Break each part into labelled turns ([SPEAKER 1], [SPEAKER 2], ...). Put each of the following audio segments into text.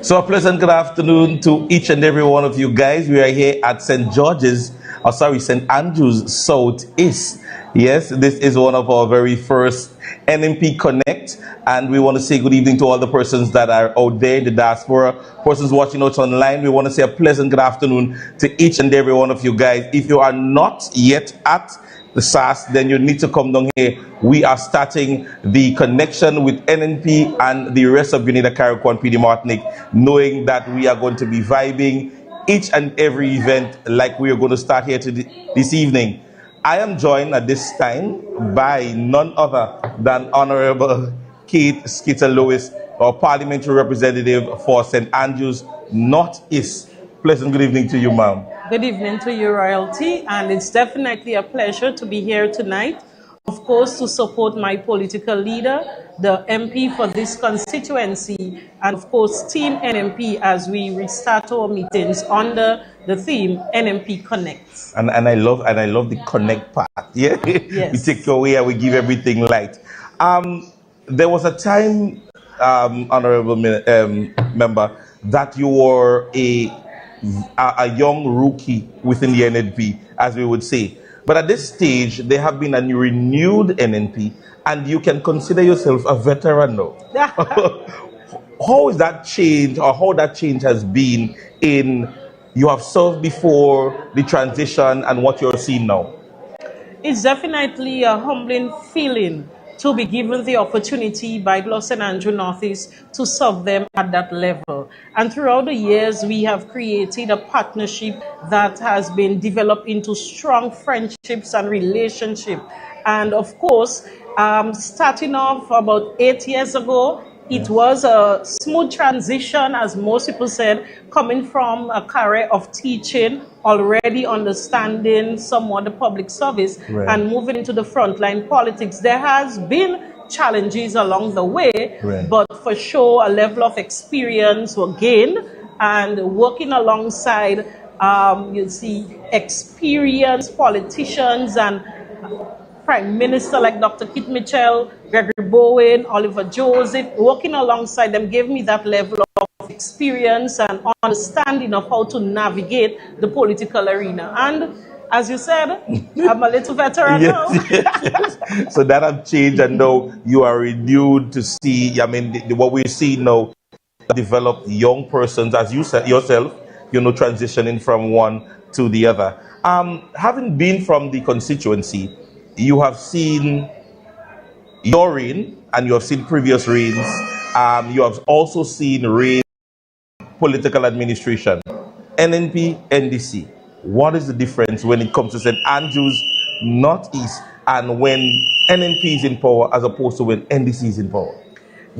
[SPEAKER 1] So a pleasant good afternoon to each and every one of you guys. We are here at St. Andrews Southeast. Yes, this is one of our very first NNP Connect, and we want to say good evening to all the persons that are out there in the diaspora, persons watching us online. We want to say a pleasant good afternoon to each and every one of you guys. If you are not yet at the SAS, then you need to come down here. We are starting the connection with NNP and the rest of Unida Carriacou PD Martinique, knowing that we are going to be vibing each and every event like we are going to start here this evening. I am joined at this time by none other than Honorable Kate Skeeter-Lewis, our parliamentary representative for St. Andrews Northeast. Pleasant good evening to you, ma'am.
[SPEAKER 2] Good evening to you, Royalty, and it's definitely a pleasure to be here tonight. Of course, to support my political leader, the MP for this constituency, and of course, Team NNP as we restart our meetings under the theme NNP Connects.
[SPEAKER 1] And I love the connect part. Yeah,
[SPEAKER 2] yes.
[SPEAKER 1] We take your way and we give everything light. There was a time, honorable member, that you were a young rookie within the NNP, as we would say. But at this stage, there have been a renewed NNP, and you can consider yourself a veteran now. How is that change, or how that change has been in you have served before the transition and what you're seeing now?
[SPEAKER 2] It's definitely a humbling feeling to be given the opportunity by St. Andrews Northeast to serve them at that level. And throughout the years, we have created a partnership that has been developed into strong friendships and relationships. And of course, starting off about 8 years ago, it was a smooth transition, as most people said, coming from a career of teaching, already understanding somewhat the public service, right, and moving into the frontline politics. There has been challenges along the way, right, but for sure a level of experience was gained, and working alongside, you see, experienced politicians and Prime Minister like Dr. Kit Mitchell, Gregory Bowen, Oliver Joseph, working alongside them gave me that level of experience and understanding of how to navigate the political arena. And as you said, I'm a little veteran now.
[SPEAKER 1] Yes. So that has changed, and now you are renewed to see, I mean, what we see now, develop young persons, as you said yourself, transitioning from one to the other. Having been from the constituency, you have seen your reign, and you have seen previous reigns. You have also seen reign political administration. NNP, NDC. What is the difference when it comes to St. Andrews Northeast and when NNP is in power as opposed to when NDC is in power?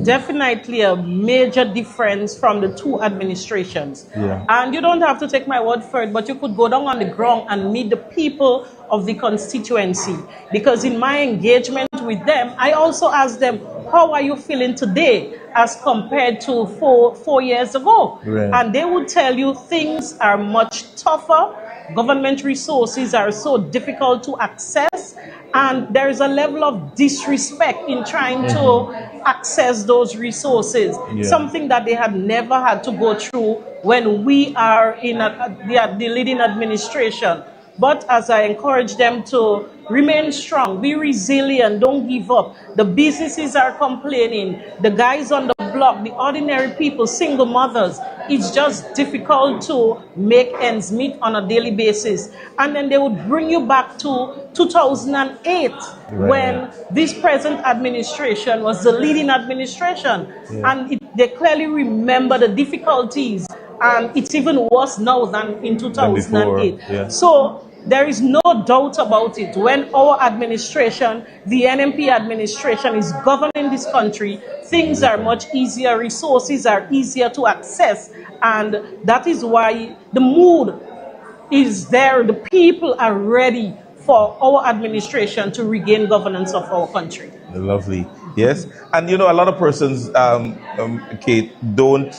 [SPEAKER 2] Definitely a major difference from the two administrations. Yeah. And you don't have to take my word for it, but you could go down on the ground and meet the people of the constituency. Because in my engagement with them, I also asked them, how are you feeling today as compared to four years ago? Right. And they would tell you things are much tougher. Government resources are so difficult to access, and there is a level of disrespect in trying to access those resources, something that they had never had to go through when we are in the leading administration. But as I encourage them to remain strong, be resilient, don't give up. The businesses are complaining, the guys on the block, the ordinary people, single mothers, it's just difficult to make ends meet on a daily basis. And then they would bring you back to 2008, right, when this present administration was the leading administration. Yeah. And they clearly remember the difficulties. And it's even worse now than in 2008. Yeah. So there is no doubt about it. When our administration, the NNP administration, is governing this country, things are much easier, resources are easier to access. And that is why the mood is there. The people are ready for our administration to regain governance of our country.
[SPEAKER 1] Lovely. Yes. And a lot of persons, Kate, don't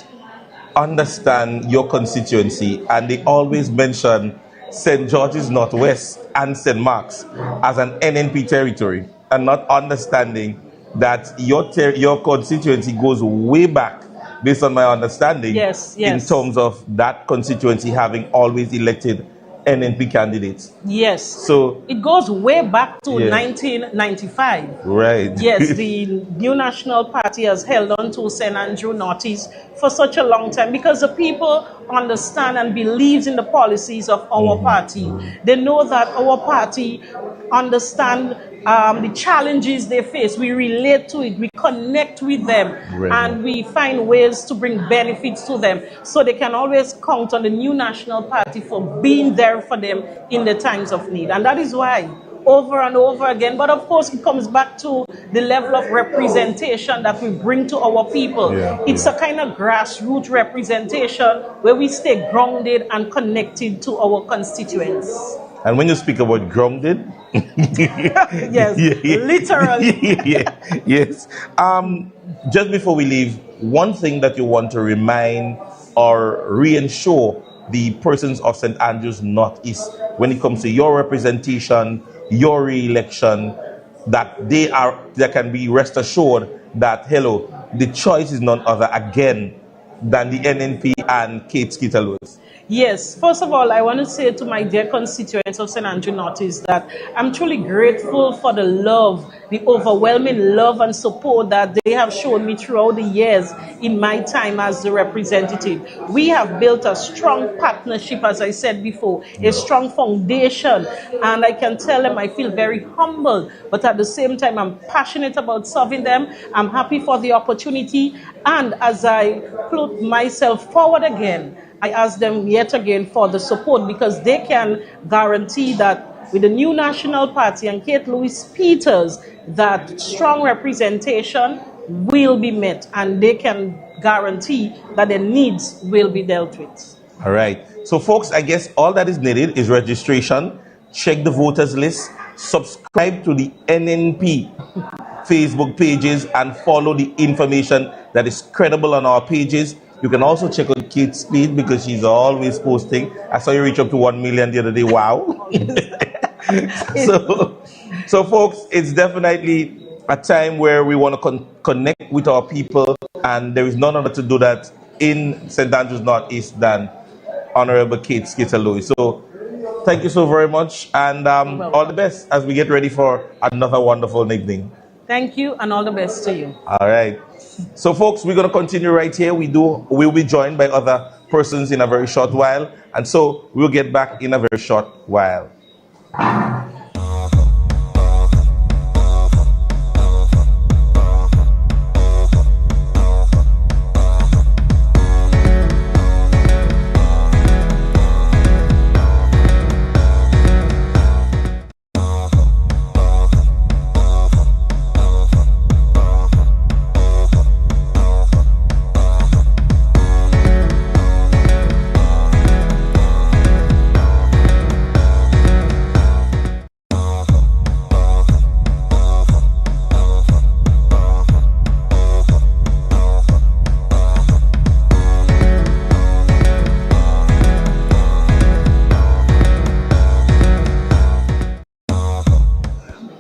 [SPEAKER 1] understand your constituency, and they always mention St. George's Northwest and St. Mark's as an NNP territory, and not understanding that your constituency goes way back based on my understanding,
[SPEAKER 2] Yes,
[SPEAKER 1] in
[SPEAKER 2] yes.
[SPEAKER 1] terms of that constituency having always elected NNP candidates.
[SPEAKER 2] Yes.
[SPEAKER 1] So
[SPEAKER 2] it goes way back to
[SPEAKER 1] yeah.
[SPEAKER 2] 1995.
[SPEAKER 1] Right.
[SPEAKER 2] Yes, the New National Party has held on to St. Andrew Northeast for such a long time because the people understand and believes in the policies of our party. They know that our party understand the challenges they face. We relate to it. We connect with them.
[SPEAKER 1] Right.
[SPEAKER 2] And we find ways to bring benefits to them. So they can always count on the New National Party for being there for them in the times of need. And that is why, over and over again, but of course it comes back to the level of representation that we bring to our people. It's a kind of grassroots representation where we stay grounded and connected to our constituents.
[SPEAKER 1] And when you speak about grounded,
[SPEAKER 2] yes, literally.
[SPEAKER 1] Yes. Just before we leave, one thing that you want to remind or reassure the persons of St. Andrews Northeast when it comes to your representation, your re-election, that they can be rest assured that, hello, the choice is none other again than the NNP and Kate Skeeter-Lewis.
[SPEAKER 2] Yes, first of all, I want to say to my dear constituents of St. Andrew Northeast that I'm truly grateful for the love, the overwhelming love and support that they have shown me throughout the years in my time as the representative. We have built a strong partnership, as I said before, a strong foundation, and I can tell them I feel very humble, but at the same time, I'm passionate about serving them. I'm happy for the opportunity, and as I put myself forward again, I ask them yet again for the support because they can guarantee that with the New National Party and Kate Lewis Peters, that strong representation will be met and they can guarantee that their needs will be dealt with.
[SPEAKER 1] All right. So, folks, I guess all that is needed is registration. Check the voters list. Subscribe to the NNP Facebook pages and follow the information that is credible on our pages. You can also check out Kate's speed because she's always posting. I saw you reach up to 1 million the other day. Wow. So folks, it's definitely a time where we want to connect with our people, and there is none other to do that in St. Andrews Northeast than Honorable Kate Skeeter-Lewis. So thank you so very much, and all the best as we get ready for another wonderful evening.
[SPEAKER 2] Thank you, and all the best to you.
[SPEAKER 1] All right. So, folks, we're going to continue right here. We'll be joined by other persons in a very short while. And so we'll get back in a very short while.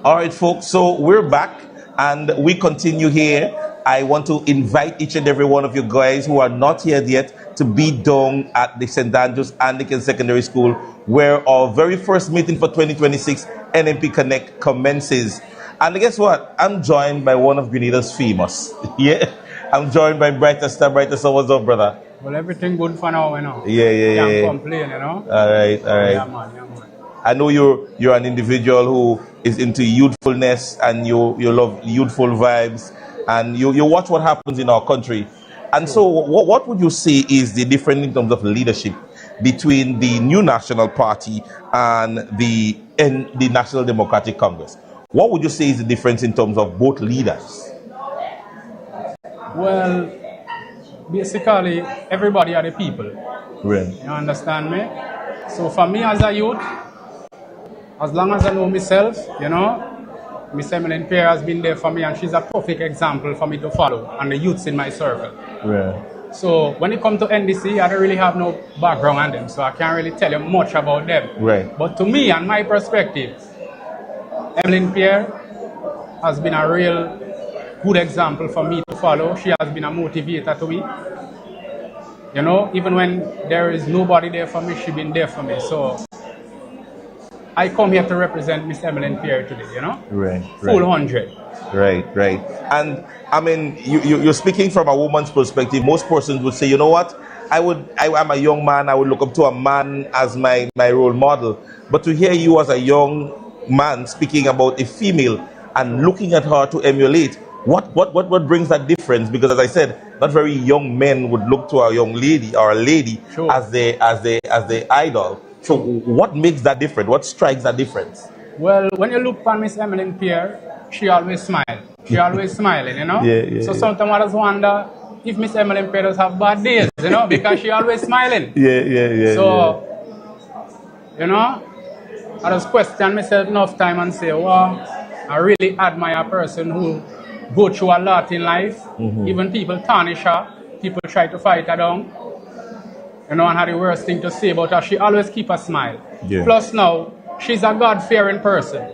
[SPEAKER 1] All right, folks, so we're back and we continue here. I want to invite each and every one of you guys who are not here yet to be down at the St. Andrews Anglican Secondary School, where our very first meeting for 2026 NNP Connect commences. And guess what? I'm joined by one of Grenada's famous. Yeah, I'm joined by Brighter Star. Brighter Star, what's up, brother?
[SPEAKER 3] Well, everything good for now, you know.
[SPEAKER 1] Yeah.
[SPEAKER 3] Can't complain, you know.
[SPEAKER 1] All right.
[SPEAKER 3] Yeah, man.
[SPEAKER 1] I know you're an individual who is into youthfulness and you love youthful vibes and you watch what happens in our country. And so what would you say is the difference in terms of leadership between the New National Party and the National Democratic Congress? What would you say is the difference in terms of both leaders?
[SPEAKER 3] Well, basically, everybody are the people.
[SPEAKER 1] Right.
[SPEAKER 3] You understand me? So for me as a youth, as long as I know myself, you know, Miss Eminent Pierre has been there for me and she's a perfect example for me to follow and the youths in my circle.
[SPEAKER 1] Right.
[SPEAKER 3] So when it comes to NDC, I don't really have no background on them, so I can't really tell you much about them.
[SPEAKER 1] Right.
[SPEAKER 3] But to me and my perspective, Eminent Pierre has been a real good example for me to follow. She has been a motivator to me. You know, even when there is nobody there for me, she been there for me. So I come here to represent Miss Emmeline Pierre today, you know?
[SPEAKER 1] Right.
[SPEAKER 3] Full 100.
[SPEAKER 1] Right. And I mean, you're speaking from a woman's perspective. Most persons would say, you know what? I'm a young man. I would look up to a man as my role model. But to hear you as a young man speaking about a female and looking at her to emulate, what brings that difference? Because as I said, not very young men would look to a young lady or a lady
[SPEAKER 3] Sure.
[SPEAKER 1] as their idol. So what makes that different? What strikes that difference?
[SPEAKER 3] Well, when you look at Miss Emmeline Pierre, she always smile. She always smiling, you know?
[SPEAKER 1] Yeah.
[SPEAKER 3] So sometimes I just wonder if Miss Emmeline Pierre does have bad days, you know, because she always smiling.
[SPEAKER 1] Yeah.
[SPEAKER 3] So, you know, I just question myself enough time and say, well, I really admire a person who go through a lot in life. Even people tarnish her. People try to fight her down. You know, and had the worst thing to say about her. She always keep a smile.
[SPEAKER 1] Yeah.
[SPEAKER 3] Plus now, she's a God-fearing person.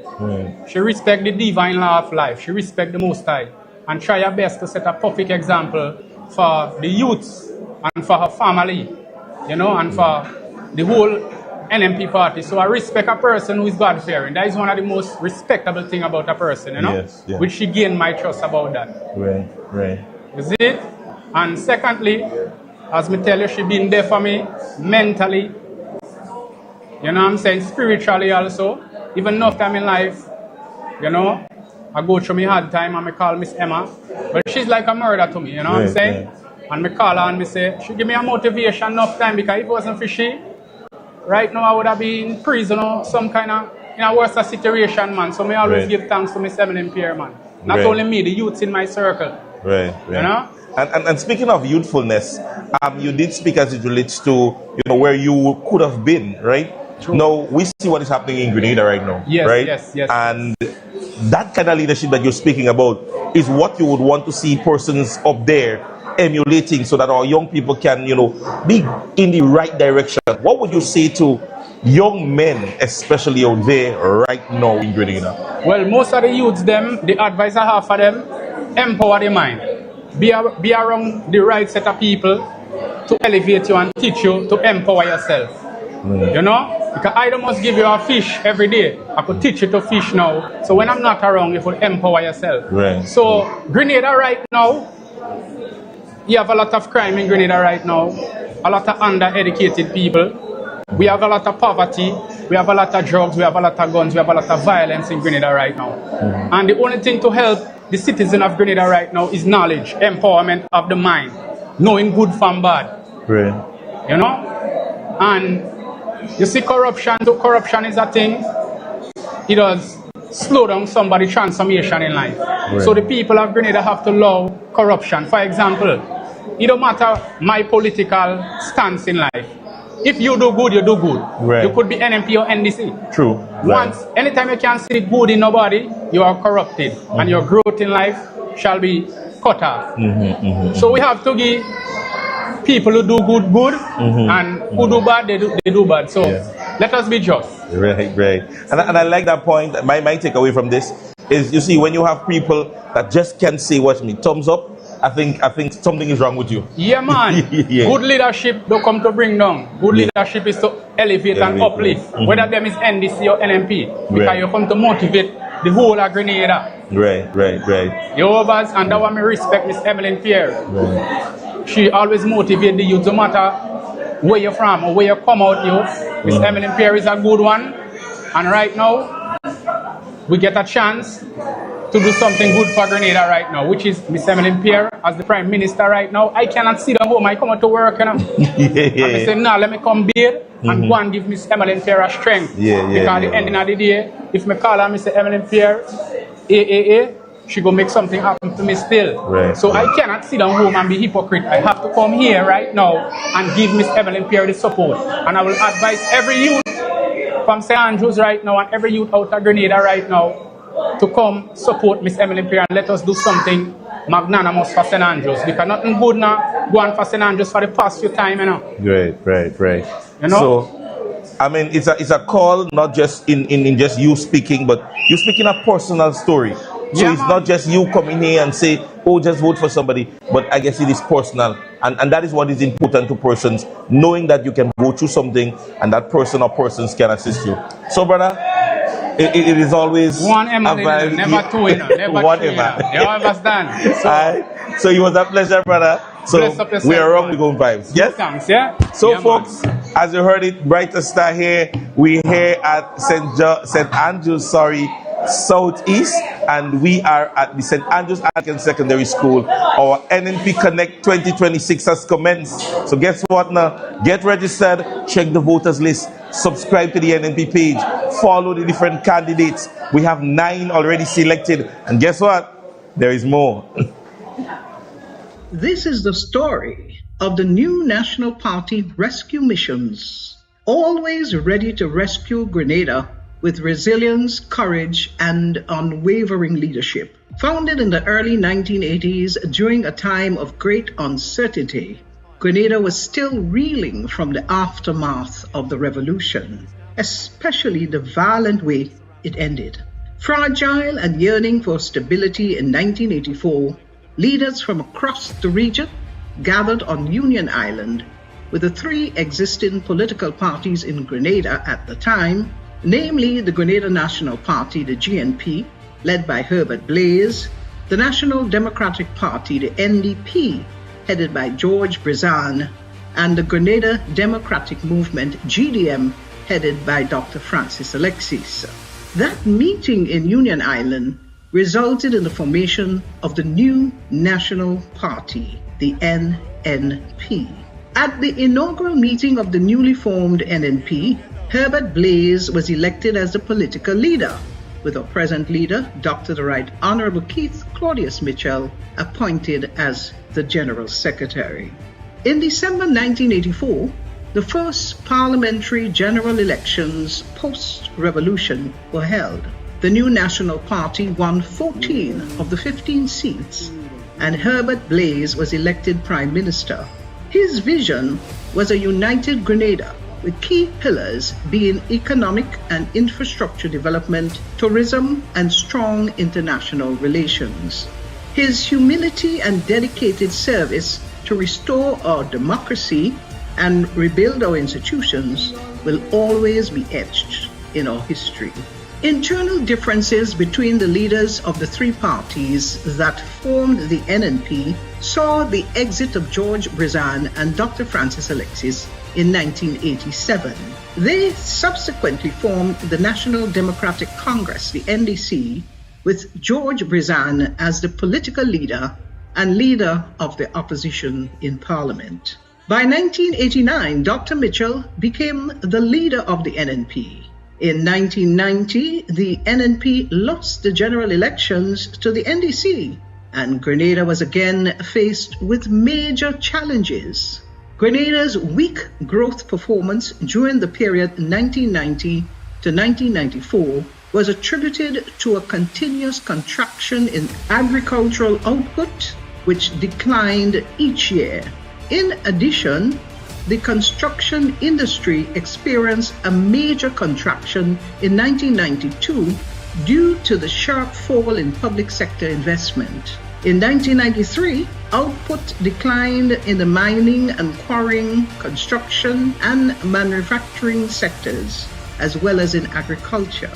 [SPEAKER 3] She respect the divine law of life. She respect the Most High. And try her best to set a perfect example for the youths and for her family. You know, and for the whole NNP party. So I respect a person who is God-fearing. That is one of the most respectable thing about a person, you know?
[SPEAKER 1] Yes, yeah.
[SPEAKER 3] Which she gained my trust about that.
[SPEAKER 1] Right.
[SPEAKER 3] You see it? And secondly, as me tell you, she been there for me mentally. You know what I'm saying? Spiritually also. Even enough time in life, you know, I go through my hard time and I call Miss Emma. But she's like a murder to me, you know what I'm saying? And me call her and me say, she give me a motivation enough time because if it wasn't for she, right now I would have been in prison or some kind of, in a worse situation, man. So me always give thanks to Miss Emmeline Pierre, man. Not only me, the youths in my circle.
[SPEAKER 1] Right.
[SPEAKER 3] You know?
[SPEAKER 1] And speaking of youthfulness, you did speak as it relates to, you know, where you could have been, right?
[SPEAKER 3] True.
[SPEAKER 1] Now, we see what is happening in Grenada right now,
[SPEAKER 3] Yes,
[SPEAKER 1] right?
[SPEAKER 3] yes.
[SPEAKER 1] And that kind of leadership that you're speaking about is what you would want to see persons up there emulating so that our young people can, you know, be in the right direction. What would you say to young men, especially out there right now in Grenada?
[SPEAKER 3] Well, most of the youths, them, the advice I have for them, empower the mind. Be around the right set of people to elevate you and teach you to empower yourself. You know? Because I don't must give you a fish every day. I could teach you to fish now. So when I'm not around, you could empower yourself.
[SPEAKER 1] Right.
[SPEAKER 3] So Grenada right now, you have a lot of crime in Grenada right now. A lot of undereducated people. We have a lot of poverty. We have a lot of drugs. We have a lot of guns. We have a lot of violence in Grenada right now. And the only thing to help the citizen of Grenada right now is knowledge, empowerment of the mind, knowing good from bad.
[SPEAKER 1] Right.
[SPEAKER 3] You know? And you see corruption is a thing. It does slow down somebody's transformation in life.
[SPEAKER 1] Right.
[SPEAKER 3] So the people of Grenada have to allow corruption. For example, it don't matter my political stance in life. If you do good, you do good.
[SPEAKER 1] Right.
[SPEAKER 3] You could be NNP or NDC.
[SPEAKER 1] True.
[SPEAKER 3] Once, anytime you can see good in nobody, you are corrupted. And your growth in life shall be cut off. So we have to give people who do good, and who do bad, they do bad. So let us be just.
[SPEAKER 1] Right. And I like that point. My takeaway from this is, you see, when you have people that just can't say what me thumbs up, I think something is wrong with you.
[SPEAKER 3] Yeah, man. Good leadership don't come to bring down. Good leadership is to elevate and uplift. Whether them is NDC or NNP, because you come to motivate the whole of Grenada.
[SPEAKER 1] Right.
[SPEAKER 3] You overs, and that one me respect Miss Emmeline Pierre.
[SPEAKER 1] Right.
[SPEAKER 3] She always motivate the youth, no matter where you're from or where you come out, Miss Emmeline Pierre is a good one. And right now, we get a chance to do something good for Grenada right now, which is Miss Emmeline Pierre as the Prime Minister right now. I cannot sit at home. I come out to work, you know. And I say, no, let me come here and go and give Miss Emmeline Pierre a strength. Because at the end of the day, if me call her Mr. Emmeline Pierre, she go make something happen to me still.
[SPEAKER 1] Right.
[SPEAKER 3] So I cannot sit down home and be hypocrite. I have to come here right now and give Miss Emmeline Pierre the support. And I will advise every youth from St. Andrews right now and every youth out of Grenada right now to come support Miss Emmeline Pierre and let us do something magnanimous for St. Andrews. Because nothing good now go on for St. Andrews for the past few time, you know.
[SPEAKER 1] Right.
[SPEAKER 3] You know?
[SPEAKER 1] So, I mean, it's a call, not just in just you speaking, but you speaking a personal story. So it's not just you coming here and say, oh, just vote for somebody, but I guess it is personal. And that is what is important to persons, knowing that you can go through something and that person or persons can assist you. So, brother, it is always
[SPEAKER 3] one Emma,
[SPEAKER 1] vibe.
[SPEAKER 3] Never two, never
[SPEAKER 1] one
[SPEAKER 3] three,
[SPEAKER 1] Emma.
[SPEAKER 3] They always done.
[SPEAKER 1] So it was a pleasure, brother. So we are wrong, we go vibes. Yes?
[SPEAKER 3] Thanks, yeah?
[SPEAKER 1] So
[SPEAKER 3] yeah,
[SPEAKER 1] folks, as you heard it, Brighter Star here. We're here at St. Andrews, Southeast, and we are at the St. Andrews Anglican Secondary School. Our NNP Connect 2026 has commenced. So guess what now? Get registered, check the voters list, subscribe to the NNP page, follow the different candidates. We have 9 already selected, and guess what? There is more.
[SPEAKER 4] This is the story of the new National Party rescue missions, always ready to rescue Grenada with resilience, courage, and unwavering leadership. Founded in the early 1980s during a time of great uncertainty, Grenada was still reeling from the aftermath of the revolution, especially the violent way it ended. Fragile and yearning for stability in 1984, leaders from across the region gathered on Union Island with the 3 existing political parties in Grenada at the time, namely the Grenada National Party, the GNP, led by Herbert Blaise, the National Democratic Party, the NDP, headed by George Brizan, and the Grenada Democratic Movement, GDM, headed by Dr. Francis Alexis. That meeting in Union Island resulted in the formation of the new National Party, the NNP. At the inaugural meeting of the newly formed NNP, Herbert Blaise was elected as the political leader, with our present leader, Dr. the Right Honorable Keith Claudius Mitchell, appointed as the General Secretary. In December 1984, the first parliamentary general elections post-revolution were held. The new National Party won 14 of the 15 seats, and Herbert Blaise was elected Prime Minister. His vision was a united Grenada, with key pillars being economic and infrastructure development, tourism, and strong international relations. His humility and dedicated service to restore our democracy and rebuild our institutions will always be etched in our history. Internal differences between the leaders of the 3 parties that formed the NNP saw the exit of George Brizan and Dr. Francis Alexis in 1987. They subsequently formed the National Democratic Congress, the NDC, with George Brizan as the political leader and leader of the opposition in Parliament. By 1989, Dr. Mitchell became the leader of the NNP. In 1990, the NNP lost the general elections to the NDC, and Grenada was again faced with major challenges. Grenada's weak growth performance during the period 1990 to 1994 was attributed to a continuous contraction in agricultural output, which declined each year. In addition, the construction industry experienced a major contraction in 1992 due to the sharp fall in public sector investment. In 1993, output declined in the mining and quarrying, construction, and manufacturing sectors, as well as in agriculture.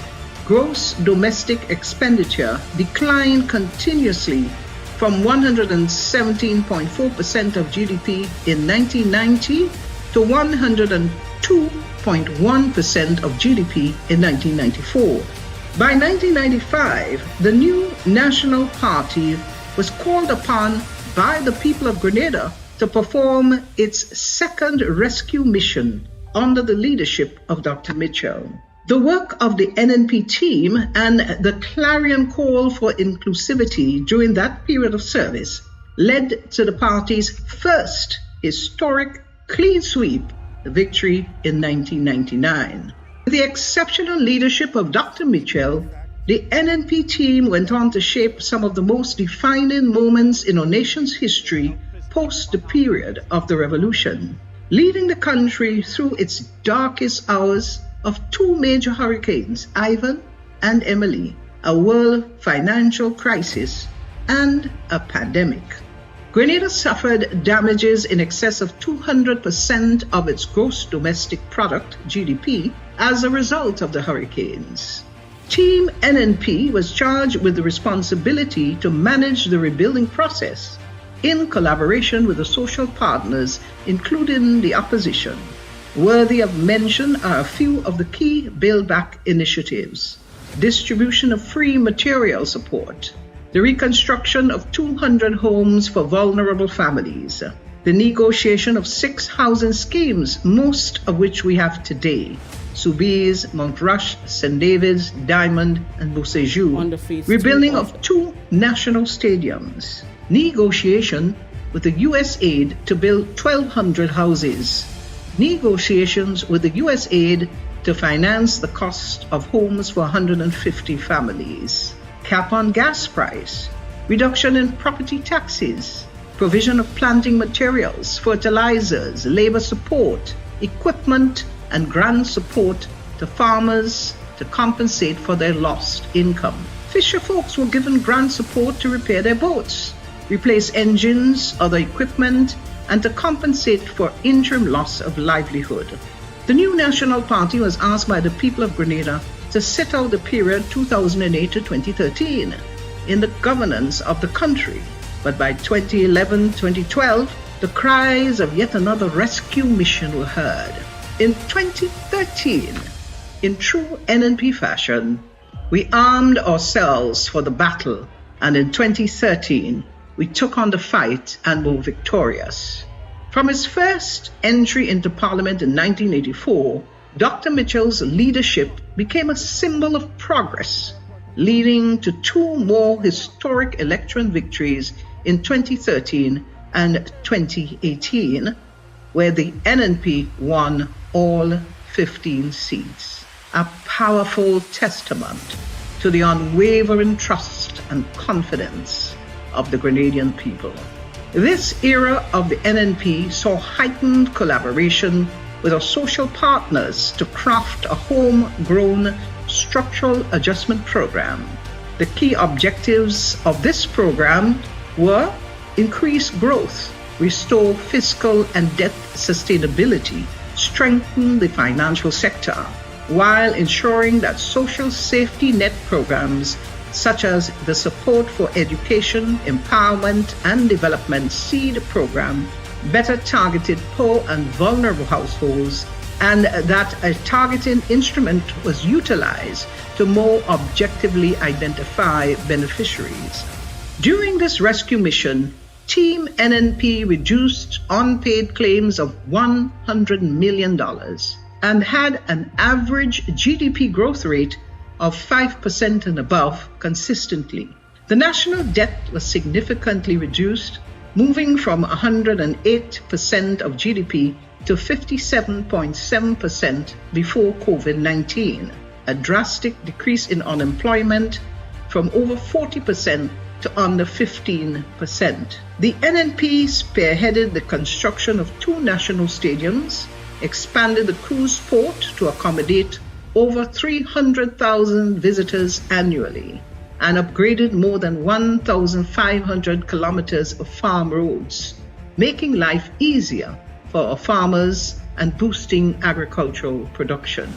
[SPEAKER 4] Gross domestic expenditure declined continuously from 117.4% of GDP in 1990 to 102.1% of GDP in 1994. By 1995, the new National Party was called upon by the people of Grenada to perform its second rescue mission under the leadership of Dr. Mitchell. The work of the NNP team and the clarion call for inclusivity during that period of service led to the party's first historic clean sweep victory in 1999. With the exceptional leadership of Dr. Mitchell, the NNP team went on to shape some of the most defining moments in our nation's history post the period of the revolution, leading the country through its darkest hours of 2 major hurricanes, Ivan and Emily, a world financial crisis, and a pandemic. Grenada suffered damages in excess of 200% of its gross domestic product, GDP, as a result of the hurricanes. Team NNP was charged with the responsibility to manage the rebuilding process in collaboration with the social partners, including the opposition. Worthy of mention are a few of the key Build Back initiatives: distribution of free material support, the reconstruction of 200 homes for vulnerable families, the negotiation of 6 housing schemes, most of which we have today: Soubise, Montrush, St. David's, Diamond, and Beausejour, rebuilding of 2 national stadiums, negotiation with the U.S. aid to build 1,200 houses, negotiations with the U.S. aid to finance the cost of homes for 150 families, cap on gas price, reduction in property taxes, provision of planting materials, fertilizers, labor support, equipment, and grant support to farmers to compensate for their lost income. Fisher folks were given grant support to repair their boats, replace engines, other equipment, and to compensate for interim loss of livelihood. The new National Party was asked by the people of Grenada to sit out the period 2008 to 2013 in the governance of the country. But by 2011-2012, the cries of yet another rescue mission were heard. In 2013, in true NNP fashion, we armed ourselves for the battle, and in 2013, we took on the fight and were victorious. From his first entry into Parliament in 1984, Dr. Mitchell's leadership became a symbol of progress, leading to 2 more historic election victories in 2013 and 2018, where the NNP won all 15 seats. A powerful testament to the unwavering trust and confidence of the Grenadian people. This era of the NNP saw heightened collaboration with our social partners to craft a homegrown structural adjustment program. The key objectives of this program were increase growth, restore fiscal and debt sustainability, strengthen the financial sector, while ensuring that social safety net programs such as the Support for Education, Empowerment and Development SEED program better targeted poor and vulnerable households, and that a targeting instrument was utilized to more objectively identify beneficiaries. During this rescue mission, Team NNP reduced unpaid claims of $100 million and had an average GDP growth rate of 5% and above consistently. The national debt was significantly reduced, moving from 108% of GDP to 57.7% before COVID-19, a drastic decrease in unemployment from over 40% to under 15%. The NNP spearheaded the construction of 2 national stadiums, expanded the cruise port to accommodate over 300,000 visitors annually, and upgraded more than 1,500 kilometers of farm roads, making life easier for our farmers and boosting agricultural production.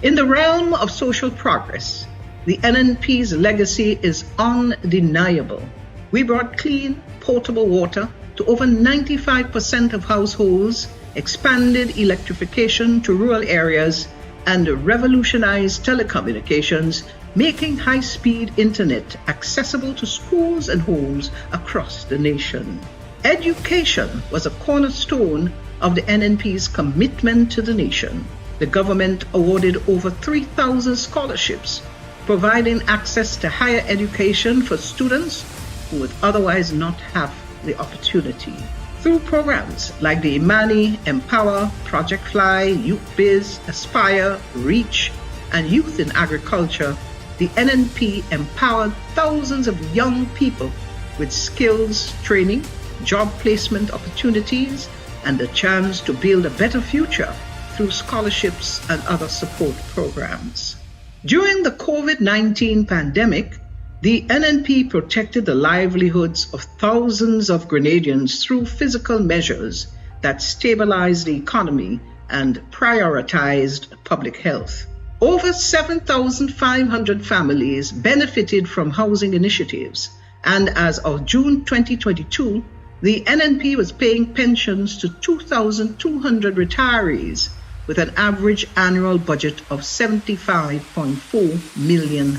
[SPEAKER 4] In the realm of social progress, the NNP's legacy is undeniable. We brought clean, potable water to over 95% of households, expanded electrification to rural areas, and revolutionized telecommunications, making high-speed internet accessible to schools and homes across the nation. Education was a cornerstone of the NNP's commitment to the nation. The government awarded over 3,000 scholarships, providing access to higher education for students who would otherwise not have the opportunity. Through programs like the Imani, Empower, Project Fly, Youth Biz, Aspire, Reach, and Youth in Agriculture, the NNP empowered thousands of young people with skills training, job placement opportunities, and the chance to build a better future through scholarships and other support programs. During the COVID-19 pandemic, The NNP protected the livelihoods of thousands of Grenadians through physical measures that stabilized the economy and prioritized public health. Over 7,500 families benefited from housing initiatives, and as of June 2022, the NNP was paying pensions to 2,200 retirees with an average annual budget of $75.4 million.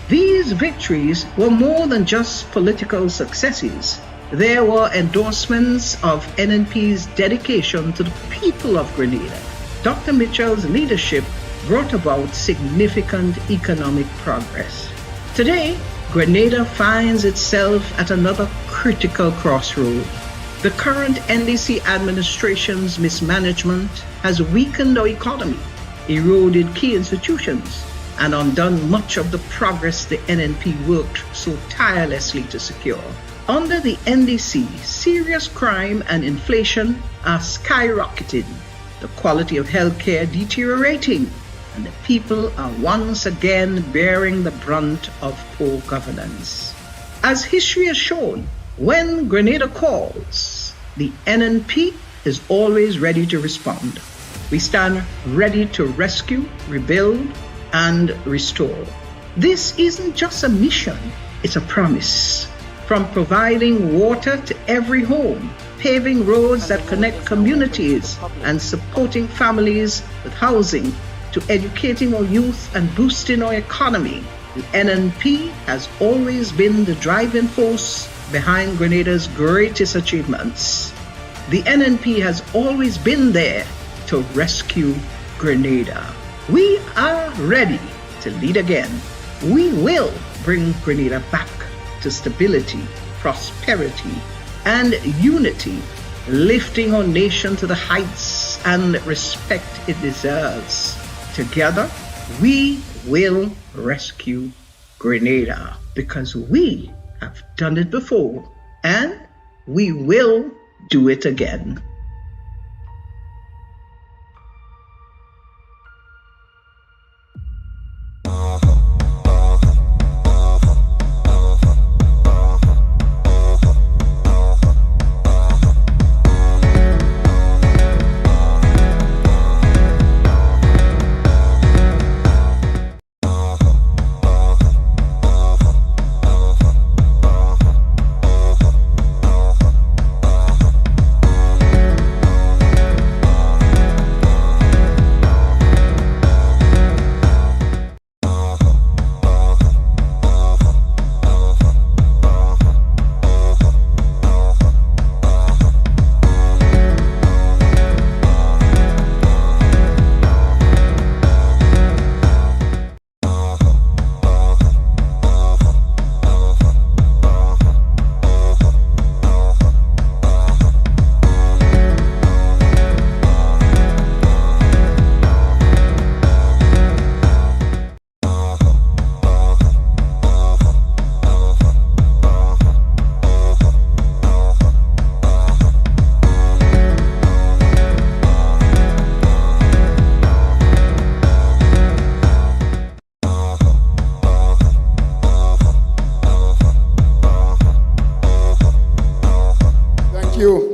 [SPEAKER 4] These victories were more than just political successes. There were endorsements of NNP's dedication to the people of Grenada. Dr. Mitchell's leadership brought about significant economic progress. Today, Grenada finds itself at another critical crossroad. The current NDC administration's mismanagement has weakened our economy, eroded key institutions, and undone much of the progress the NNP worked so tirelessly to secure. Under the NDC, serious crime and inflation are skyrocketing, the quality of healthcare deteriorating, and the people are once again bearing the brunt of poor governance. As history has shown, when Grenada calls, the NNP is always ready to respond. We stand ready to rescue, rebuild, and restore. This isn't just a mission, it's a promise. From providing water to every home, paving roads that connect communities, and supporting families with housing, to educating our youth and boosting our economy, the NNP has always been the driving force behind Grenada's greatest achievements. The NNP has always been there to rescue Grenada. We are ready to lead again. We will bring Grenada back to stability, prosperity, and unity, lifting our nation to the heights and respect it deserves. Together, we will rescue Grenada because we have done it before and we will do it again.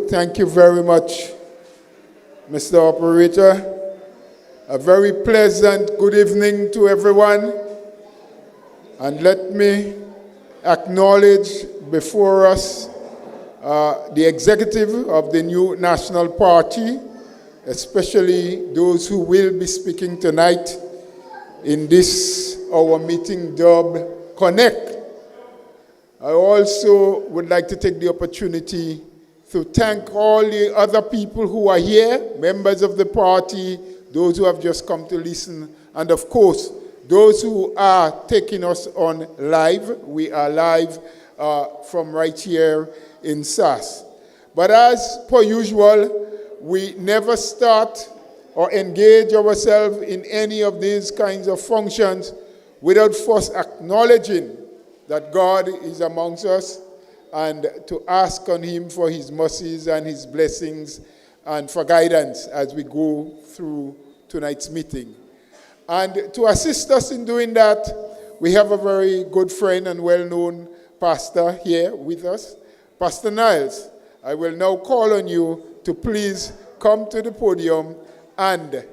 [SPEAKER 5] Thank you very much, Mr. Operator. A very pleasant good evening to everyone. And let me acknowledge before us the executive of the new National Party, especially those who will be speaking tonight in this, our meeting dubbed Connect. I also would like to take the opportunity to thank all the other people who are here, members of the party, those who have just come to listen, and of course, those who are taking us on live. We are live from right here in SAS. But as per usual, we never start or engage ourselves in any of these kinds of functions without first acknowledging that God is amongst us, and to ask on him for his mercies and his blessings and for guidance as we go through tonight's meeting. And to assist us in doing that, we have a very good friend and well-known pastor here with us, Pastor Niles. I will now call on you to please come to the podium and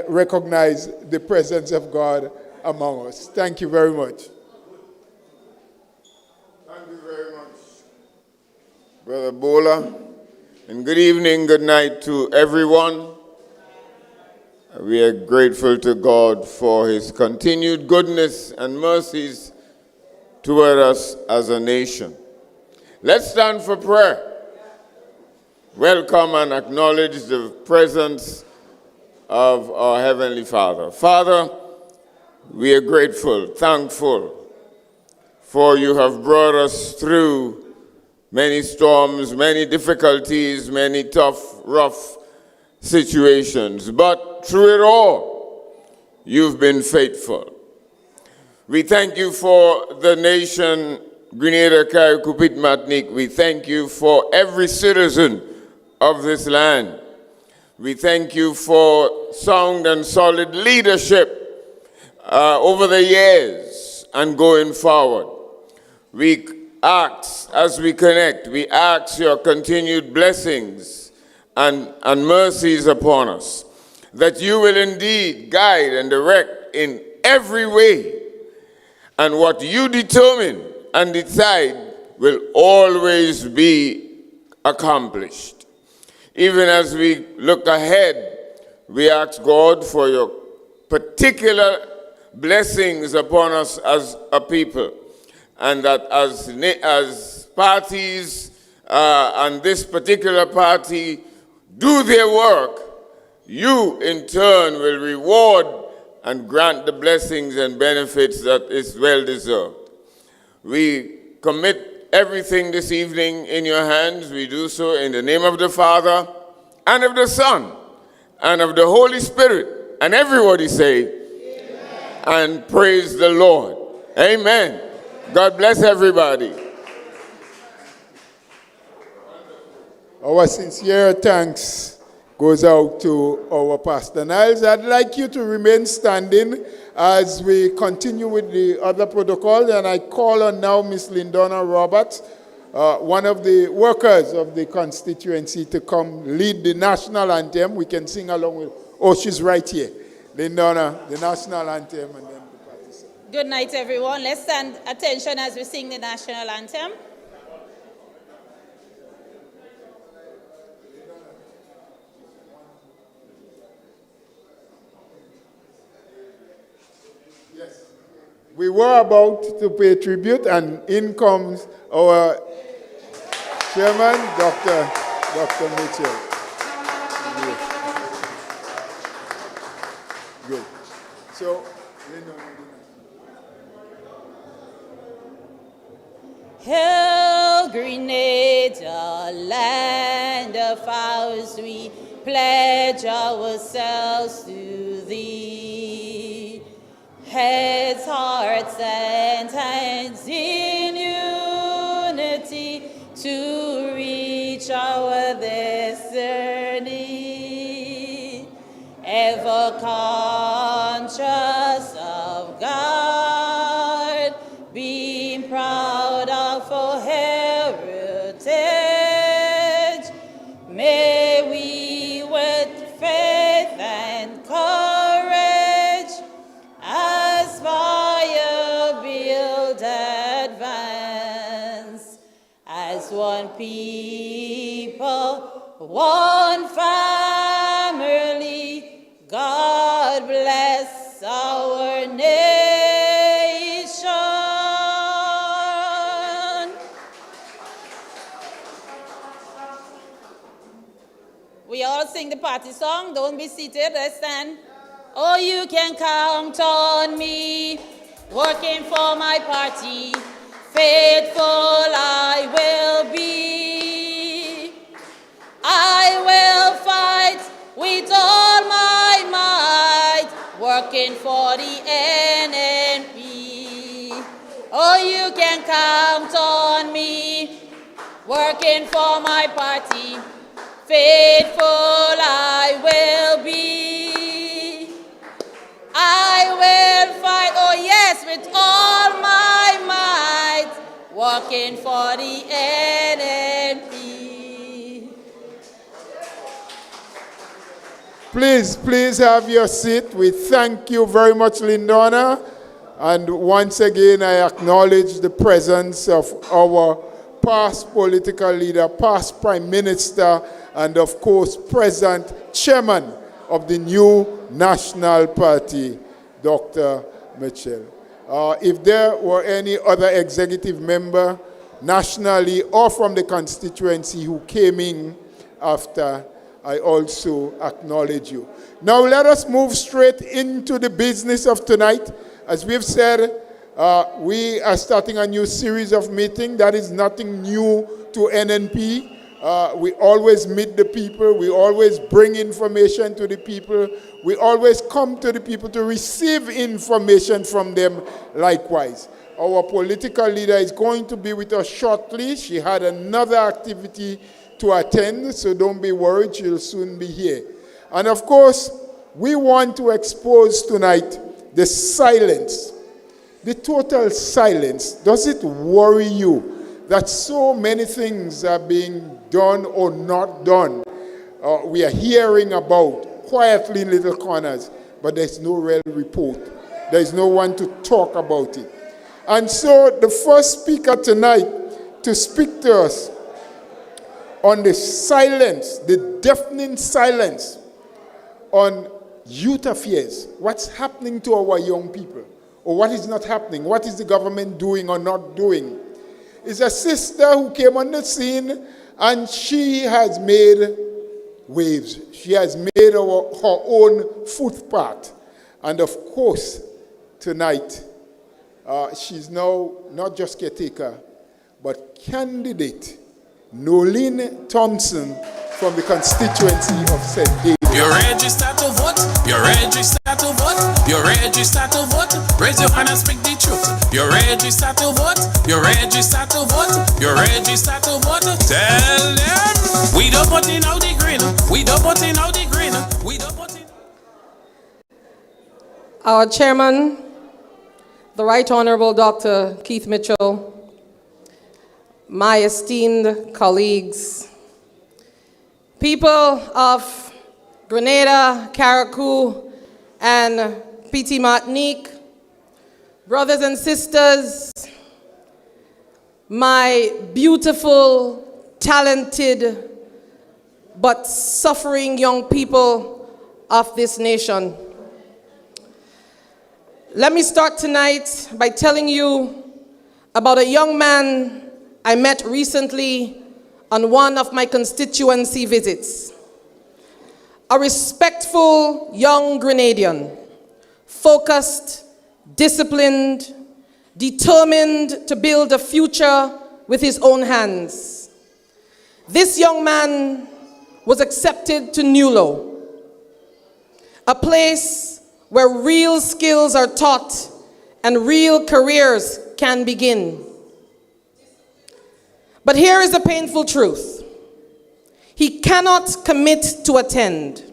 [SPEAKER 5] recognize the presence of God among us. Thank you very much.
[SPEAKER 6] Thank you very much, Brother Bola. And good evening, good night to everyone. We are grateful to God for his continued goodness and mercies toward us as a nation. Let's stand for prayer. Welcome and acknowledge the presence of our Heavenly Father. Father, we are grateful, thankful, for you have brought us through many storms, many difficulties, many tough, rough situations. But through it all, you've been faithful. We thank you for the nation, Grenada, Carriacou, Martinique. We thank you for every citizen of this land. We thank you for sound and solid leadership over the years and going forward. We ask, as we connect, we ask your continued blessings and mercies upon us, that you will indeed guide and direct in every way, and what you determine and decide will always be accomplished. Even as we look ahead, we ask God for your particular blessings upon us as a people, and that as parties and this particular party do their work, you in turn will reward and grant the blessings and benefits that is well deserved. We commit everything this evening in your hands. We do so in the name of the Father, and of the Son, and of the Holy Spirit. And everybody say, amen. And praise the Lord. Amen. God bless everybody.
[SPEAKER 5] Our sincere thanks goes out to our Pastor Niles. I'd like you to remain standing as we continue with the other protocols, and I call on now Miss Lindona Roberts, one of the workers of the constituency, to come lead the national anthem. We can sing along with, oh, she's right here. Lindona, the national anthem, and then the party song.
[SPEAKER 7] Good night, everyone. Let's stand attention as we sing the national anthem.
[SPEAKER 5] We were about to pay tribute, and in comes our chairman, Dr. Mitchell. Good. So,
[SPEAKER 7] Hail, Grenada, land of ours, we pledge ourselves to thee. Heads, hearts, and hands in unity to reach our destiny. Ever conscious of God, being proud of our heritage. May we with faith and courage aspire, build, advance as one people, one family. God bless our nation. We all sing the party song. Don't be seated. Let's stand. Oh, you can count on me, working for my party. Faithful I will be. I will fight with all my might, working for the NNP. Oh, you can count on me, working for my party. Faithful I will be. I will fight, oh working for the NNP.
[SPEAKER 5] Please have your seat. We thank you very much, Lindona. And once again, I acknowledge the presence of our past political leader, past Prime Minister, and of course, present Chairman of the new National Party, Dr. Mitchell. If there were any other executive member, nationally or from the constituency, who came in after, I also acknowledge you. Now let us move straight into the business of tonight. As we've said, we are starting a new series of meetings. That is nothing new to NNP. We always meet the people. We always bring information to the people. We always come to the people to receive information from them likewise. Our political leader is going to be with us shortly. She had another activity to attend, so don't be worried. She'll soon be here. And of course, we want to expose tonight the silence, the total silence. Does it worry you that so many things are being done or not done? We are hearing about quietly in little corners, but there's no real report. There's no one to talk about it. And so the first speaker tonight to speak to us on the silence, the deafening silence on youth affairs, what's happening to our young people, or what is not happening, what is the government doing or not doing, is a sister who came on the scene, and she has made waves. She has made her own footpath. And of course, tonight, she's now not just caretaker, but candidate Nolene Thompson from the constituency of St. David.
[SPEAKER 8] You're registered to vote. You're registered to vote. You're registered to vote. Raise your hand and speak the truth. You're registered to vote. You're registered to vote. You're registered to vote. Tell them we don't put in out the green. We don't put in out the green. We don't put in.
[SPEAKER 9] Our chairman, the Right Honorable Dr. Keith Mitchell, my esteemed colleagues, people of Grenada, Carriacou, and Petit Martinique, brothers and sisters, my beautiful, talented, but suffering young people of this nation. Let me start tonight by telling you about a young man I met recently on one of my constituency visits. A respectful young Grenadian, focused, disciplined, determined to build a future with his own hands. This young man was accepted to Nulo, a place where real skills are taught and real careers can begin. But here is the painful truth. He cannot commit to attend,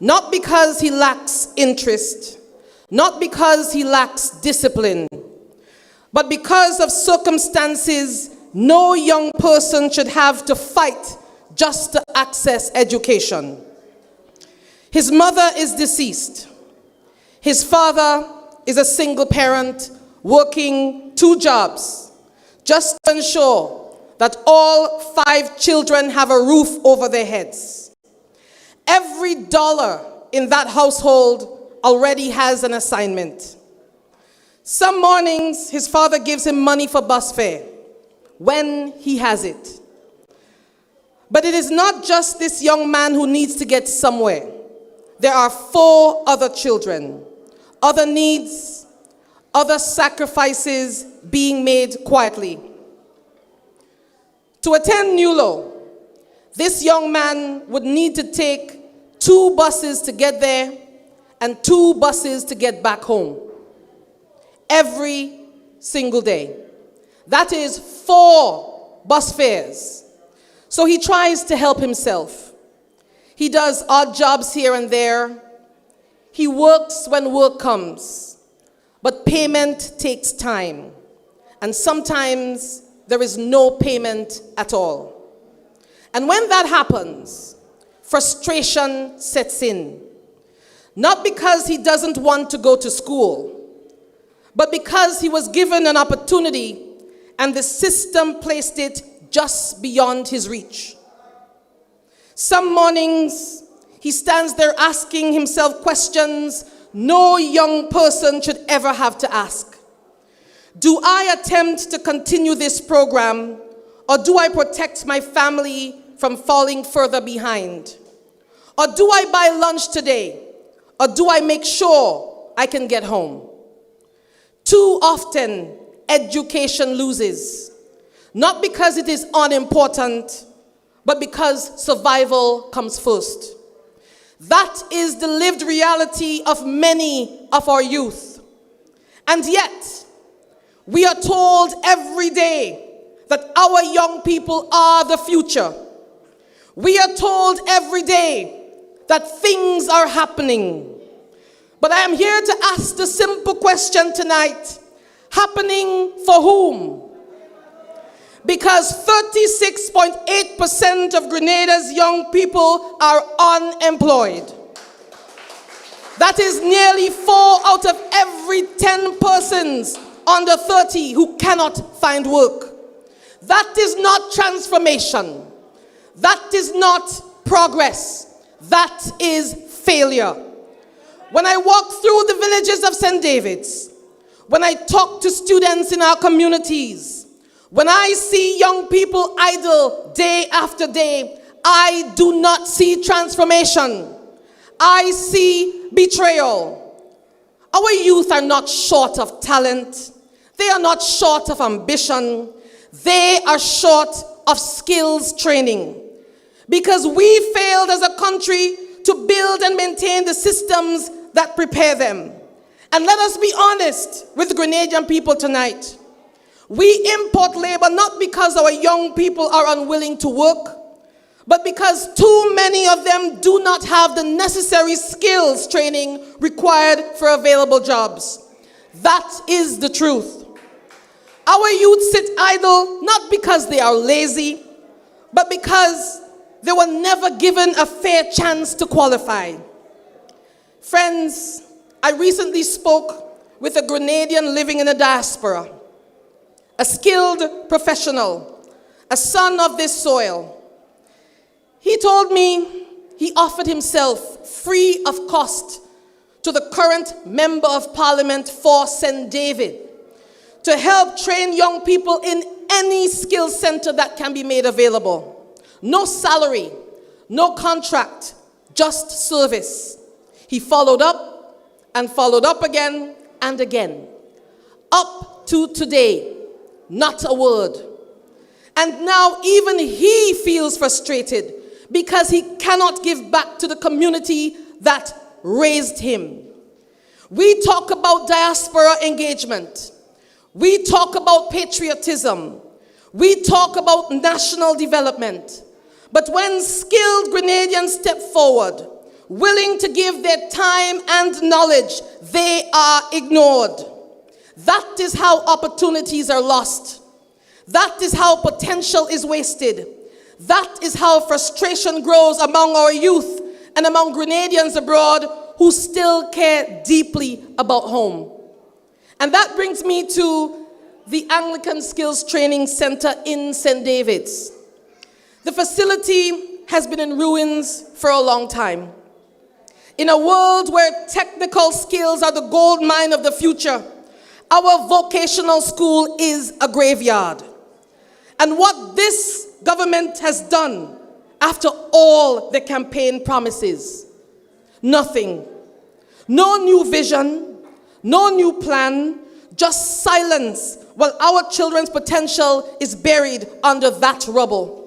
[SPEAKER 9] not because he lacks interest, not because he lacks discipline, but because of circumstances no young person should have to fight just to access education. His mother is deceased. His father is a single parent working 2 jobs just to ensure that all 5 children have a roof over their heads. Every dollar in that household already has an assignment. Some mornings, his father gives him money for bus fare, when he has it. But it is not just this young man who needs to get somewhere. There are 4 other children, other needs, other sacrifices being made quietly. To attend Nulo, this young man would need to take 2 buses to get there and 2 buses to get back home every single day. That is 4 bus fares. So he tries to help himself. He does odd jobs here and there. He works when work comes, but payment takes time. And sometimes there is no payment at all. And when that happens, frustration sets in. Not because he doesn't want to go to school, but because he was given an opportunity and the system placed it just beyond his reach. Some mornings, he stands there asking himself questions no young person should ever have to ask. Do I attempt to continue this program, or do I protect my family from falling further behind? Or do I buy lunch today, or do I make sure I can get home? Too often, education loses, not because it is unimportant, but because survival comes first. That is the lived reality of many of our youth. And yet, we are told every day that our young people are the future. We are told every day that things are happening. But I am here to ask the simple question tonight: happening for whom? Because 36.8% of Grenada's young people are unemployed. That is nearly 4 out of every 10 persons under 30 who cannot find work. That is not transformation. That is not progress. That is failure. When I walk through the villages of St. David's, when I talk to students in our communities, when I see young people idle day after day, I do not see transformation. I see betrayal. Our youth are not short of talent. They are not short of ambition. They are short of skills training. Because we failed as a country to build and maintain the systems that prepare them. And let us be honest with Grenadian people tonight. We import labor not because our young people are unwilling to work, but because too many of them do not have the necessary skills training required for available jobs. That is the truth. Our youth sit idle not because they are lazy, but because they were never given a fair chance to qualify. Friends, I recently spoke with a Grenadian living in the diaspora, a skilled professional, a son of this soil. He told me he offered himself free of cost to the current Member of Parliament for St. David to help train young people in any skill center that can be made available. No salary, no contract, just service. He followed up and followed up again and again. Up to today, not a word. And now even he feels frustrated because he cannot give back to the community that raised him. We talk about diaspora engagement. We talk about patriotism. We talk about national development. But when skilled Grenadians step forward, willing to give their time and knowledge, they are ignored. That is how opportunities are lost. That is how potential is wasted. That is how frustration grows among our youth and among Grenadians abroad who still care deeply about home. And that brings me to the Anglican Skills Training Center in St. David's. The facility has been in ruins for a long time. In a world where technical skills are the gold mine of the future, our vocational school is a graveyard. And what this government has done after all the campaign promises, nothing. No new vision, no new plan, just silence while our children's potential is buried under that rubble.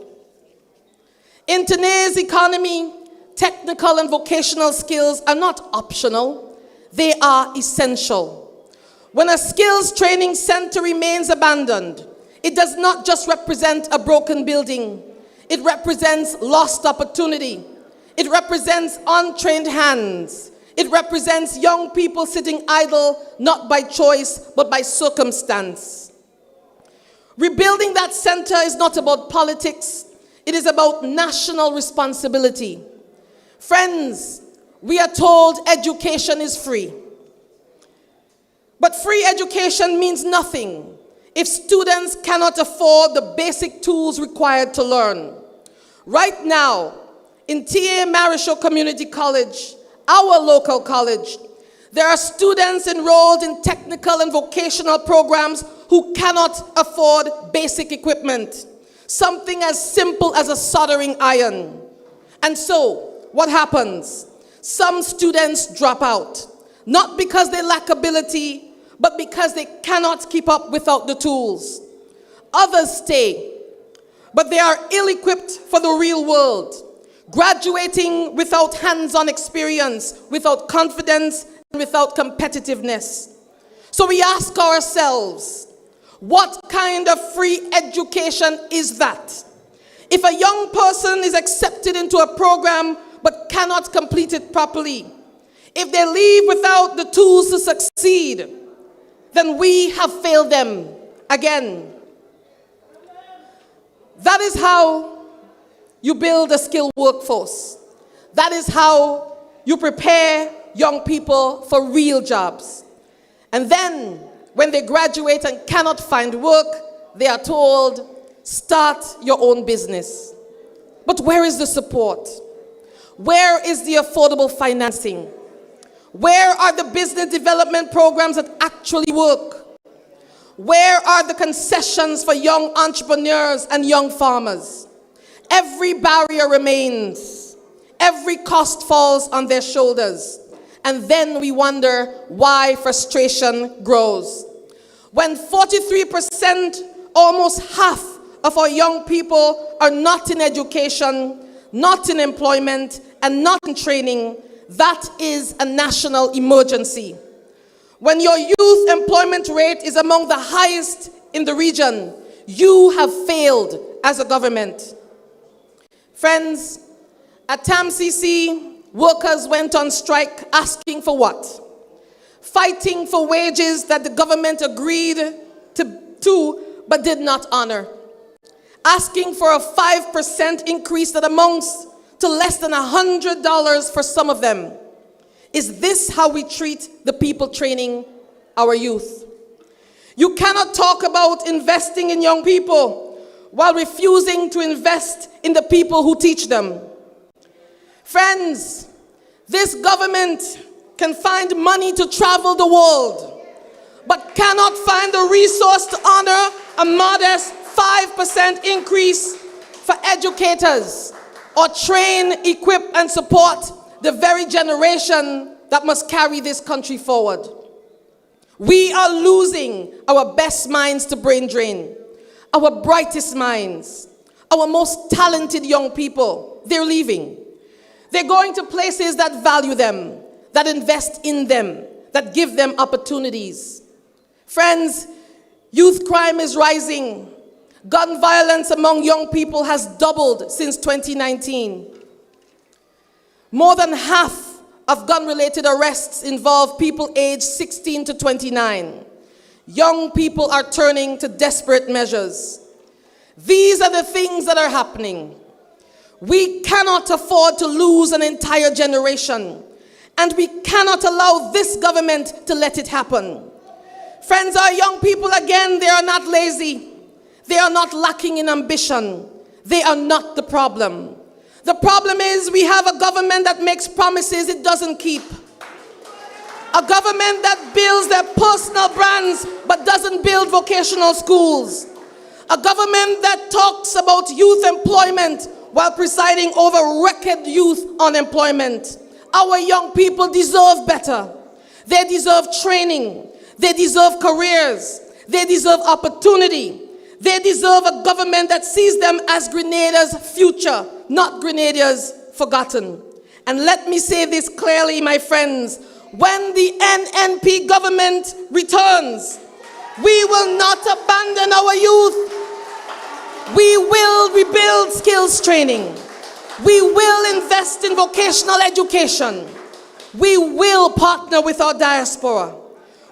[SPEAKER 9] In today's economy, technical and vocational skills are not optional, they are essential. When a skills training center remains abandoned, it does not just represent a broken building, it represents lost opportunity. It represents untrained hands. It represents young people sitting idle, not by choice, but by circumstance. Rebuilding that center is not about politics. It is about national responsibility. Friends, we are told education is free. But free education means nothing if students cannot afford the basic tools required to learn. Right now, in T.A. Marichaud Community College, our local college, there are students enrolled in technical and vocational programs who cannot afford basic equipment, something as simple as a soldering iron. And so, what happens? Some students drop out, not because they lack ability, but because they cannot keep up without the tools. Others stay, but they are ill-equipped for the real world, graduating without hands-on experience, without confidence, and without competitiveness. So we ask ourselves, what kind of free education is that? If a young person is accepted into a program but cannot complete it properly, if they leave without the tools to succeed, then we have failed them again. That is how you build a skilled workforce. That is how you prepare young people for real jobs. And then, when they graduate and cannot find work, they are told, start your own business. But where is the support? Where is the affordable financing? Where are the business development programs that actually work? Where are the concessions for young entrepreneurs and young farmers? Every barrier remains. Every cost falls on their shoulders. And then we wonder why frustration grows. When 43%, almost half of our young people are not in education, not in employment, and not in training, that is a national emergency. When your youth employment rate is among the highest in the region, you have failed as a government. Friends, at TAMCC, workers went on strike asking for what? Fighting for wages that the government agreed to but did not honor. Asking for a 5% increase that amounts to less than $100 for some of them. Is this how we treat the people training our youth? You cannot talk about investing in young people while refusing to invest in the people who teach them. Friends, this government can find money to travel the world, but cannot find the resource to honor a modest 5% increase for educators or train, equip, and support the very generation that must carry this country forward. We are losing our best minds to brain drain, our brightest minds, our most talented young people. They're leaving. They're going to places that value them, that invest in them, that give them opportunities. Friends, youth crime is rising. Gun violence among young people has doubled since 2019. More than half of gun-related arrests involve people aged 16 to 29. Young people are turning to desperate measures. These are the things that are happening. We cannot afford to lose an entire generation, and we cannot allow this government to let it happen. Friends, our young people, again, they are not lazy. They are not lacking in ambition. They are not the problem. The problem is we have a government that makes promises it doesn't keep. A government that builds their personal brands but doesn't build vocational schools. A government that talks about youth employment while presiding over record youth unemployment. Our young people deserve better. They deserve training. They deserve careers. They deserve opportunity. They deserve a government that sees them as Grenada's future, not Grenada's forgotten. And let me say this clearly, my friends. When the NNP government returns, we will not abandon our youth. We will rebuild skills training. We will invest in vocational education. We will partner with our diaspora.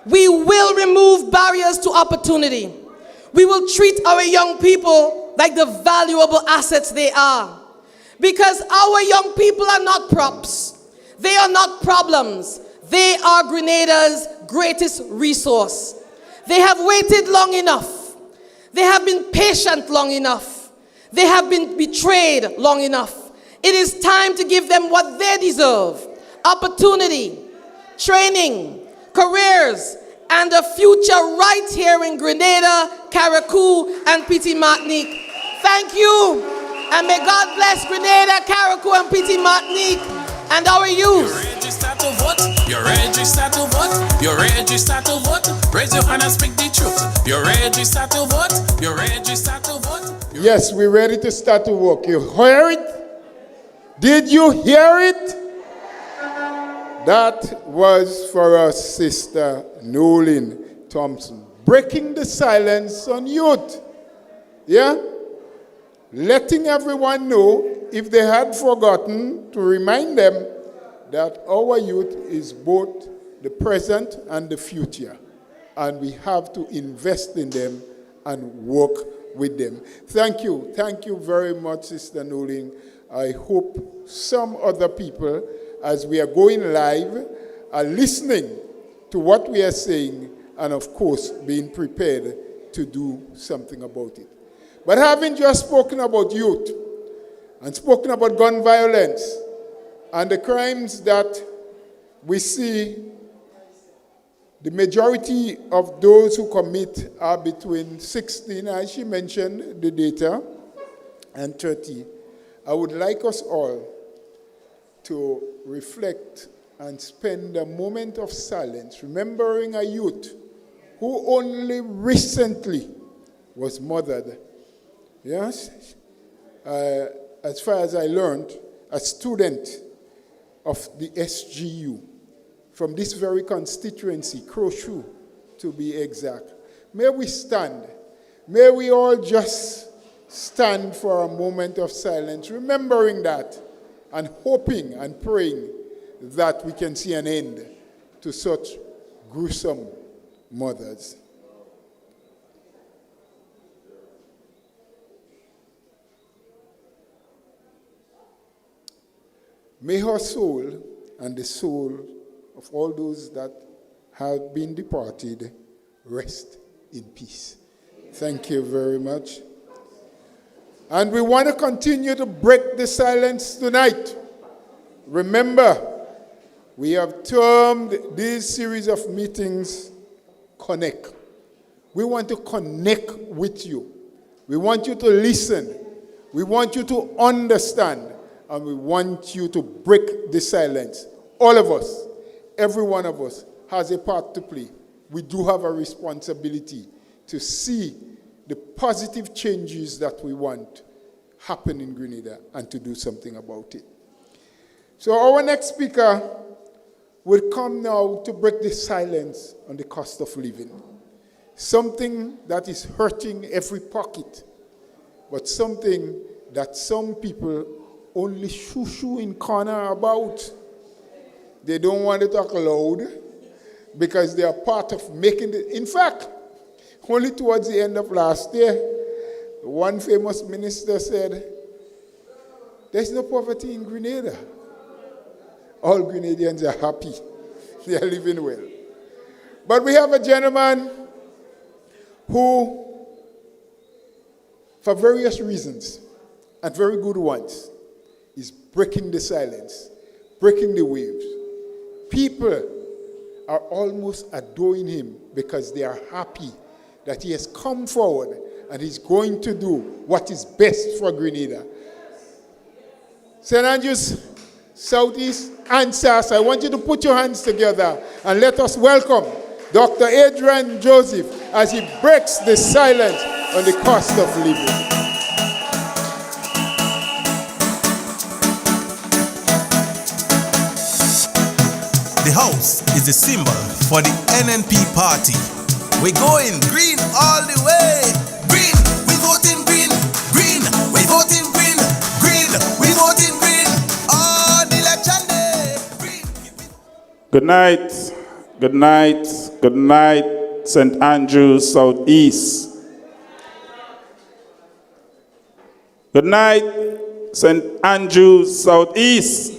[SPEAKER 9] We will remove barriers to opportunity. We will treat our young people like the valuable assets they are. Because our young people are not props. They are not problems. They are Grenada's greatest resource. They have waited long enough. They have been patient long enough. They have been betrayed long enough. It is time to give them what they deserve. Opportunity, training, careers, and a future right here in Grenada, Carriacou, and Petit Martinique. Thank you, and may God bless Grenada, Carriacou, and Petit Martinique, and our youth.
[SPEAKER 8] You're registered to vote. You're registered to vote. You're registered to vote. Raise your hand and speak the truth. You're registered to vote. You're registered to vote.
[SPEAKER 5] Yes, we're ready to start to work. You hear it? Did you hear it? That was for us, Sister Nolin Thompson. Breaking the silence on youth. Yeah? Letting everyone know, if they had forgotten, to remind them that our youth is both the present and the future. And we have to invest in them and work with them. Thank you. Thank you very much, Sister Nolin. I hope some other people, as we are going live, are listening to what we are saying and, of course, being prepared to do something about it. But having just spoken about youth and spoken about gun violence and the crimes that we see, the majority of those who commit are between 16, as she mentioned, the data, and 30. I would like us all to reflect and spend a moment of silence, remembering a youth who only recently was mothered. Yes? As far as I learned, a student of the SGU, from this very constituency, Crochet, to be exact. May we stand. May we all just stand for a moment of silence, remembering that, and hoping and praying that we can see an end to such gruesome mothers. May her soul and the soul of all those that have been departed rest in peace. Thank you very much. And we want to continue to break the silence tonight. Remember, we have termed this series of meetings Connect. We want to connect with you. We want you to listen. We want you to understand. And we want you to break the silence. All of us, every one of us, has a part to play. We do have a responsibility to see the positive changes that we want happen in Grenada and to do something about it. So our next speaker will come now to break the silence on the cost of living. Something that is hurting every pocket, but something that some people only shoo-shoo in corner about. They don't want to talk loud because they are part of making it. In fact, only towards the end of last year, one famous minister said, there's no poverty in Grenada. All Grenadians are happy. They are living well. But we have a gentleman who, for various reasons, and very good ones, is breaking the silence, breaking the waves. People are almost adoring him because they are happy that he has come forward and he's going to do what is best for Grenada. St. Andrews, Southeast, and SAS, I want you to put your hands together and let us welcome Dr. Adrian Joseph as he breaks the silence on the cost of living.
[SPEAKER 10] The house is the symbol for the NNP party. We're going green all the way. Green, we voting green. Green, we voting green. Green, we voting green. On election day. Green.
[SPEAKER 11] Good night. Good night. Good night, St. Andrews, Southeast. Good night, St. Andrews Southeast.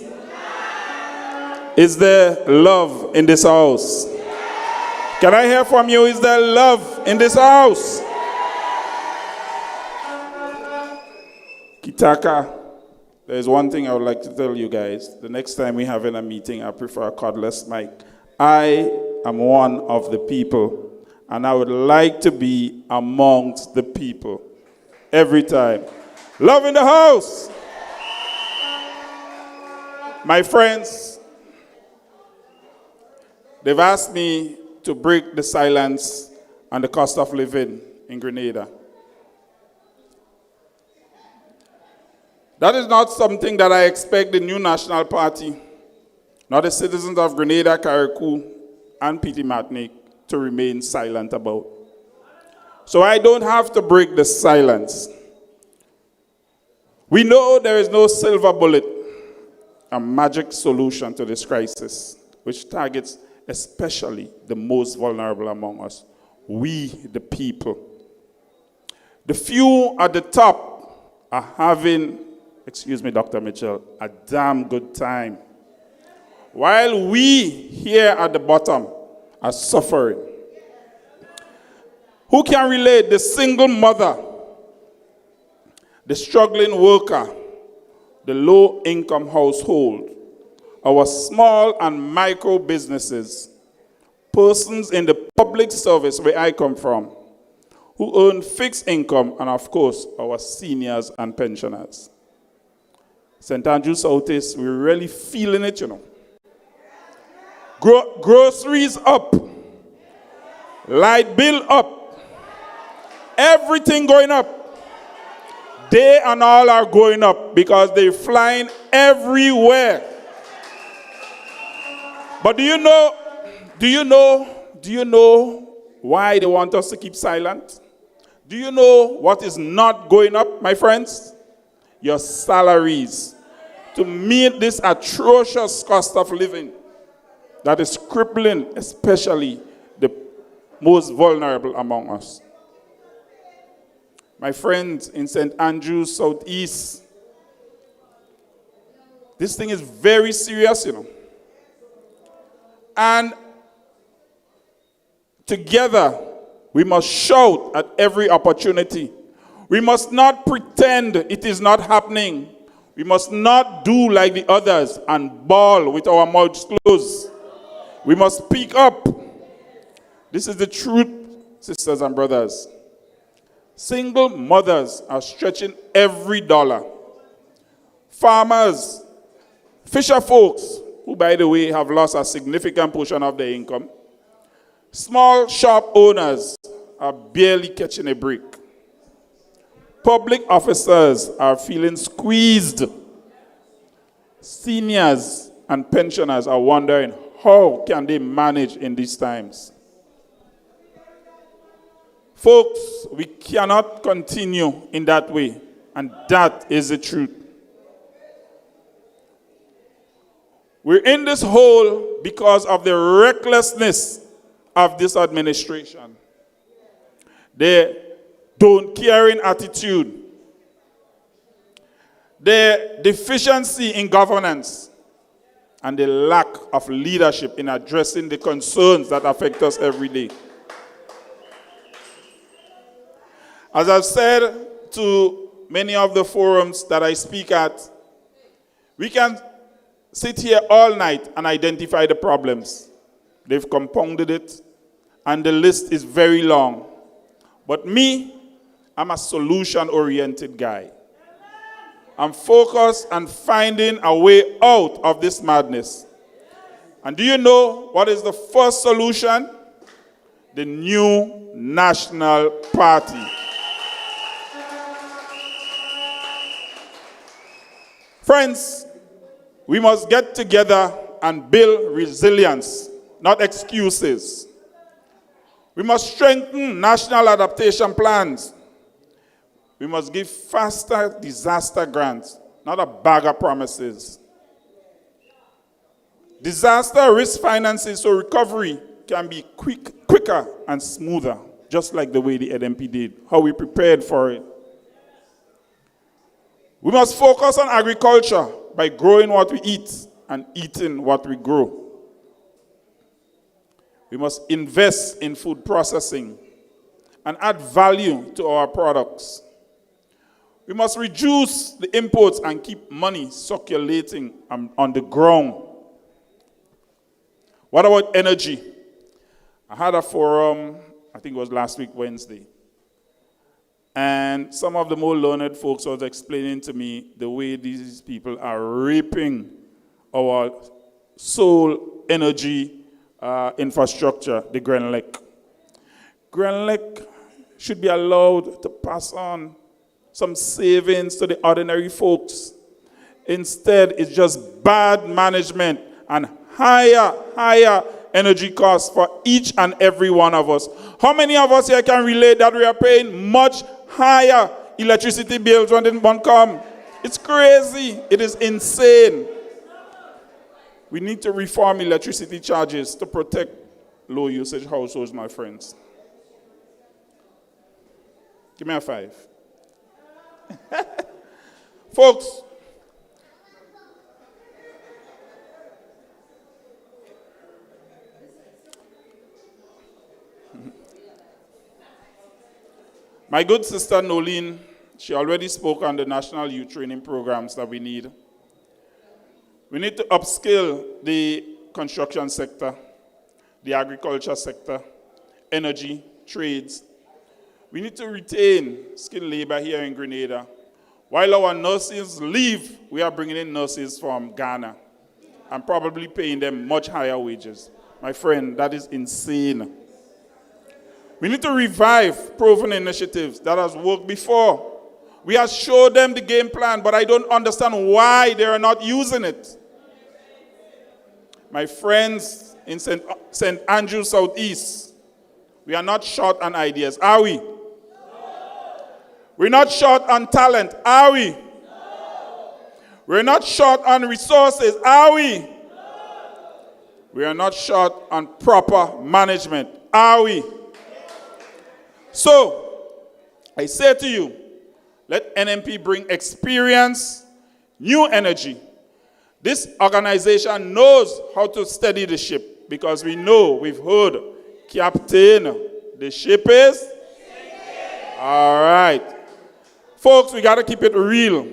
[SPEAKER 11] Is there love in this house? Can I hear from you? Is there love in this house? Kitaka, there's one thing I would like to tell you guys. The next time we have in a meeting, I prefer a cordless mic. I am one of the people, and I would like to be amongst the people every time. Love in the house. My friends, they've asked me to break the silence on the cost of living in Grenada. That is not something that I expect the new National Party, nor the citizens of Grenada, Carriacou, and Petite Martinique to remain silent about. So I don't have to break the silence. We know there is no silver bullet, a magic solution to this crisis, which targets especially the most vulnerable among us, we the people. The few at the top are having, excuse me, Dr. Mitchell, a damn good time, while we here at the bottom are suffering. Who can relate? The single mother, the struggling worker, the low-income household, our small and micro businesses, persons in the public service where I come from, who earn fixed income, and of course, our seniors and pensioners. St. Andrews Southeast, we're really feeling it, you know. Groceries up, light bill up, everything going up. They and all are going up because they're flying everywhere. But do you know why they want us to keep silent? Do you know what is not going up, my friends? Your salaries. To meet this atrocious cost of living that is crippling, especially the most vulnerable among us. My friends in St. Andrews Southeast, this thing is very serious, you know. And together, we must shout at every opportunity. We must not pretend it is not happening. We must not do like the others and bawl with our mouths closed. We must speak up. This is the truth, sisters and brothers. Single mothers are stretching every dollar. Farmers, fisher folks, who, by the way, have lost a significant portion of their income. Small shop owners are barely catching a break. Public officers are feeling squeezed. Seniors and pensioners are wondering how can they manage in these times. Folks, we cannot continue in that way, and that is the truth. We're in this hole because of the recklessness of this administration. Their don't caring attitude, their deficiency in governance, and the lack of leadership in addressing the concerns that affect us every day. As I've said to many of the forums that I speak at, we can sit here all night and identify the problems. They've compounded it, and the list is very long. But me, I'm a solution-oriented guy. I'm focused on finding a way out of this madness. And do you know what is the first solution? The new National Party. Friends, we must get together and build resilience, not excuses. We must strengthen national adaptation plans. We must give faster disaster grants, not a bag of promises. Disaster risk financing so recovery can be quicker and smoother, just like the way the NNP did, how we prepared for it. We must focus on agriculture by growing what we eat and eating what we grow. We must invest in food processing and add value to our products. We must reduce the imports and keep money circulating on the ground. What about energy? I had a forum, I think it was last week, Wednesday. And some of the more learned folks was explaining to me the way these people are raping our sole energy infrastructure, the Grand Lake. Grand Lake should be allowed to pass on some savings to the ordinary folks. Instead, it's just bad management and higher energy costs for each and every one of us. How many of us here can relate that we are paying much higher electricity bills when the one come? It's crazy. It is insane. We need to reform electricity charges to protect low usage households, my friends. Give me a 5. Folks, my good sister Nolene, she already spoke on the national youth training programs that we need. We need to upskill the construction sector, the agriculture sector, energy, trades. We need to retain skilled labor here in Grenada. While our nurses leave, we are bringing in nurses from Ghana and probably paying them much higher wages. My friend, that is insane. We need to revive proven initiatives that has worked before. We have showed them the game plan, but I don't understand why they are not using it. My friends in St. Andrew Southeast, we are not short on ideas, are we? No. We're not short on talent, are we? No. We're not short on resources, are we? No. We are not short on proper management, are we? So, I say to you, let NNP bring experience, new energy. This organization knows how to steady the ship because we know, we've heard, Captain, the ship is? All right. Folks, we got to keep it real.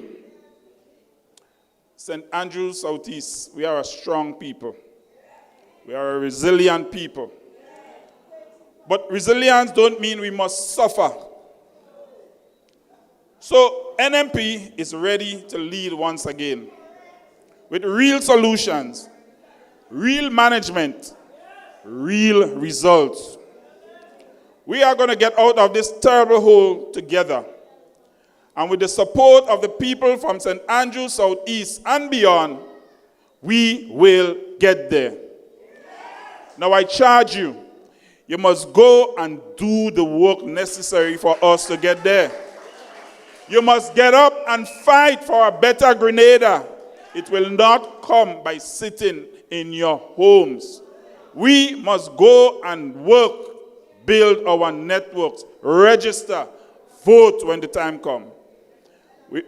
[SPEAKER 11] St. Andrews Southeast, we are a strong people. We are a resilient people. But resilience don't mean we must suffer. So NNP is ready to lead once again with real solutions, real management, real results. We are going to get out of this terrible hole together. And with the support of the people from St. Andrews Southeast and beyond, we will get there. Now I charge you, you must go and do the work necessary for us to get there. You must get up and fight for a better Grenada. It will not come by sitting in your homes. We must go and work, build our networks, register, vote when the time comes.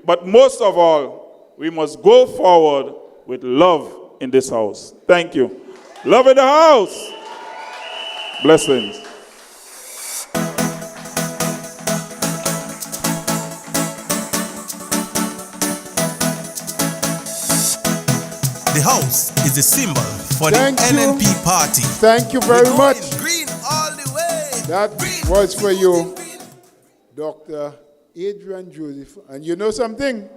[SPEAKER 11] But most of all, we must go forward with love in this house. Thank you. Love in the house. Blessings.
[SPEAKER 10] The house is a symbol for the NNP party.
[SPEAKER 5] Thank you very much.
[SPEAKER 10] Green all the way.
[SPEAKER 5] That was for you, Dr. Adrian Joseph. And you know something?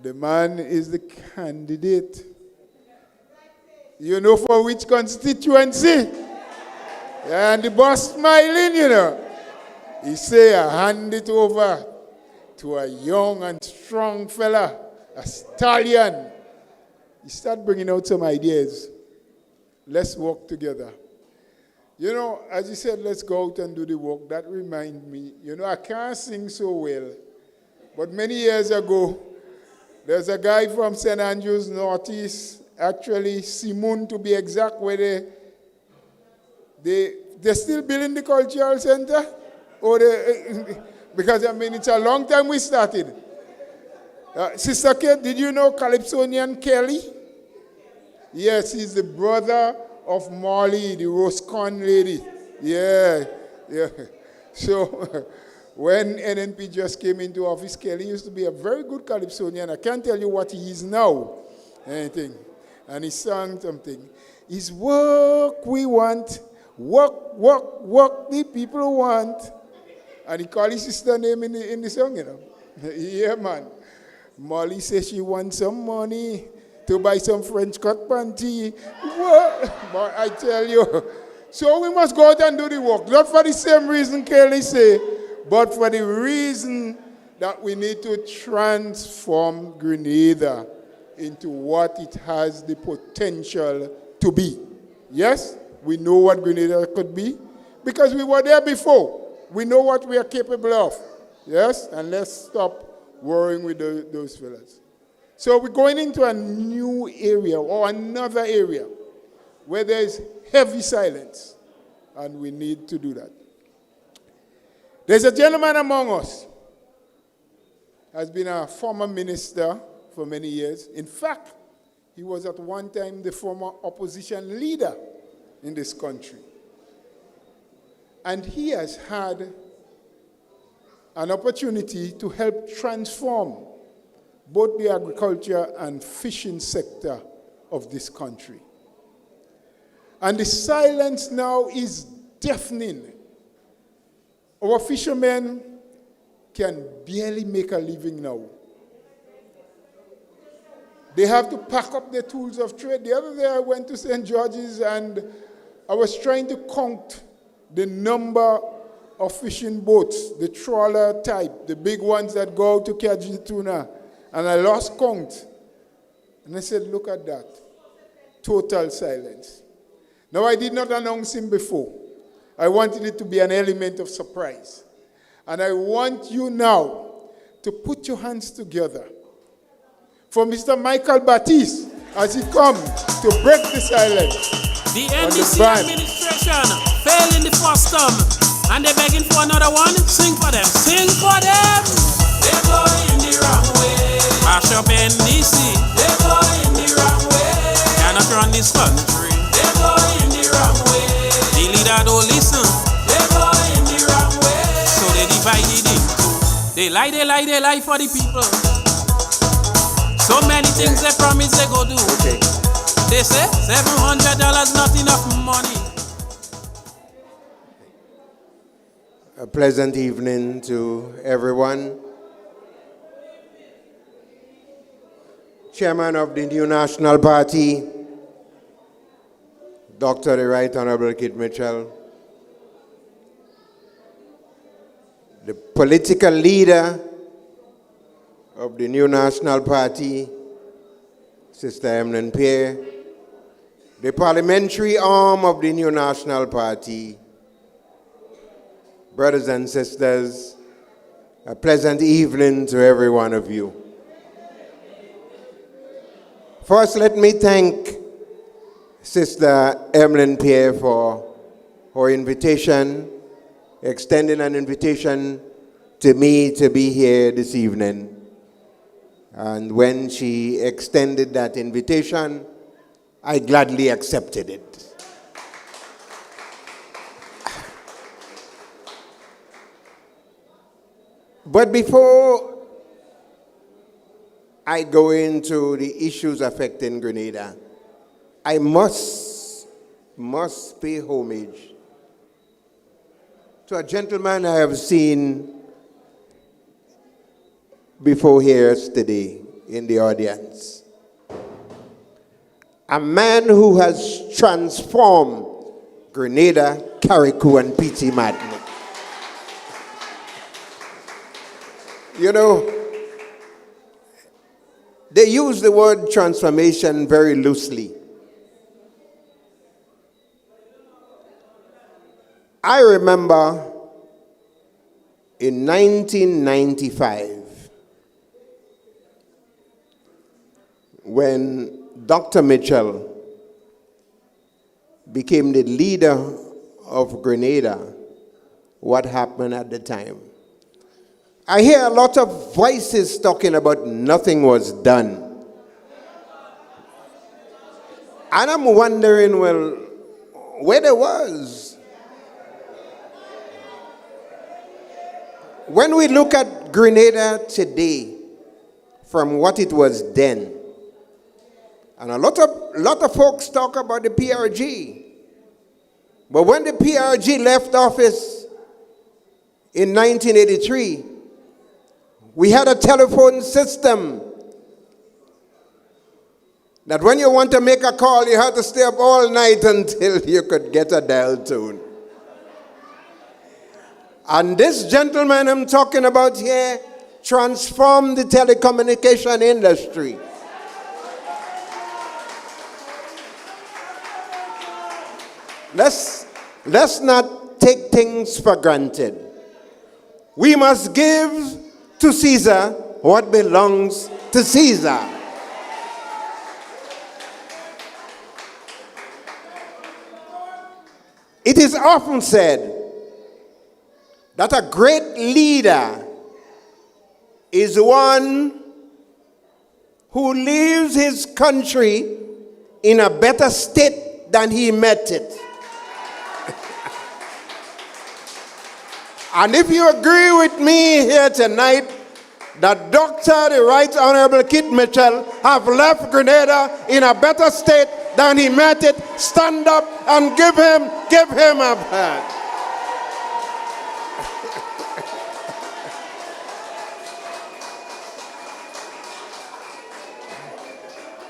[SPEAKER 5] The man is the candidate. You know for which constituency? And the boss smiling, you know. He say, I hand it over to a young and strong fella, a stallion. He start bringing out some ideas. Let's work together. You know, as you said, let's go out and do the work. That reminds me, you know, I can't sing so well. But many years ago, there's a guy from St. Andrews Northeast, actually Simon to be exact, where they're still building the cultural center. Or because, I mean, it's a long time we started. Sister Kate, did you know Calypsonian Kelly? Yes, he's the brother of Molly, the Roscon lady. Yeah. So when NNP just came into office, Kelly used to be a very good Calypsonian. I can't tell you what he is now. Anything. And he sang something. It's work we want. Work the people want. And he called his sister name in the song, you know. Yeah, man. Molly says she wants some money to buy some French cut panty. What? But I tell you. So we must go out and do the work. Not for the same reason Kelly say, but for the reason that we need to transform Grenada into what it has the potential to be. Yes, we know what Grenada could be because we were there before. We know what we are capable of. Yes, and let's stop worrying with those fellas. So we're going into a new area or another area where there is heavy silence, and we need to do that. There's a gentleman among us, has been a former minister for many years. In fact, he was at one time the former opposition leader in this country. And he has had an opportunity to help transform both the agriculture and fishing sector of this country. And the silence now is deafening. Our fishermen can barely make a living now. They have to pack up their tools of trade. The other day I went to St. George's and I was trying to count the number of fishing boats, the trawler type, the big ones that go out to catch the tuna, and I lost count. And I said, look at that. Total silence. Now, I did not announce him before. I wanted it to be an element of surprise. And I want you now to put your hands together for Mr. Michael Baptiste as he comes to break the silence.
[SPEAKER 8] The NDC administration failed in the first term, and they're begging for another one. Sing for them. Sing for them. They're going the wrong way. Mash up NDC. They're going the wrong way. Cannot run this country. They're going the wrong way. The leader don't listen. They're going the wrong way. So they divided into. They lie for the people. So many things they promise they go do. Okay. They say $700 not enough money.
[SPEAKER 12] A pleasant evening to everyone. Chairman of the New National Party, Dr. the Right Honorable Kit Mitchell, the political leader of the New National Party, Sister NNP, the parliamentary arm of the New National Party, brothers and sisters, a pleasant evening to every one of you. First, let me thank Sister NNP for her invitation, extending an invitation to me to be here this evening. And when she extended that invitation, I gladly accepted it. But before I go into the issues affecting Grenada, I must pay homage to a gentleman I have seen before here today in the audience. A man who has transformed Grenada, Carriacou, and Petit Martinique. You know, they use the word transformation very loosely. I remember in 1995, when Dr. Mitchell became the leader of Grenada, what happened at the time? I hear a lot of voices talking about nothing was done. And I'm wondering, well, where there was. When we look at Grenada today, from what it was then, and a lot of folks talk about the PRG, but when the PRG left office in 1983, we had a telephone system that when you want to make a call, you had to stay up all night until you could get a dial tone. And this gentleman I'm talking about here transformed the telecommunication industry. Let's not take things for granted. We must give to Caesar what belongs to Caesar. It is often said that a great leader is one who leaves his country in a better state than he met it. And if you agree with me here tonight that Dr. the Right Honorable Kit Mitchell have left Grenada in a better state than he met it, stand up and give him a hand.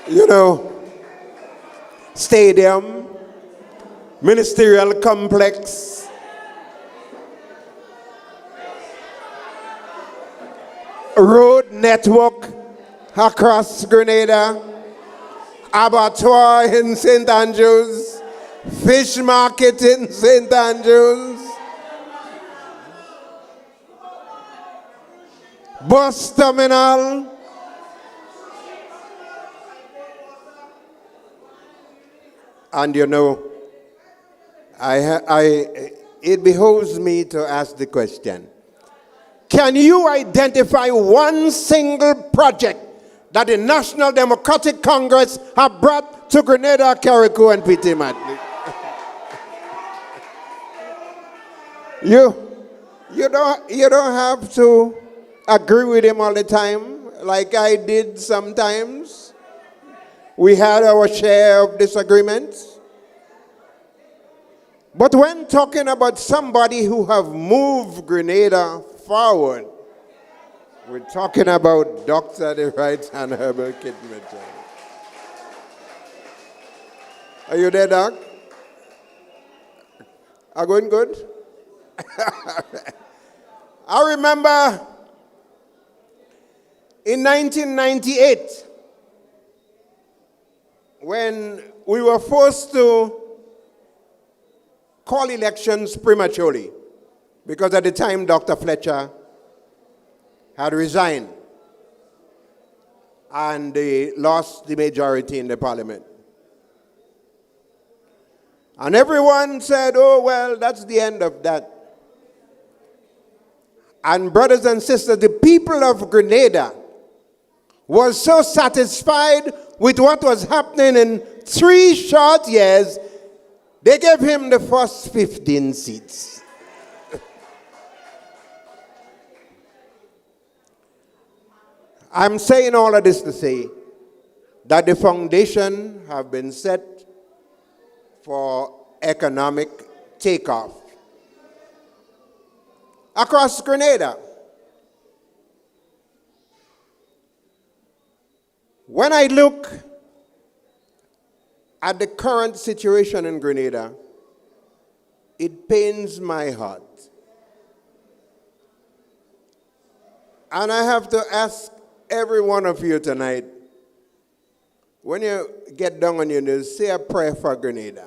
[SPEAKER 12] You know, stadium, ministerial complex, road network across Grenada, abattoir in St. Andrews, fish market in St. Andrews, bus terminal, and you know, it behoves me to ask the question, can you identify one single project that the National Democratic Congress have brought to Grenada, Carriacou, and Petit Matli? You don't have to agree with him all the time, like I did sometimes. We had our share of disagreements. But when talking about somebody who have moved Grenada forward, we're talking about Dr. the Right Honorable Kit Mitchell. Are you there, Doc? Are going good? I remember in 1998, when we were forced to call elections prematurely, because at the time Dr. Fletcher had resigned and they lost the majority in the parliament. And everyone said, oh, well, that's the end of that. And brothers and sisters, the people of Grenada was so satisfied with what was happening in 3 short years, they gave him the first 15 seats. I'm saying all of this to say that the foundation have been set for economic takeoff across Grenada. When I look at the current situation in Grenada, it pains my heart. And I have to ask every one of you tonight, when you get down on your knees, say a prayer for Grenada.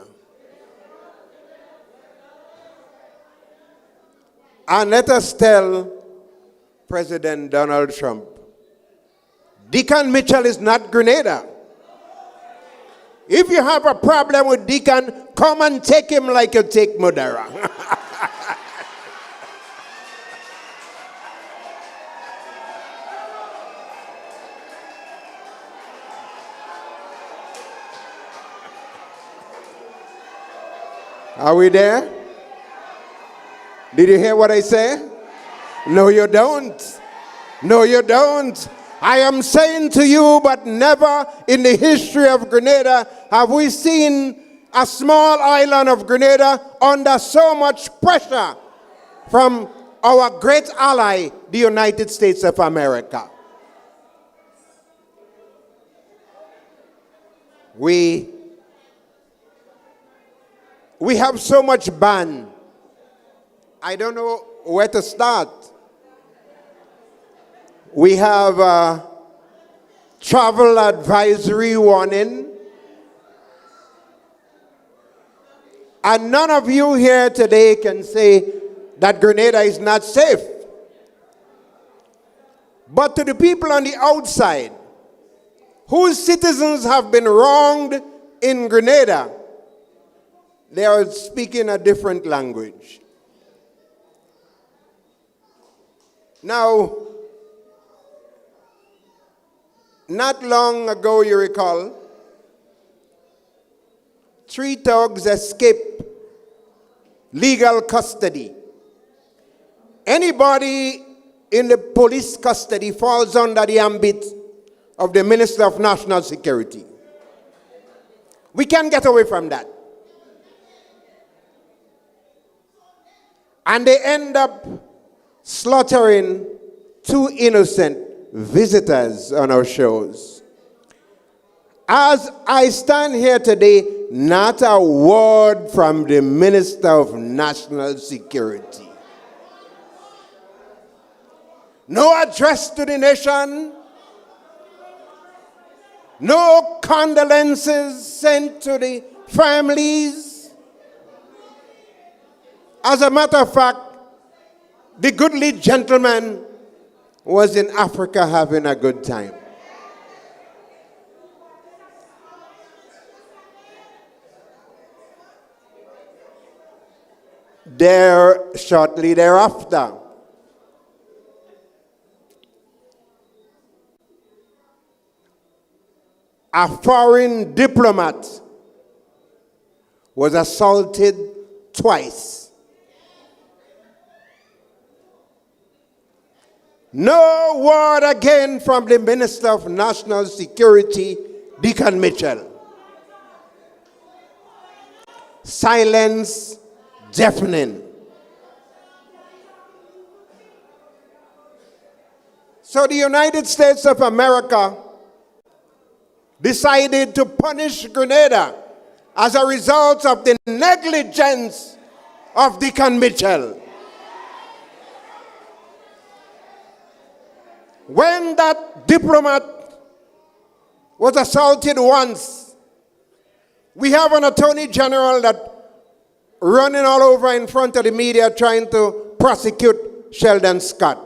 [SPEAKER 12] And let us tell President Donald Trump, Deacon Mitchell is not Grenada. If you have a problem with Deacon, come and take him like you take Madeira. Are we there? Did you hear what I say? No, you don't. No, you don't. I am saying to you, but never in the history of Grenada have we seen a small island of Grenada under so much pressure from our great ally, the United States of America. We have so much ban. I don't know where to start. We have a travel advisory warning. And none of you here today can say that Grenada is not safe. But to the people on the outside, whose citizens have been wronged in Grenada, they are speaking a different language. Now, not long ago, you recall, 3 thugs escaped legal custody. Anybody in the police custody falls under the ambit of the Minister of National Security. We can't get away from that. And they end up slaughtering 2 innocent visitors on our shows. As I stand here today, not a word from the Minister of National Security. No address to the nation. No condolences sent to the families. As a matter of fact, the goodly gentleman was in Africa having a good time. Shortly thereafter, a foreign diplomat was assaulted twice. No word again from the Minister of National Security, Deacon Mitchell. Silence deafening. So the United States of America decided to punish Grenada as a result of the negligence of Deacon Mitchell. When that diplomat was assaulted once, we have an attorney general that running all over in front of the media trying to prosecute Sheldon Scott.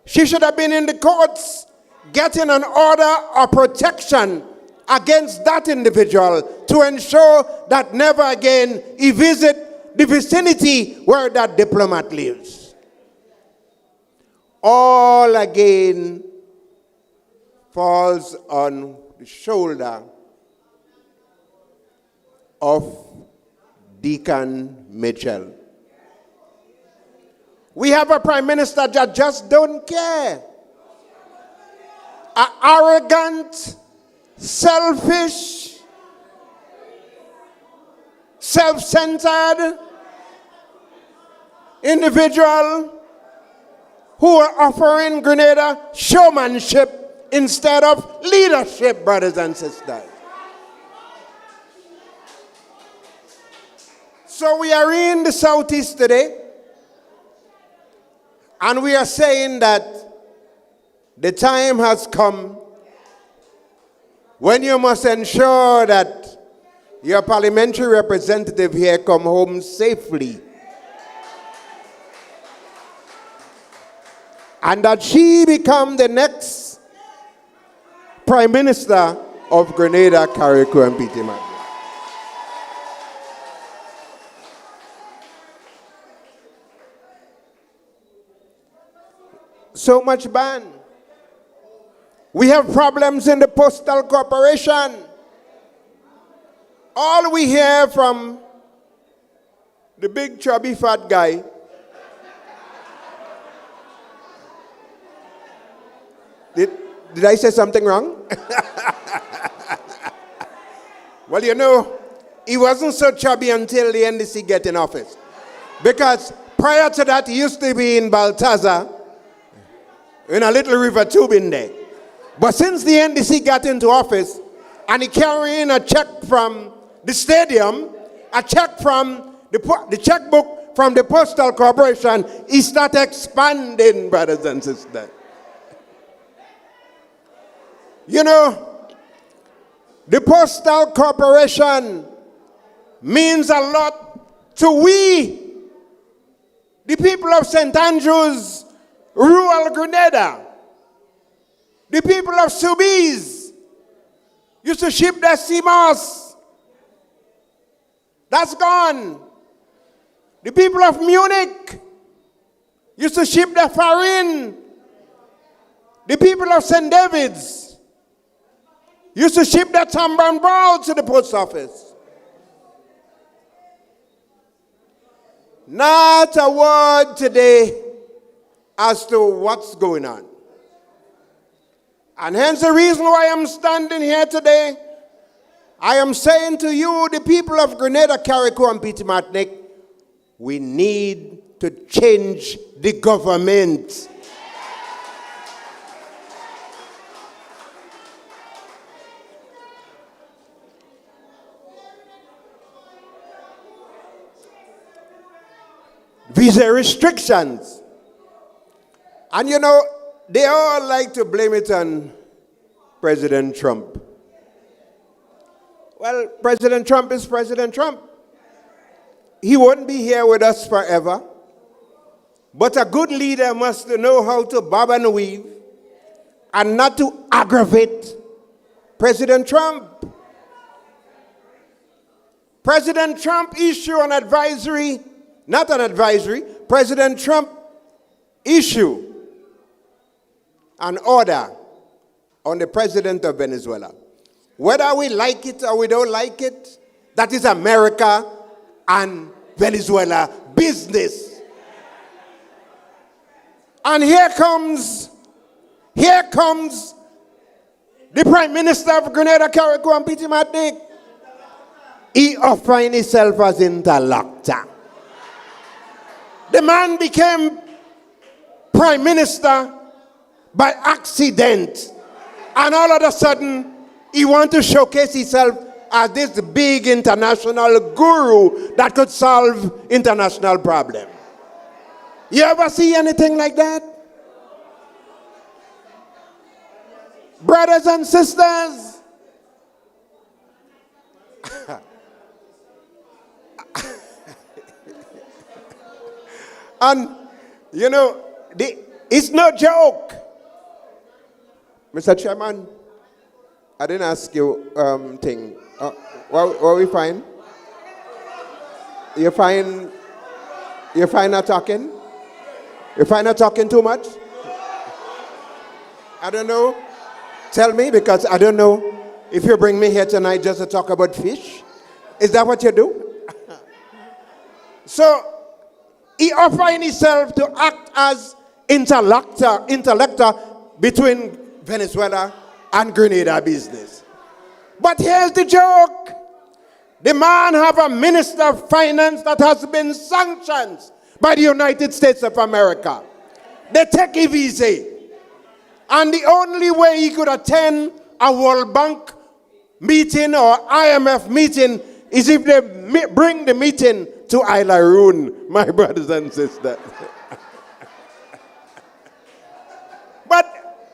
[SPEAKER 12] She should have been in the courts getting an order of protection against that individual to ensure that never again he visit the vicinity where that diplomat lives. All again falls on the shoulder of Deacon Mitchell. We have a prime minister that just don't care. An arrogant, selfish, self-centered individual who are offering Grenada showmanship instead of leadership, brothers and sisters. So we are in the Southeast today, and we are saying that the time has come when you must ensure that your parliamentary representative here come home safely, and that she become the next Prime Minister of Grenada, Carriacou, and Pitima. So much ban. We have problems in the Postal Corporation. all we hear from the big chubby fat guy did I say something wrong? Well, you know, he wasn't so chubby until the NDC get in office. Because prior to that, he used to be in Baltazar, in a little river tube in there. But since the NDC got into office, and he carrying a check from the stadium, a check from the checkbook from the Postal Corporation, he started expanding, brothers and sisters. You know, the Postal Corporation means a lot to we, the people of St. Andrews, rural Grenada. The people of Soubise used to ship their sea moss. That's gone. The people of Munich used to ship their farine. The people of St. David's used to ship their tamper and brown to the post office. Not a word today as to what's going on. And hence the reason why I'm standing here today, I am saying to you, the people of Grenada, Carriacou, and Petit Martinique, we need to change the government. Visa restrictions. And you know, they all like to blame it on President Trump. Well, President Trump is President Trump. He won't be here with us forever. But a good leader must know how to bob and weave and not to aggravate President Trump. President Trump issued an advisory, not an advisory, President Trump issued an order on the president of Venezuela. Whether we like it or we don't like it, that is America and Venezuela business. And here comes the Prime Minister of Grenada, Carriacou, and Petit Martinique. He offering himself as interlocutor. The man became Prime Minister by accident. And all of a sudden, he wants to showcase himself as this big international guru that could solve international problems. You ever see anything like that? Brothers and sisters, and you know, it's no joke. Mr. Chairman, I didn't ask you thing. What we find? You find not talking? You find not talking too much? I don't know. Tell me, because I don't know if you bring me here tonight just to talk about fish. Is that what you do? So, he offered himself to act as interlocutor between Venezuela and Grenada business. But here's the joke. The man have a minister of finance that has been sanctioned by the United States of America. They take a visa. And the only way he could attend a World Bank meeting or IMF meeting is if they bring the meeting to Isla Roon, my brothers and sisters.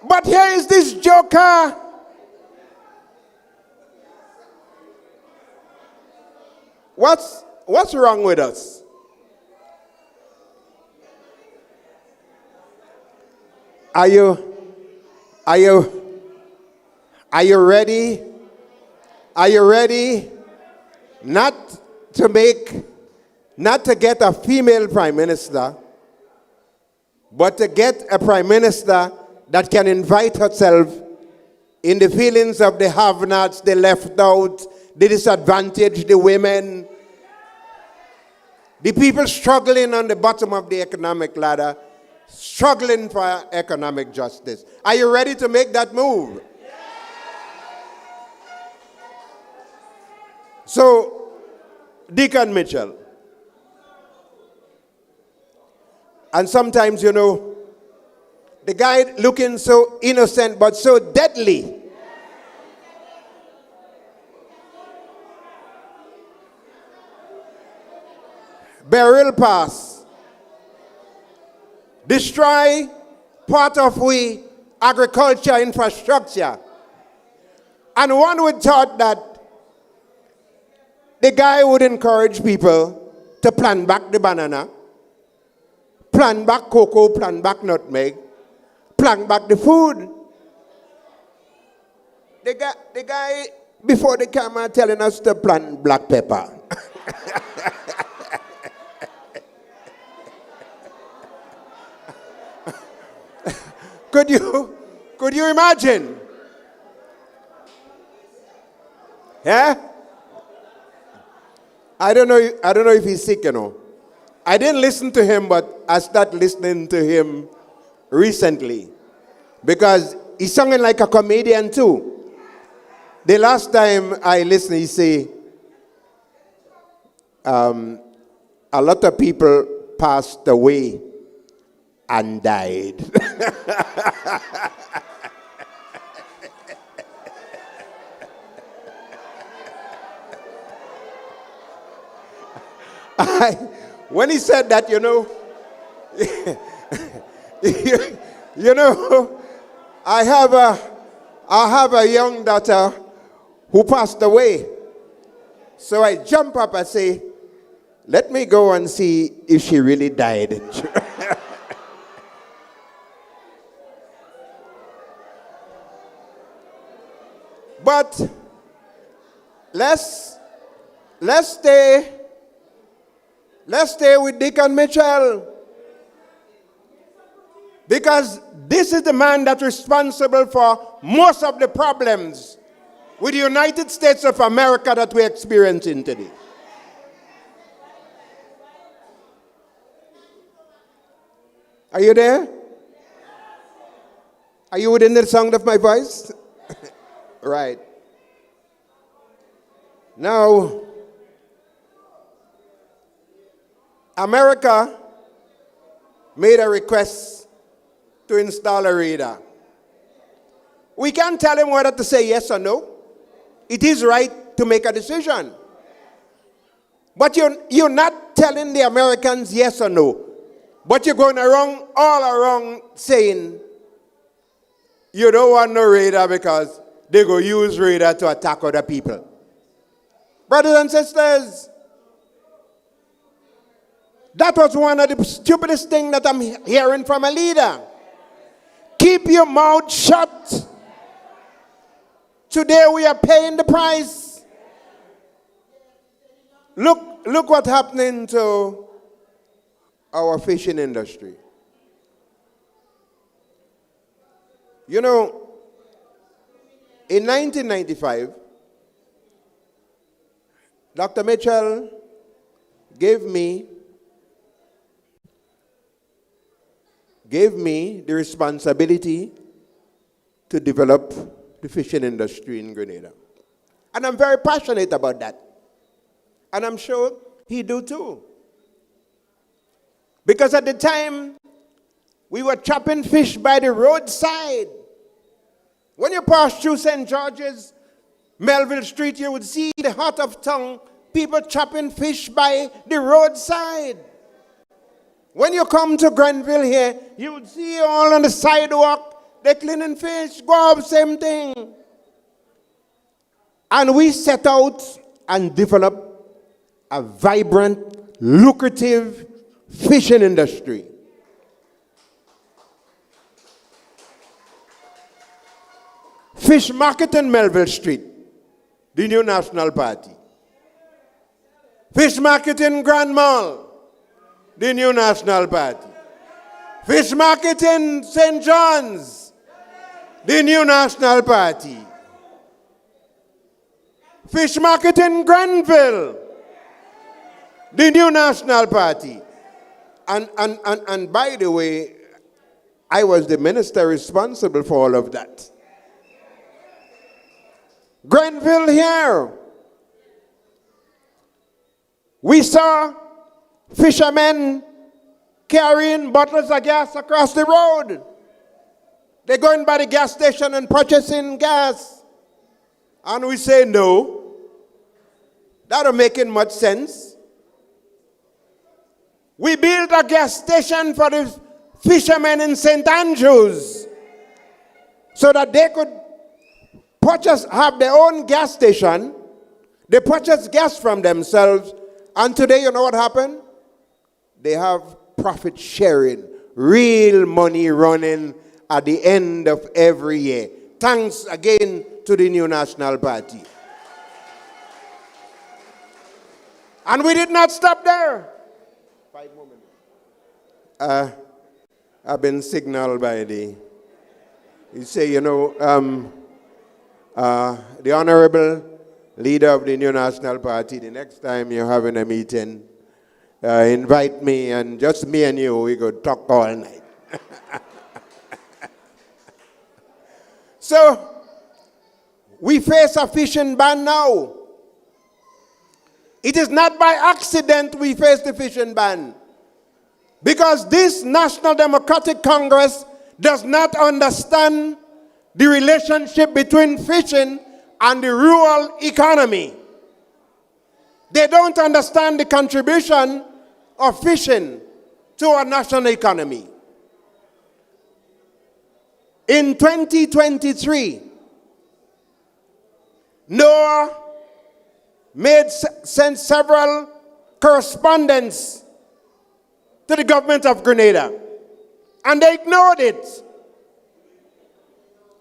[SPEAKER 12] But here is this joker. What's wrong with us? Are you ready? Are you ready not to get a female prime minister, but to get a prime minister that can invite herself in the feelings of the have-nots, the left out, the disadvantaged, the women, the people struggling on the bottom of the economic ladder, struggling for economic justice. Are you ready to make that move? So, Deacon Mitchell, and sometimes, you know, the guy looking so innocent but so deadly. Burial pass. Destroy part of we agriculture infrastructure. And one would thought that the guy would encourage people to plant back the banana, plant back cocoa, plant back nutmeg, plant back the food. The guy before the camera telling us to plant black pepper. Could you imagine? Yeah? I don't know if he's sick, you know. I didn't listen to him, but I started listening to him recently because he's singing like a comedian too. The last time I listened, he say, a lot of people passed away and died. When he said that, you know, you know, I have a young daughter who passed away. So I jump up and say, let me go and see if she really died. But let's stay with Deacon Mitchell. Because this is the man that's responsible for most of the problems with the United States of America that we're experiencing today. Are you there? Are you within the sound of my voice? Right. Now, America made a request to install a radar. We can't tell him whether to say yes or no. It is right to make a decision. But you're not telling the Americans yes or no. But you're going all around saying you don't want no radar because they go use radar to attack other people. Brothers and sisters, that was one of the stupidest things that I'm hearing from a leader. Keep your mouth shut. Today we are paying the price. Look what's happening to our fishing industry. You know, in 1995, Dr. Mitchell gave me the responsibility to develop the fishing industry in Grenada. And I'm very passionate about that. And I'm sure he do too. Because at the time, we were chopping fish by the roadside. When you pass through St. George's, Melville Street, you would see the heart of town, people chopping fish by the roadside. When you come to Grenville here, you would see all on the sidewalk, they're cleaning fish, go up, same thing. And we set out and developed a vibrant, lucrative fishing industry. Fish market in Melville Street, the new National Party. Fish market in Grand Mall, the new National Party. Fish market in St. John's, the new National Party. Fish market in Grenville. The new National Party. And by the way, I was the minister responsible for all of that. Grenville here. We saw fishermen carrying bottles of gas across the road. They're going by the gas station and purchasing gas. And we say, no, that don't make much sense. We built a gas station for the fishermen in St. Andrews so that they could have their own gas station. They purchase gas from themselves. And today, you know what happened? They have profit sharing, real money running at the end of every year. Thanks again to the new National Party. And we did not stop there. 5 more minutes. I've been signaled by you say, the honorable leader of the new National Party, the next time you're having a meeting, invite me, and just me and you, we could talk all night. So, we face a fishing ban now. It is not by accident we face the fishing ban. Because this National Democratic Congress does not understand the relationship between fishing and the rural economy. They don't understand the contribution of fishing to our national economy. In 2023, NOAA sent several correspondence to the government of Grenada, and they ignored it.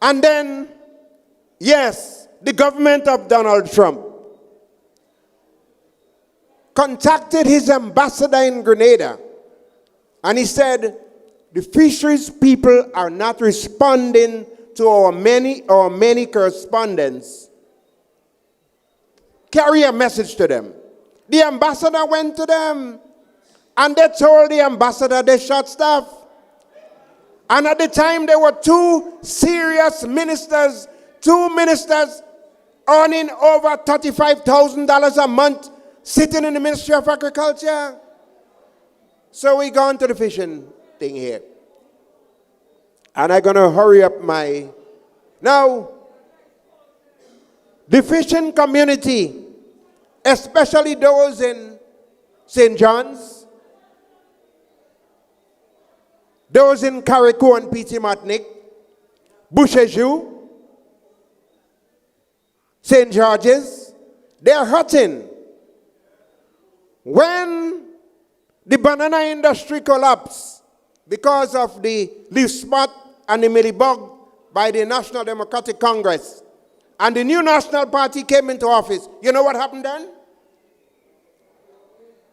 [SPEAKER 12] And then, yes, the government of Donald Trump contacted his ambassador in Grenada, and he said, the fisheries people are not responding to our many correspondence. Carry a message to them. The ambassador went to them, and they told the ambassador they short staff. And at the time, there were two serious ministers, earning over $35,000 a month, sitting in the Ministry of Agriculture. So we go on to the fishing thing here. And I'm going to hurry up Now, the fishing community, especially those in St. John's, those in Carriacou and Petit Martinique, Bouchejou, St. George's, they're hurting. When the banana industry collapsed because of the leaf spot and the mealybug by the National Democratic Congress, and the new National Party came into office, you know what happened then?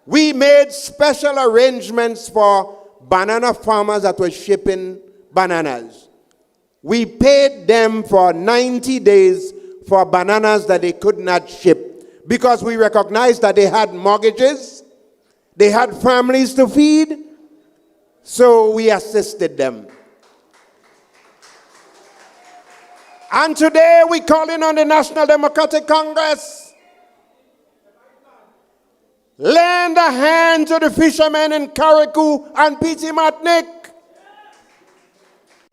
[SPEAKER 12] We made special arrangements for banana farmers that were shipping bananas. We paid them for 90 days for bananas that they could not ship because we recognized that they had mortgages, they had families to feed, so we assisted them. And today we're calling on the National Democratic Congress. Lend a hand to the fishermen in Carriacou and Petit Martinique.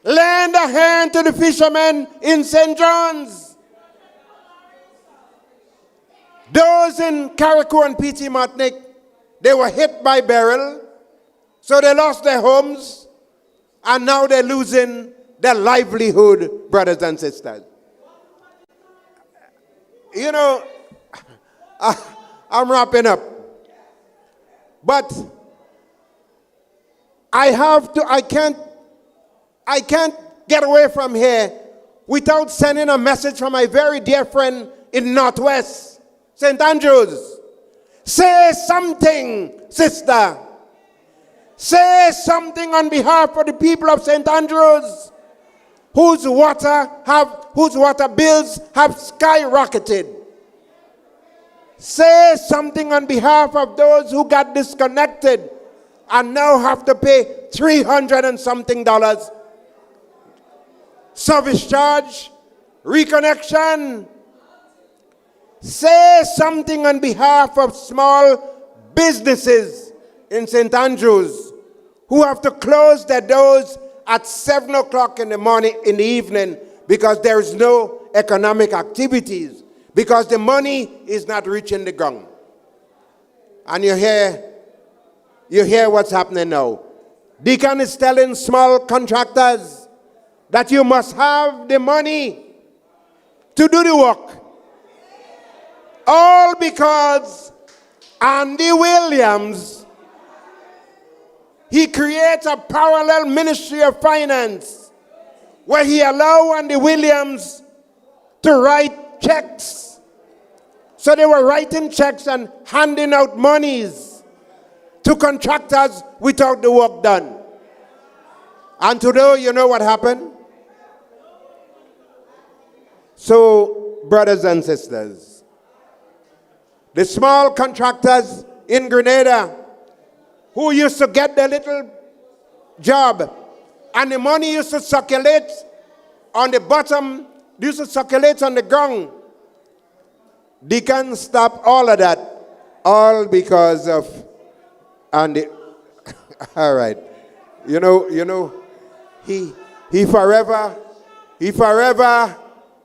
[SPEAKER 12] Lend a hand to the fishermen in St. John's. Those in Carriacou and Petit Martinique, they were hit by beryl, so they lost their homes, and now they're losing their livelihood, brothers and sisters. You know, I'm wrapping up. But I can't get away from here without sending a message from my very dear friend in Northwest, St. Andrews. Say something, sister. Say something on behalf of the people of St. Andrews, whose water bills have skyrocketed. Say something on behalf of those who got disconnected and now have to pay $300 and something. Service charge, reconnection. Say something on behalf of small businesses in St. Andrews who have to close their doors at 7 o'clock in the morning, in the evening, because there is no economic activities, because the money is not reaching the ground. And you hear what's happening now. Deacon is telling small contractors that you must have the money to do the work. All because Andy Williams, he creates a parallel ministry of finance where he allows Andy Williams to write checks. So they were writing checks and handing out monies to contractors without the work done. And today, you know what happened? So, brothers and sisters, the small contractors in Grenada who used to get their little job and the money used to circulate on the bottom, used to circulate on the ground, they can stop all of that, all because of Andy. All right. You know, he forever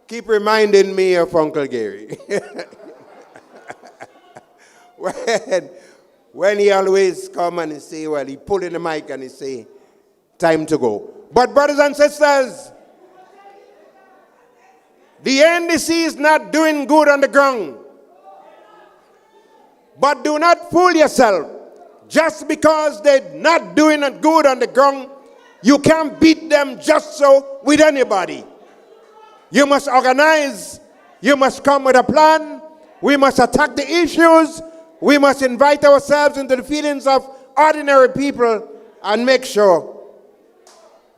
[SPEAKER 12] keep reminding me of Uncle Gary. when he always come and he say, well, he pull in the mic and he say, time to go. But brothers and sisters, the NDC is not doing good on the ground. But do not fool yourself. Just because they're not doing it good on the ground, you can't beat them just so with anybody. You must organize. You must come with a plan. We must attack the issues. We must invite ourselves into the feelings of ordinary people and make sure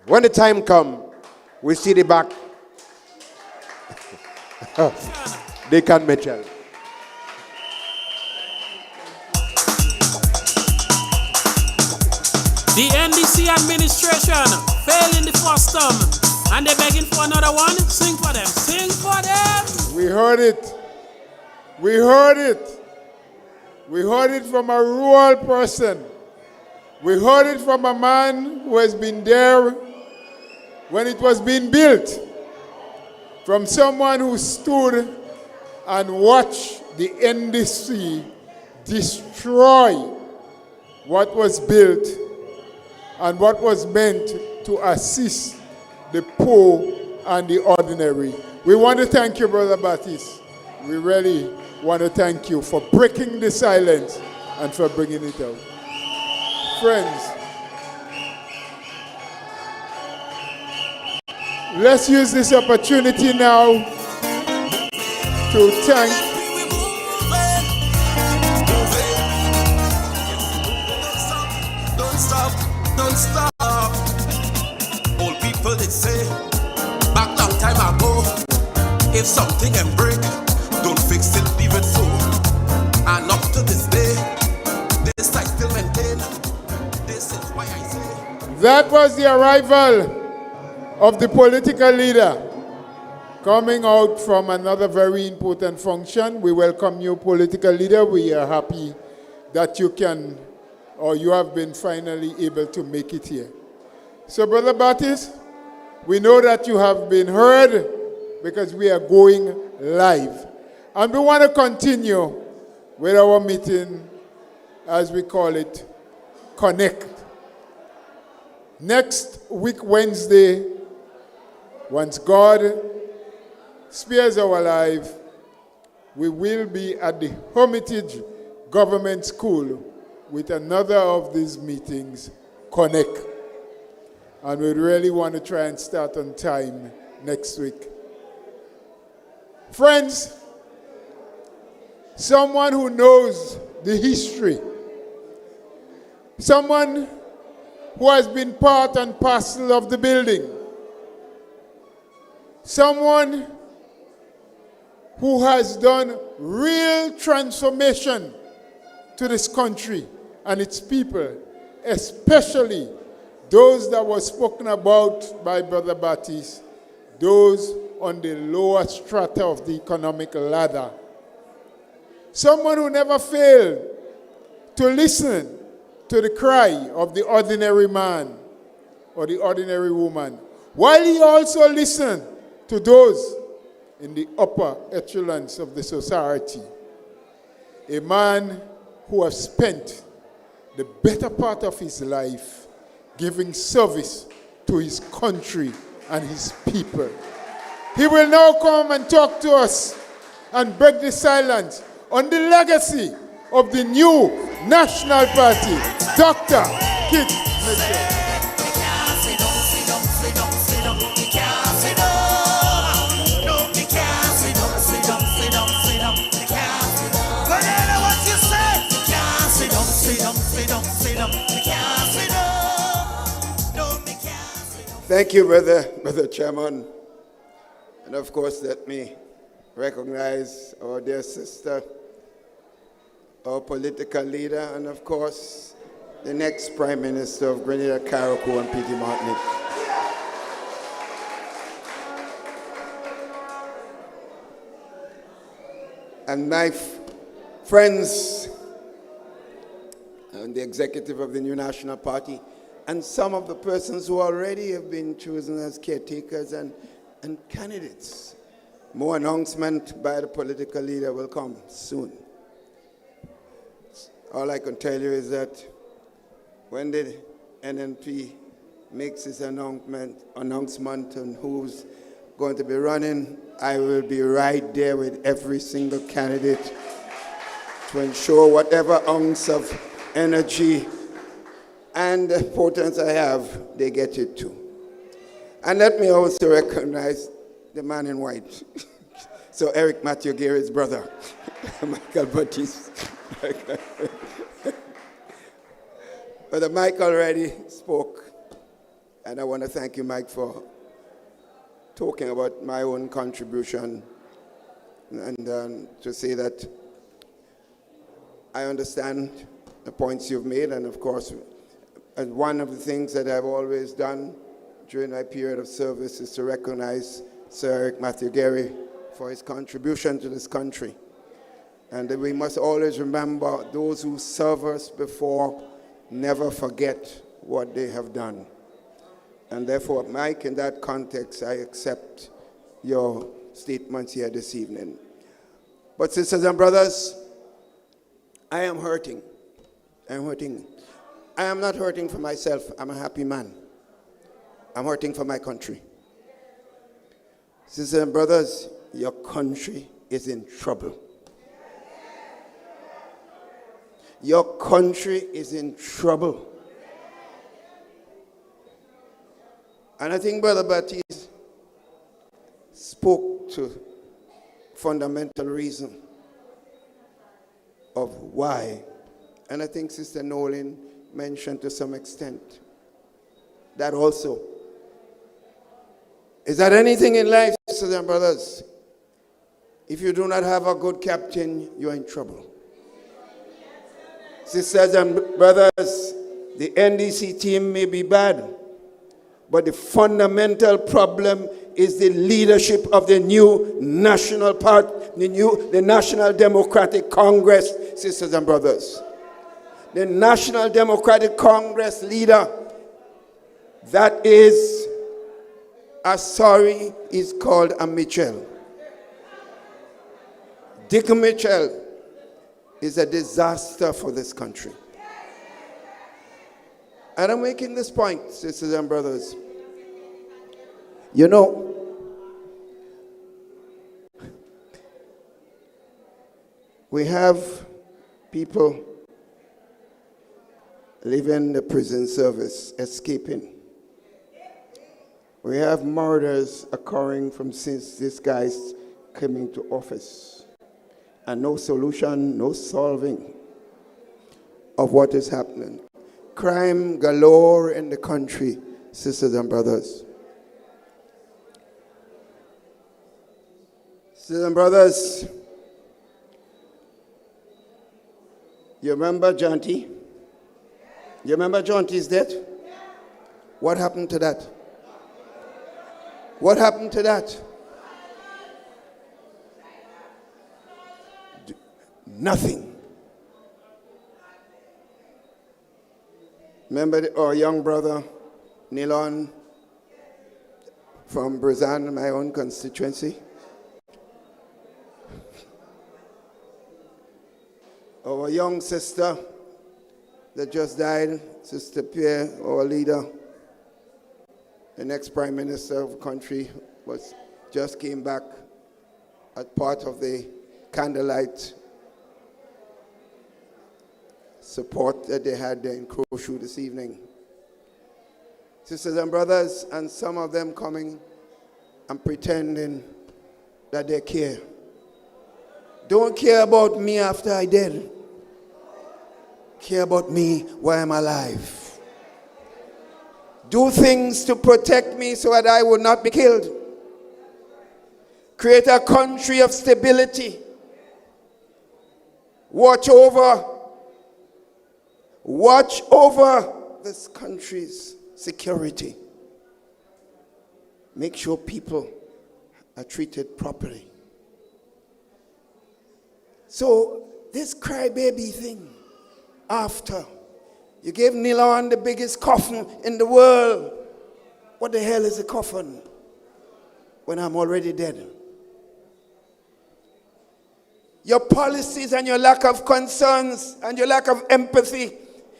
[SPEAKER 12] when the time comes, we see the back. Deacon Mitchell.
[SPEAKER 8] The NDC administration failed in the first term, and they're begging for another one. Sing for them. Sing for them.
[SPEAKER 5] We heard it. We heard it. We heard it from a rural person. We heard it from a man who has been there when it was being built. From someone who stood and watched the NDC destroy what was built and what was meant to assist the poor and the ordinary. We want to thank you, Brother Baptiste. We really want to thank you for breaking the silence and for bringing it out. Friends, let's use this opportunity now to thank
[SPEAKER 10] Don't stop. Old people did say back long time ago, if something can break, don't fix it, leave it so. And up to this day, this I still maintain. This is why I say
[SPEAKER 5] that was the arrival of the political leader coming out from another very important function. We welcome you, political leader. We are happy that you can, or you have been finally able to make it here. So, Brother Baptiste, we know that you have been heard because we are going live. And we want to continue with our meeting, as we call it, Connect. Next week, Wednesday, once God spares our life, we will be at the Hermitage Government School with another of these meetings, Connect. And we really want to try and start on time next week. Friends, someone who knows the history, someone who has been part and parcel of the building, someone who has done real transformation to this country and its people, especially those that were spoken about by Brother Baptiste, those on the lower strata of the economic ladder. Someone who never failed to listen to the cry of the ordinary man or the ordinary woman, while he also listened to those in the upper echelons of the society. A man who has spent the better part of his life giving service to his country and his people. He will now come and talk to us and break the silence on the legacy of the new National Party, Dr. Kit Mitchell.
[SPEAKER 12] Thank you, Brother Chairman. And of course, let me recognize our dear sister, our political leader, and of course, the next Prime Minister of Grenada, Carriacou and P.T. Martinique. And my friends and the executive of the new National Party, and some of the persons who already have been chosen as caretakers and candidates. More announcement by the political leader will come soon. All I can tell you is that when the NNP makes its announcement on who's going to be running, I will be right there with every single candidate to ensure whatever ounce of energy and importance I have, they get it too. And let me also recognize the man in white. So Eric Matthew Gary's brother, Michael Baptiste. Brother Mike already spoke, and I want to thank you, Mike, for talking about my own contribution and to say that I understand the points you've made, and of course, and one of the things that I've always done during my period of service is to recognize Sir Eric Matthew Gary for his contribution to this country. And we must always remember those who serve us before never forget what they have done. And therefore, Mike, in that context, I accept your statements here this evening. But sisters and brothers, I am hurting. I'm hurting. I am not hurting for myself. I'm a happy man. I'm hurting for my country. Sisters and brothers, your country is in trouble. Your country is in trouble. And I think Brother Baptiste spoke to fundamental reason of why. And I think Sister Nolan mentioned to some extent that also. Is that anything in life, sisters and brothers? If you do not have a good captain, you're in trouble. Sisters and brothers, the NDC team may be bad, but the fundamental problem is the leadership of the new National Party, the National Democratic Congress, sisters and brothers. The National Democratic Congress leader, that is is called a Mitchell. Dick Mitchell is a disaster for this country. And I'm making this point, sisters and brothers. You know, we have people leaving the prison service, escaping. We have murders occurring from since this guy's coming to office. And no solution, no solving of what is happening. Crime galore in the country, sisters and brothers. Sisters and brothers, you remember Jaunty? You remember Jaunty's death? What happened to that? What happened to that? Nothing. Remember our young brother, Nilon, from Brazan, my own constituency? Our young sister that just died, Sister Pierre, our leader, the next Prime Minister of the country, just came back as part of the candlelight support that they had there in Crowshoe this evening. Sisters and brothers, and some of them coming and pretending that they care. Don't care about me after I dead. Care about me while I'm alive. Do things to protect me so that I would not be killed. Create a country of stability. Watch over this country's security. Make sure people are treated properly. So this crybaby thing, after you gave Nilon the biggest coffin in the world, what the hell is a coffin when I'm already dead? Your policies and your lack of concerns and your lack of empathy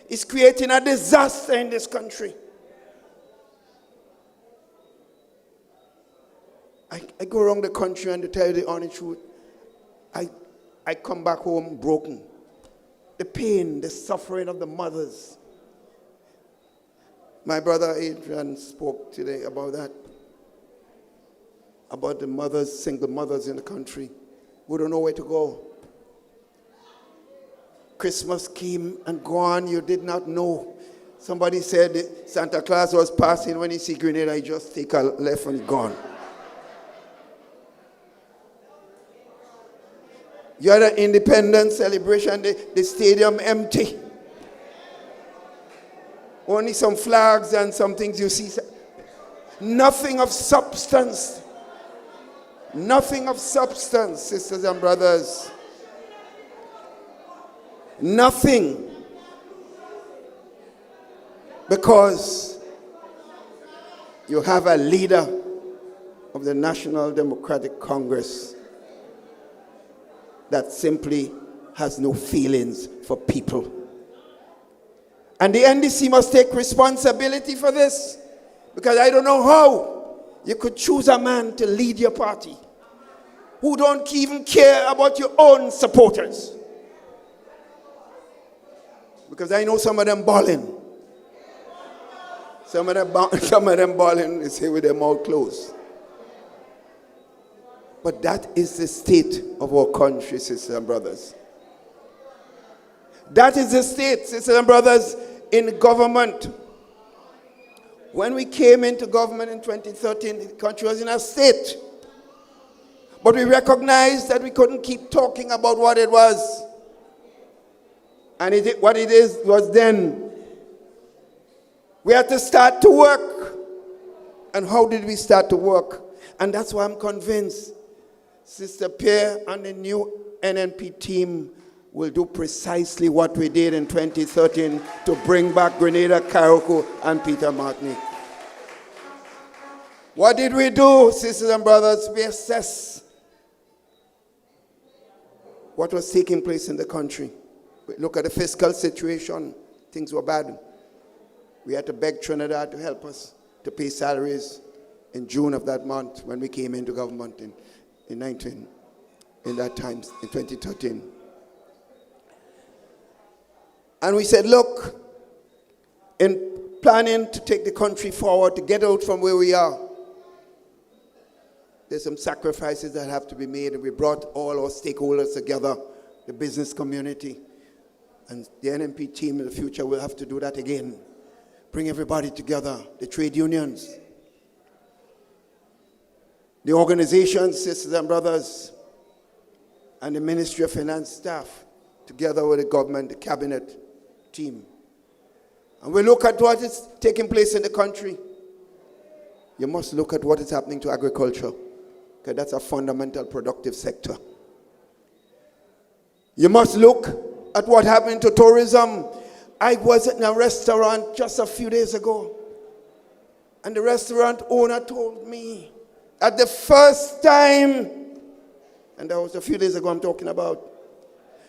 [SPEAKER 12] is creating a disaster in this country. I go around the country, and to tell you the honest truth, I come back home broken. The pain, the suffering of the mothers. My brother Adrian spoke today about that. About the mothers, single mothers in the country who don't know where to go. Christmas came and gone, you did not know. Somebody said Santa Claus was passing, when he see Grenada, he just take a left and gone. You had an independence celebration, the stadium empty. Only some flags and some things you see. Nothing of substance. Nothing of substance, sisters and brothers. Nothing. Because you have a leader of the National Democratic Congress that simply has no feelings for people. And the NDC must take responsibility for this, because I don't know how you could choose a man to lead your party who don't even care about your own supporters. Because I know some of them balling. Some of them balling, they say with their mouth closed. But that is the state of our country, sisters and brothers. That is the state, sisters and brothers, in government. When we came into government in 2013, the country was in a state. But we recognized that we couldn't keep talking about what it was. And what it is was then. We had to start to work. And how did we start to work? And that's why I'm convinced Sister Pierre and the new NNP team will do precisely what we did in 2013 to bring back Grenada, Carriacou, and Peter Martinique. What did we do, sisters and brothers? We assessed what was taking place in the country. We look at the fiscal situation. Things were bad. We had to beg Trinidad to help us to pay salaries in June of that month when we came into government in 2013. And we said, look, in planning to take the country forward, to get out from where we are, there's some sacrifices that have to be made. And we brought all our stakeholders together, the business community. And the NNP team in the future will have to do that again. Bring everybody together, the trade unions, the organizations, sisters and brothers, and the Ministry of Finance staff, together with the government, the cabinet team. And we look at what is taking place in the country. You must look at what is happening to agriculture, because that's a fundamental productive sector. You must look at what happened to tourism. I was in a restaurant just a few days ago, and the restaurant owner told me at the first time, and that was a few days ago I'm talking about,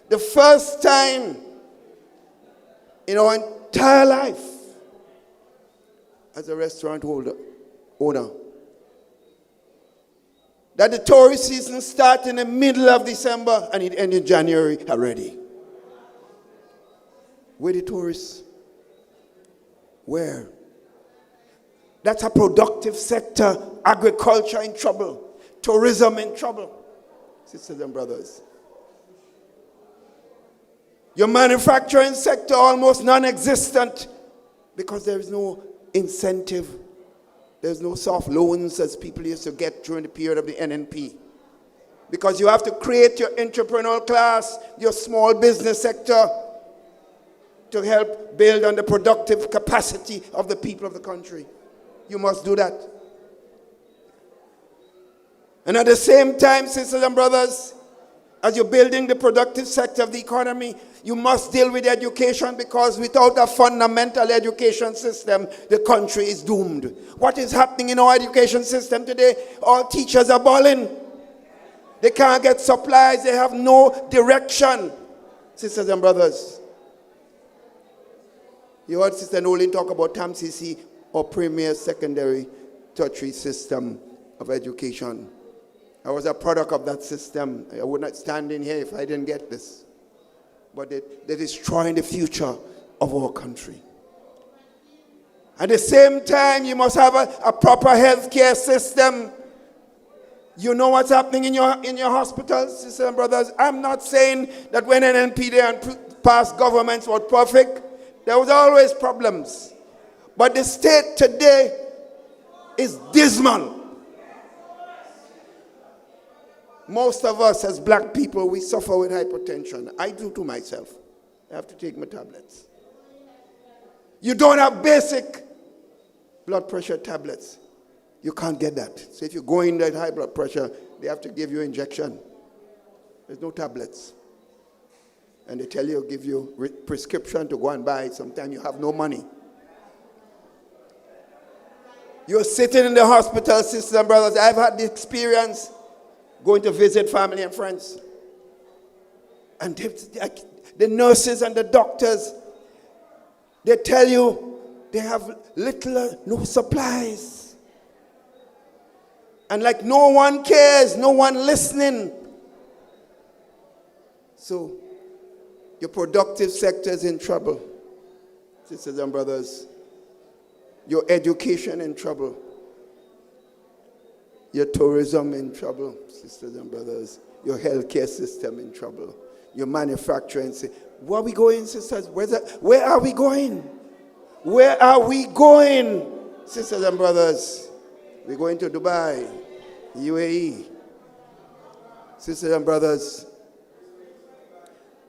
[SPEAKER 12] the first time in our entire life as a restaurant owner, that the tourist season starts in the middle of December and it ends in January already. Where the tourists? Where? That's a productive sector. Agriculture in trouble. Tourism in trouble. Sisters and brothers. Your manufacturing sector almost non-existent because there is no incentive. There's no soft loans as people used to get during the period of the NNP. Because you have to create your entrepreneurial class, your small business sector, to help build on the productive capacity of the people of the country. You must do that. And at the same time, sisters and brothers, as you're building the productive sector of the economy, you must deal with education, because without a fundamental education system, the country is doomed. What is happening in our education system today? All teachers are balling. They can't get supplies. They have no direction. Sisters and brothers, you heard Sister Nolan talk about TAMCC, or Premier Secondary Tertiary System of Education. I was a product of that system. I would not stand in here if I didn't get this. But they're destroying the future of our country. At the same time, you must have a proper healthcare system. You know what's happening in your hospitals, sisters and brothers. I'm not saying that when NNP and past governments were perfect, there was always problems. But the state today is dismal. Most of us as black people, we suffer with hypertension. I do to myself. I have to take my tablets. You don't have basic blood pressure tablets. You can't get that. So if you go in that high blood pressure, they have to give you injection. There's no tablets. And they tell you, give you prescription to go and buy. Sometimes you have no money. You're sitting in the hospital, sisters and brothers. I've had the experience going to visit family and friends. And the nurses and the doctors, they tell you they have little, no supplies. And like no one cares, no one listening. So your productive sector is in trouble, sisters and brothers. Your education in trouble. Your tourism in trouble, sisters and brothers. Your healthcare system in trouble. Your manufacturing. Where are we going, sisters? Where are we going? Where are we going, sisters and brothers? We're going to Dubai, UAE. Sisters and brothers.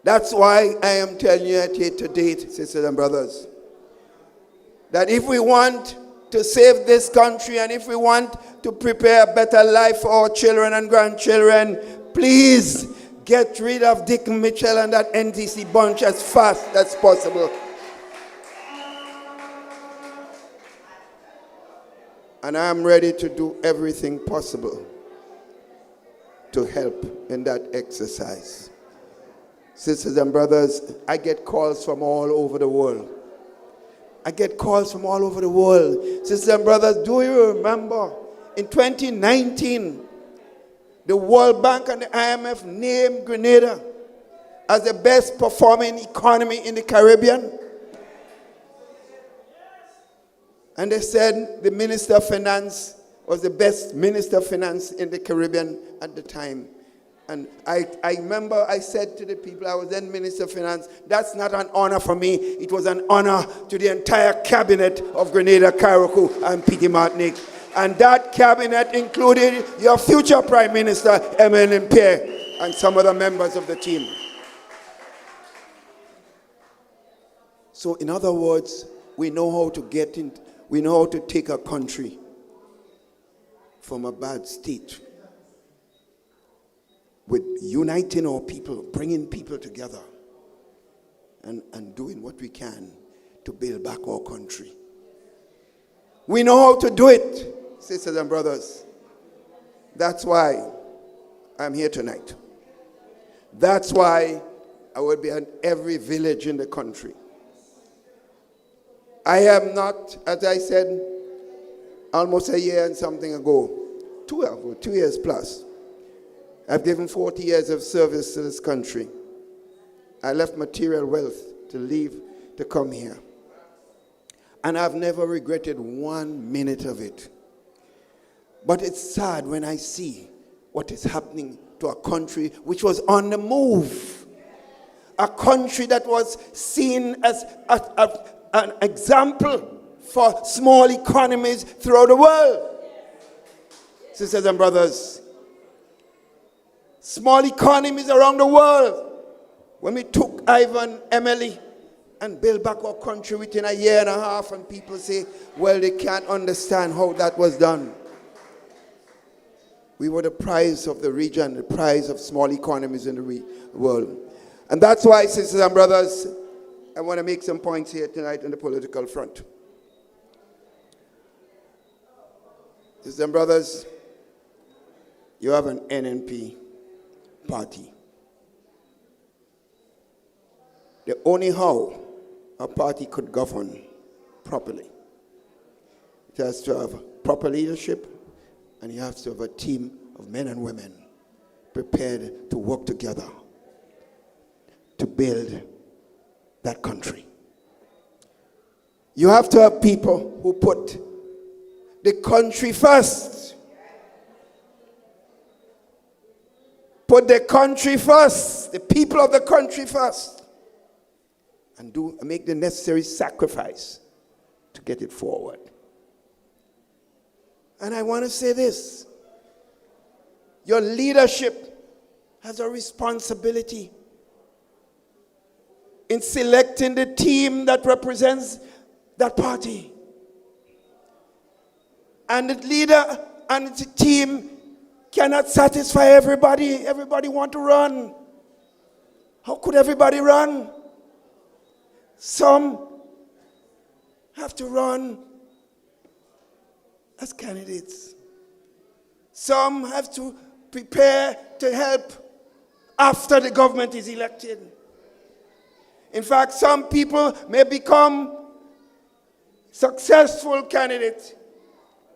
[SPEAKER 12] That's why I am telling you here today, sisters and brothers, that if we want to save this country and if we want to prepare a better life for our children and grandchildren, please get rid of Dick Mitchell and that NTC bunch as fast as possible. And I'm ready to do everything possible to help in that exercise. Sisters and brothers, I get calls from all over the world. I get calls from all over the world. Sisters and brothers, do you remember in 2019, the World Bank and the IMF named Grenada as the best performing economy in the Caribbean? And they said the Minister of Finance was the best Minister of Finance in the Caribbean at the time. And I remember I said to the people, I was then Minister of Finance, that's not an honor for me. It was an honor to the entire cabinet of Grenada, Carriacou, and Petit Martinique. And that cabinet included your future Prime Minister, NNP.
[SPEAKER 5] and some other members of the team. So in other words, we know how to we know how to take a country from a bad state with uniting our people, bringing people together, and doing what we can to build back our country. We know how to do it, sisters and brothers. That's why I'm here tonight. That's why I will be in every village in the country. I am not, as I said, almost a year and something ago, 2 years plus. I've given 40 years of service to this country. I left material wealth to leave to come here. And I've never regretted 1 minute of it. But it's sad when I see what is happening to a country which was on the move. A country that was seen as an example for small economies throughout the world. Sisters and brothers, small economies around the world. When we took Ivan, Emily, and built back our country within a year and a half, and people say, well, they can't understand how that was done. We were the prize of the region, the prize of small economies in the world. And that's why, sisters and brothers, I want to make some points here tonight on the political front. Sisters and brothers, you have an NNP party. The only how a party could govern properly, it has to have proper leadership, and you have to have a team of men and women prepared to work together to build that country. You have to have people who put the country first. Put the country first, the people of the country first, and make the necessary sacrifice to get it forward. And I want to say this. Your leadership has a responsibility in selecting the team that represents that party. And the leader and the team cannot satisfy everybody. Everybody want to run. How could everybody run? Some have to run as candidates. Some have to prepare to help after the government is elected. In fact, some people may become successful candidates,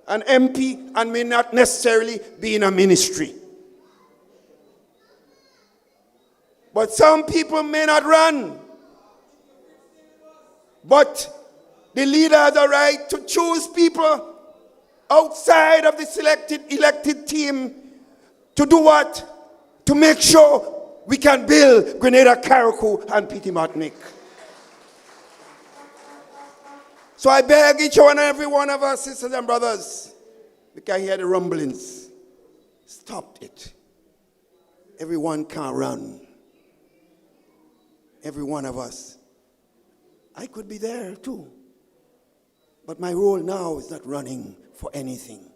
[SPEAKER 5] an MP, and may not necessarily be in a ministry. But some people may not run. But the leader has a right to choose people outside of the elected team to do what? To make sure we can build Grenada, Carriacou, and Petite Martinique. So I beg each one and every one of us, sisters and brothers, we can hear the rumblings. Stop it. Everyone can run. Every one of us. I could be there too. But my role now is not running for anything.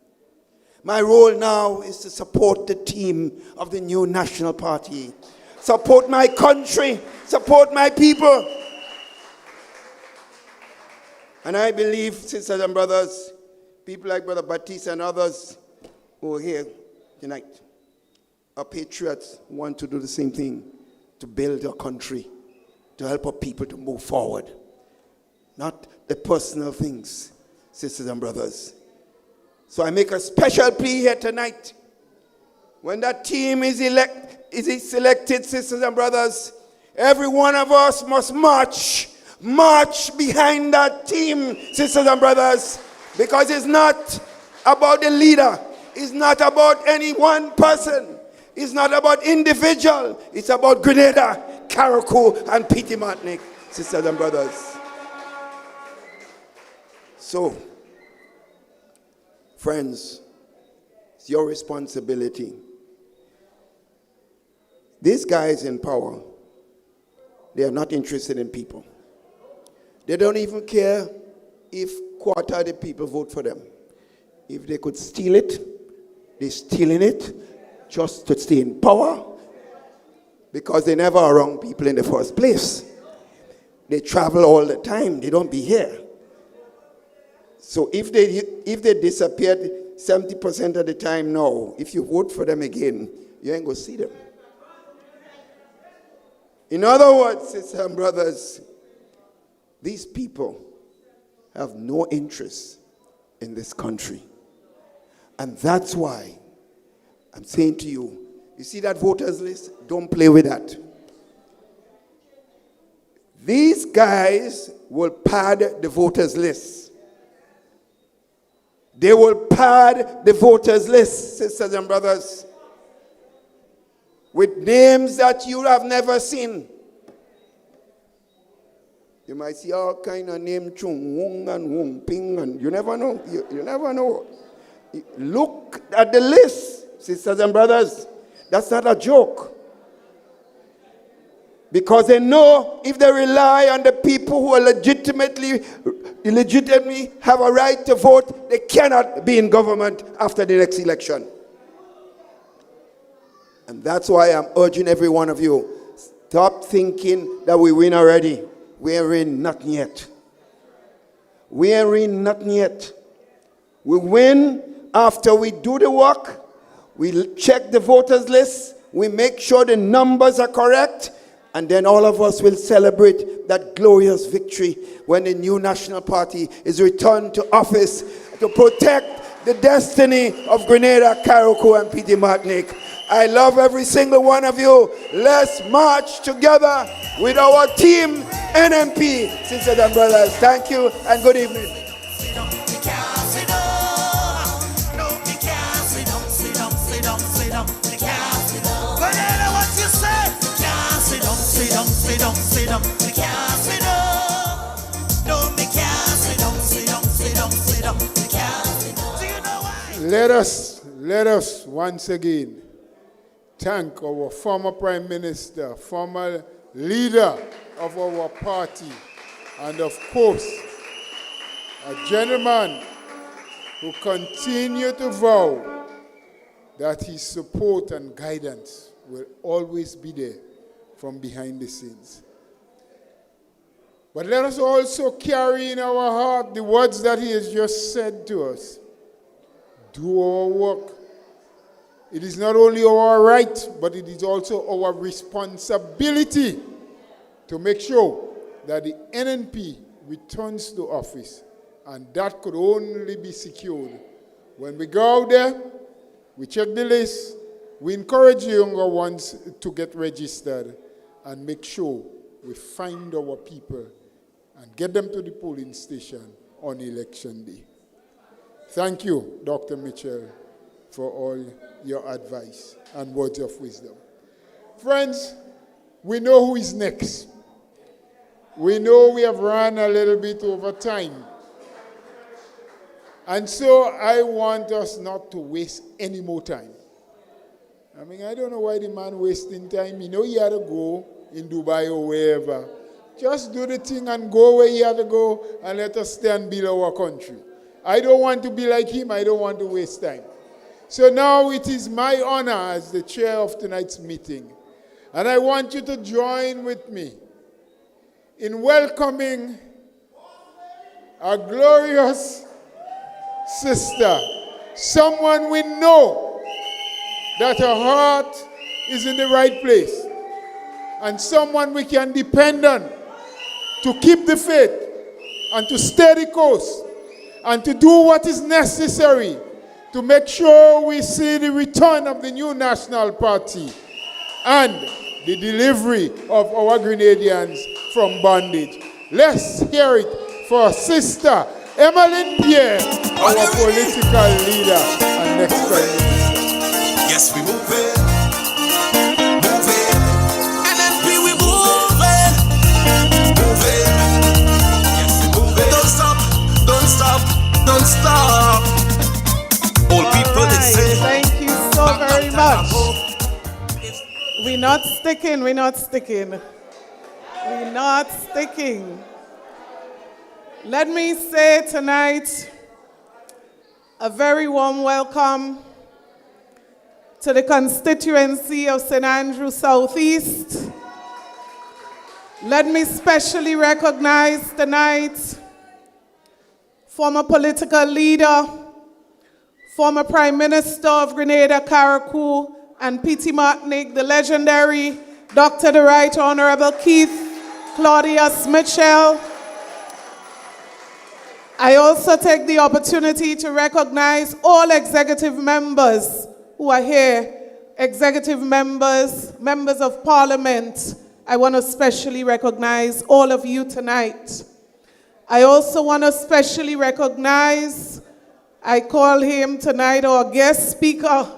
[SPEAKER 5] My role now is to support the team of the new National Party. Support my country. Support my people. And I believe, sisters and brothers, people like Brother Baptiste and others who are here tonight are patriots who want to do the same thing, to build our country, to help our people to move forward. Not the personal things, sisters and brothers. So I make a special plea here tonight. When that team is selected, sisters and brothers, every one of us must march behind that team, sisters and brothers, because it's not about the leader. It's not about any one person. It's not about individual. It's about Grenada, Carriacou, and Petite Martinique, sisters and brothers. So, friends, it's your responsibility
[SPEAKER 12] These guys in power, they are not interested in people. They don't even care if quarter of the people vote for them. If they could steal it, they're stealing it just to stay in power, because they never are wrong people in the first place. They travel all the time. They don't be here. So if they disappeared 70% of the time now, if you vote for them again, you ain't going to see them. In other words, sisters and brothers, these people have no interest in this country. And that's why I'm saying to you, you see that voters list? Don't play with that. These guys will pad the voters list. They will pad the voters list, sisters and brothers, with names that you have never seen. You might see all kind of names, Chung, Wong, and Wong Ping, and you never know. You never know. Look at the list, sisters and brothers. That's not a joke. Because they know if they rely on the people who are legitimately have a right to vote, they cannot be in government after the next election. And that's why I'm urging every one of you, stop thinking that we win already. We ain't win nothing yet. We ain't win nothing yet. We win after we do the work, we check the voters list, we make sure the numbers are correct, and then all of us will celebrate that glorious victory when the new National Party is returned to office to protect the destiny of Grenada, Carriacou, and Petite Martinique. I love every single one of you. Let's march together with our team, NNP, sisters and brothers. Thank you and good evening.
[SPEAKER 5] Let us once again thank our former Prime Minister, former leader of our party, and of course, a gentleman who continued to vow that his support and guidance will always be there from behind the scenes. But let us also carry in our heart the words that he has just said to us. Do our work. It is not only our right, but it is also our responsibility to make sure that the NNP returns to office, and that could only be secured when we go out there, we check the list, we encourage the younger ones to get registered, and make sure we find our people and get them to the polling station on election day. Thank you, Dr. Mitchell, for all your advice and words of wisdom. Friends, we know who is next. We know we have run a little bit over time. And so I want us not to waste any more time. I mean, I don't know why the man wasting time. You know he had to go in Dubai or wherever. Just do the thing and go where he had to go, and let us stay and build our country. I don't want to be like him. I don't want to waste time. So now it is my honor as the chair of tonight's meeting. And I want you to join with me in welcoming a glorious sister, someone we know that her heart is in the right place, and someone we can depend on to keep the faith and to stay the course and to do what is necessary to make sure we see the return of the new National Party and the delivery of our Grenadians from bondage. Let's hear it for Sister Emmeline Pierre, our political leader and next Prime Minister.
[SPEAKER 10] Yes, we move it. Move it. NNP, we move it. Move it. Yes, we move it. Don't stop. Don't stop. Don't stop. All people, they say.
[SPEAKER 2] Thank you so very much. We
[SPEAKER 13] We're not sticking. We're not sticking. We're not sticking. Let me say tonight a very warm welcome to the constituency of St. Andrew Southeast. Let me specially recognize tonight former political leader, former Prime Minister of Grenada, Carriacou, and P.T. Martinique, the legendary Dr. the Right Honorable Keith Claudius Mitchell. I also take the opportunity to recognize all executive members who are here, executive members, members of parliament. I want to specially recognize all of you tonight. I also want to specially recognize, I call him tonight our guest speaker.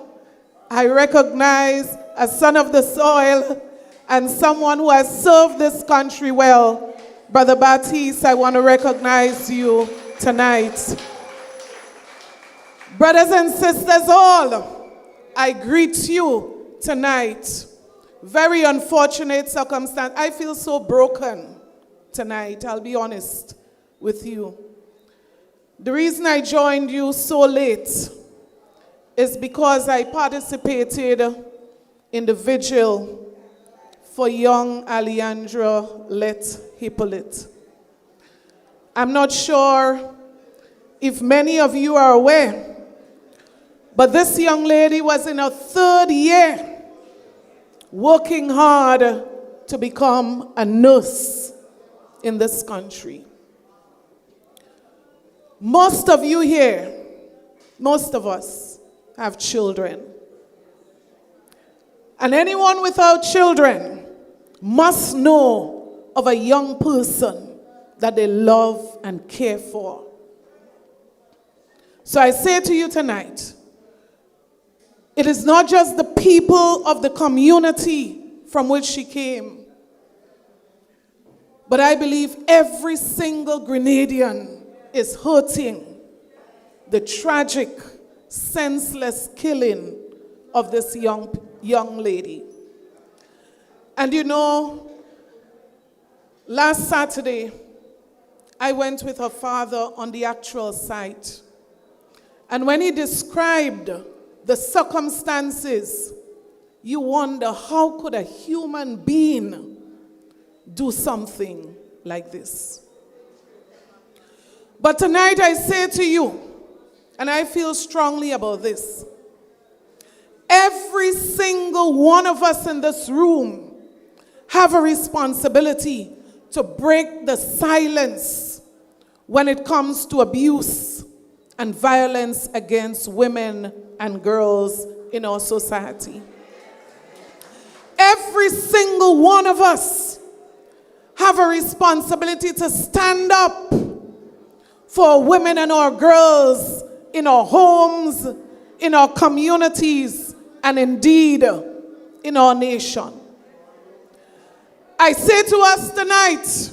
[SPEAKER 13] I recognize a son of the soil and someone who has served this country well. Brother Baptiste, I want to recognize you tonight. Brothers and sisters all, I greet you tonight. Very unfortunate circumstance. I feel so broken tonight, I'll be honest with you. The reason I joined you so late is because I participated in the vigil for young Alejandra Let Hippolyte. I'm not sure if many of you are aware, but this young lady was in her 3rd year working hard to become a nurse in this country. Most of you here, most of us have children. And anyone without children must know of a young person that they love and care for. So I say to you tonight, it is not just the people of the community from which she came, but I believe every single Grenadian is hurting the tragic, senseless killing of this young lady. And you know, last Saturday, I went with her father on the actual site. And when he described the circumstances, you wonder, how could a human being do something like this? But tonight I say to you, and I feel strongly about this, every single one of us in this room have a responsibility to break the silence when it comes to abuse and violence against women and girls in our society. Every single one of us have a responsibility to stand up for women and our girls in our homes, in our communities, and indeed in our nation. I say to us tonight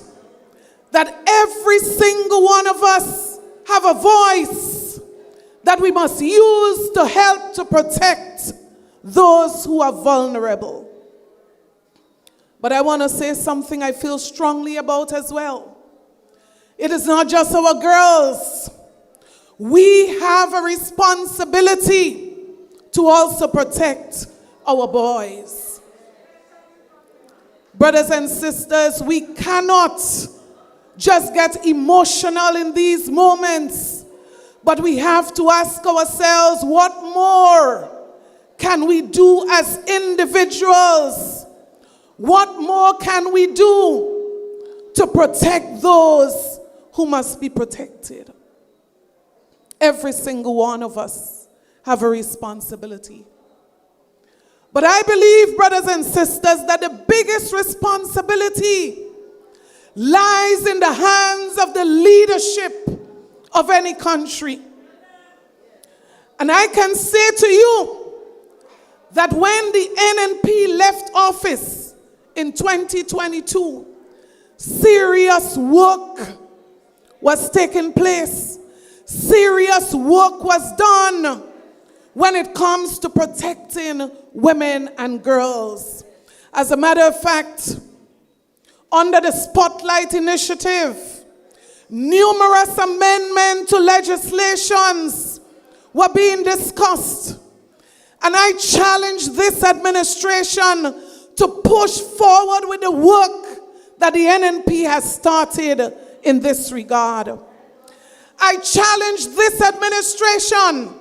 [SPEAKER 13] that every single one of us have a voice that we must use to help to protect those who are vulnerable. But I want to say something I feel strongly about as well. It is not just our girls. We have a responsibility to also protect our boys. Brothers and sisters, we cannot just get emotional in these moments, but we have to ask ourselves, what more can we do as individuals? What more can we do to protect those who must be protected? Every single one of us have a responsibility. But I believe, brothers and sisters, that the biggest responsibility lies in the hands of the leadership of any country. And I can say to you that when the NNP left office in 2022, serious work was taking place. Serious work was done when it comes to protecting women and girls. As a matter of fact, under the Spotlight Initiative, numerous amendments to legislations were being discussed. And I challenge this administration to push forward with the work that the NNP has started in this regard. I challenge this administration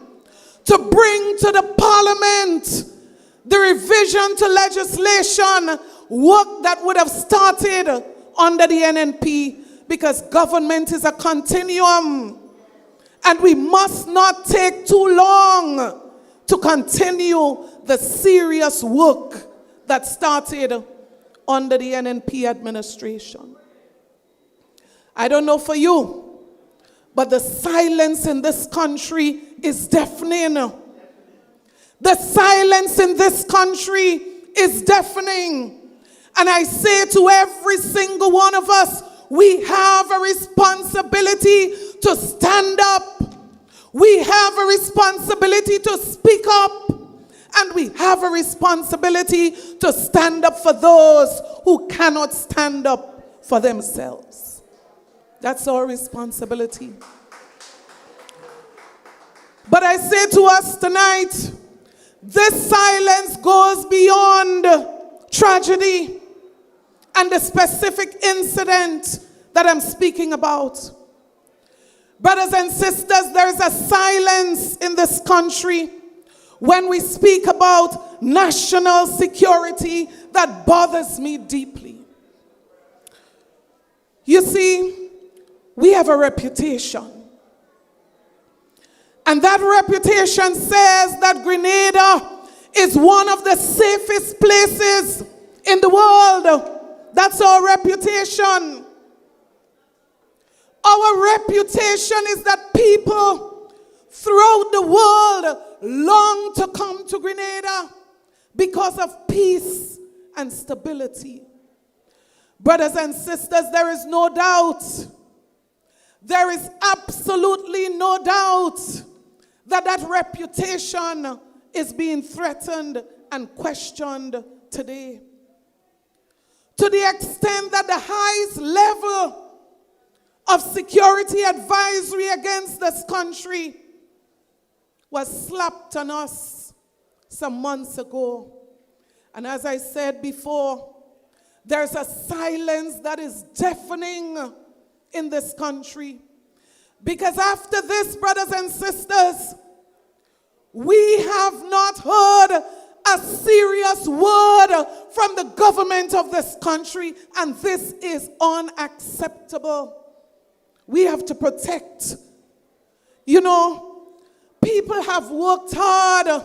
[SPEAKER 13] to bring to the Parliament the revision to legislation work that would have started under the NNP, because government is a continuum and we must not take too long to continue the serious work that started under the NNP administration. I don't know for you, but the silence in this country is deafening. The silence in this country is deafening. And I say to every single one of us, we have a responsibility to stand up. We have a responsibility to speak up. And we have a responsibility to stand up for those who cannot stand up for themselves. That's our responsibility. But I say to us tonight, this silence goes beyond tragedy and the specific incident that I'm speaking about. Brothers and sisters, there is a silence in this country when we speak about national security that bothers me deeply. You see, we have a reputation. And that reputation says that Grenada is one of the safest places in the world. That's our reputation. Our reputation is that people throughout the world long to come to Grenada because of peace and stability. Brothers and sisters, there is no doubt, there is absolutely no doubt that that reputation is being threatened and questioned today. To the extent that the highest level of security advisory against this country was slapped on us some months ago. And as I said before, there's a silence that is deafening in this country. Because after this, brothers and sisters, we have not heard a serious word from the government of this country, and this is unacceptable. We have to protect. You know, people have worked hard.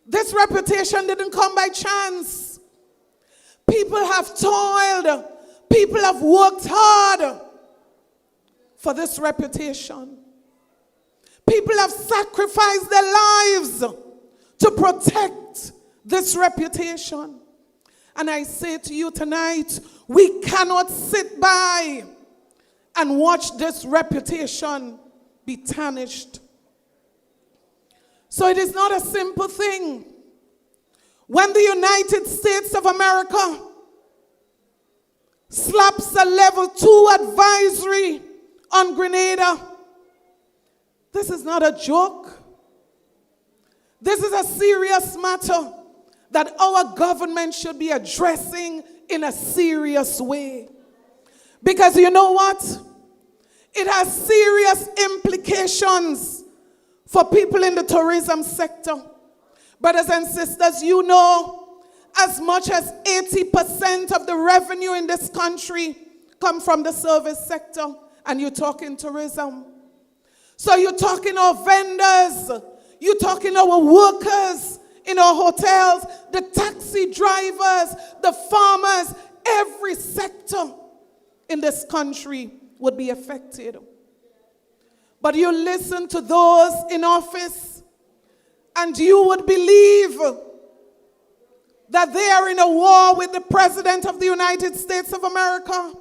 [SPEAKER 13] This reputation didn't come by chance. People have toiled. People have worked hard for this reputation. People have sacrificed their lives to protect this reputation. And I say to you tonight, we cannot sit by and watch this reputation be tarnished. So it is not a simple thing. When the United States of America slaps a level 2 advisory on Grenada, this is not a joke. This is a serious matter that our government should be addressing in a serious way. Because you know what? It has serious implications for people in the tourism sector. Brothers and sisters, you know, as much as 80% of the revenue in this country come from the service sector, and you're talking tourism. So you're talking our vendors, you're talking our workers in our hotels, the taxi drivers, the farmers, every sector in this country would be affected. But you listen to those in office and you would believe that they are in a war with the President of the United States of America.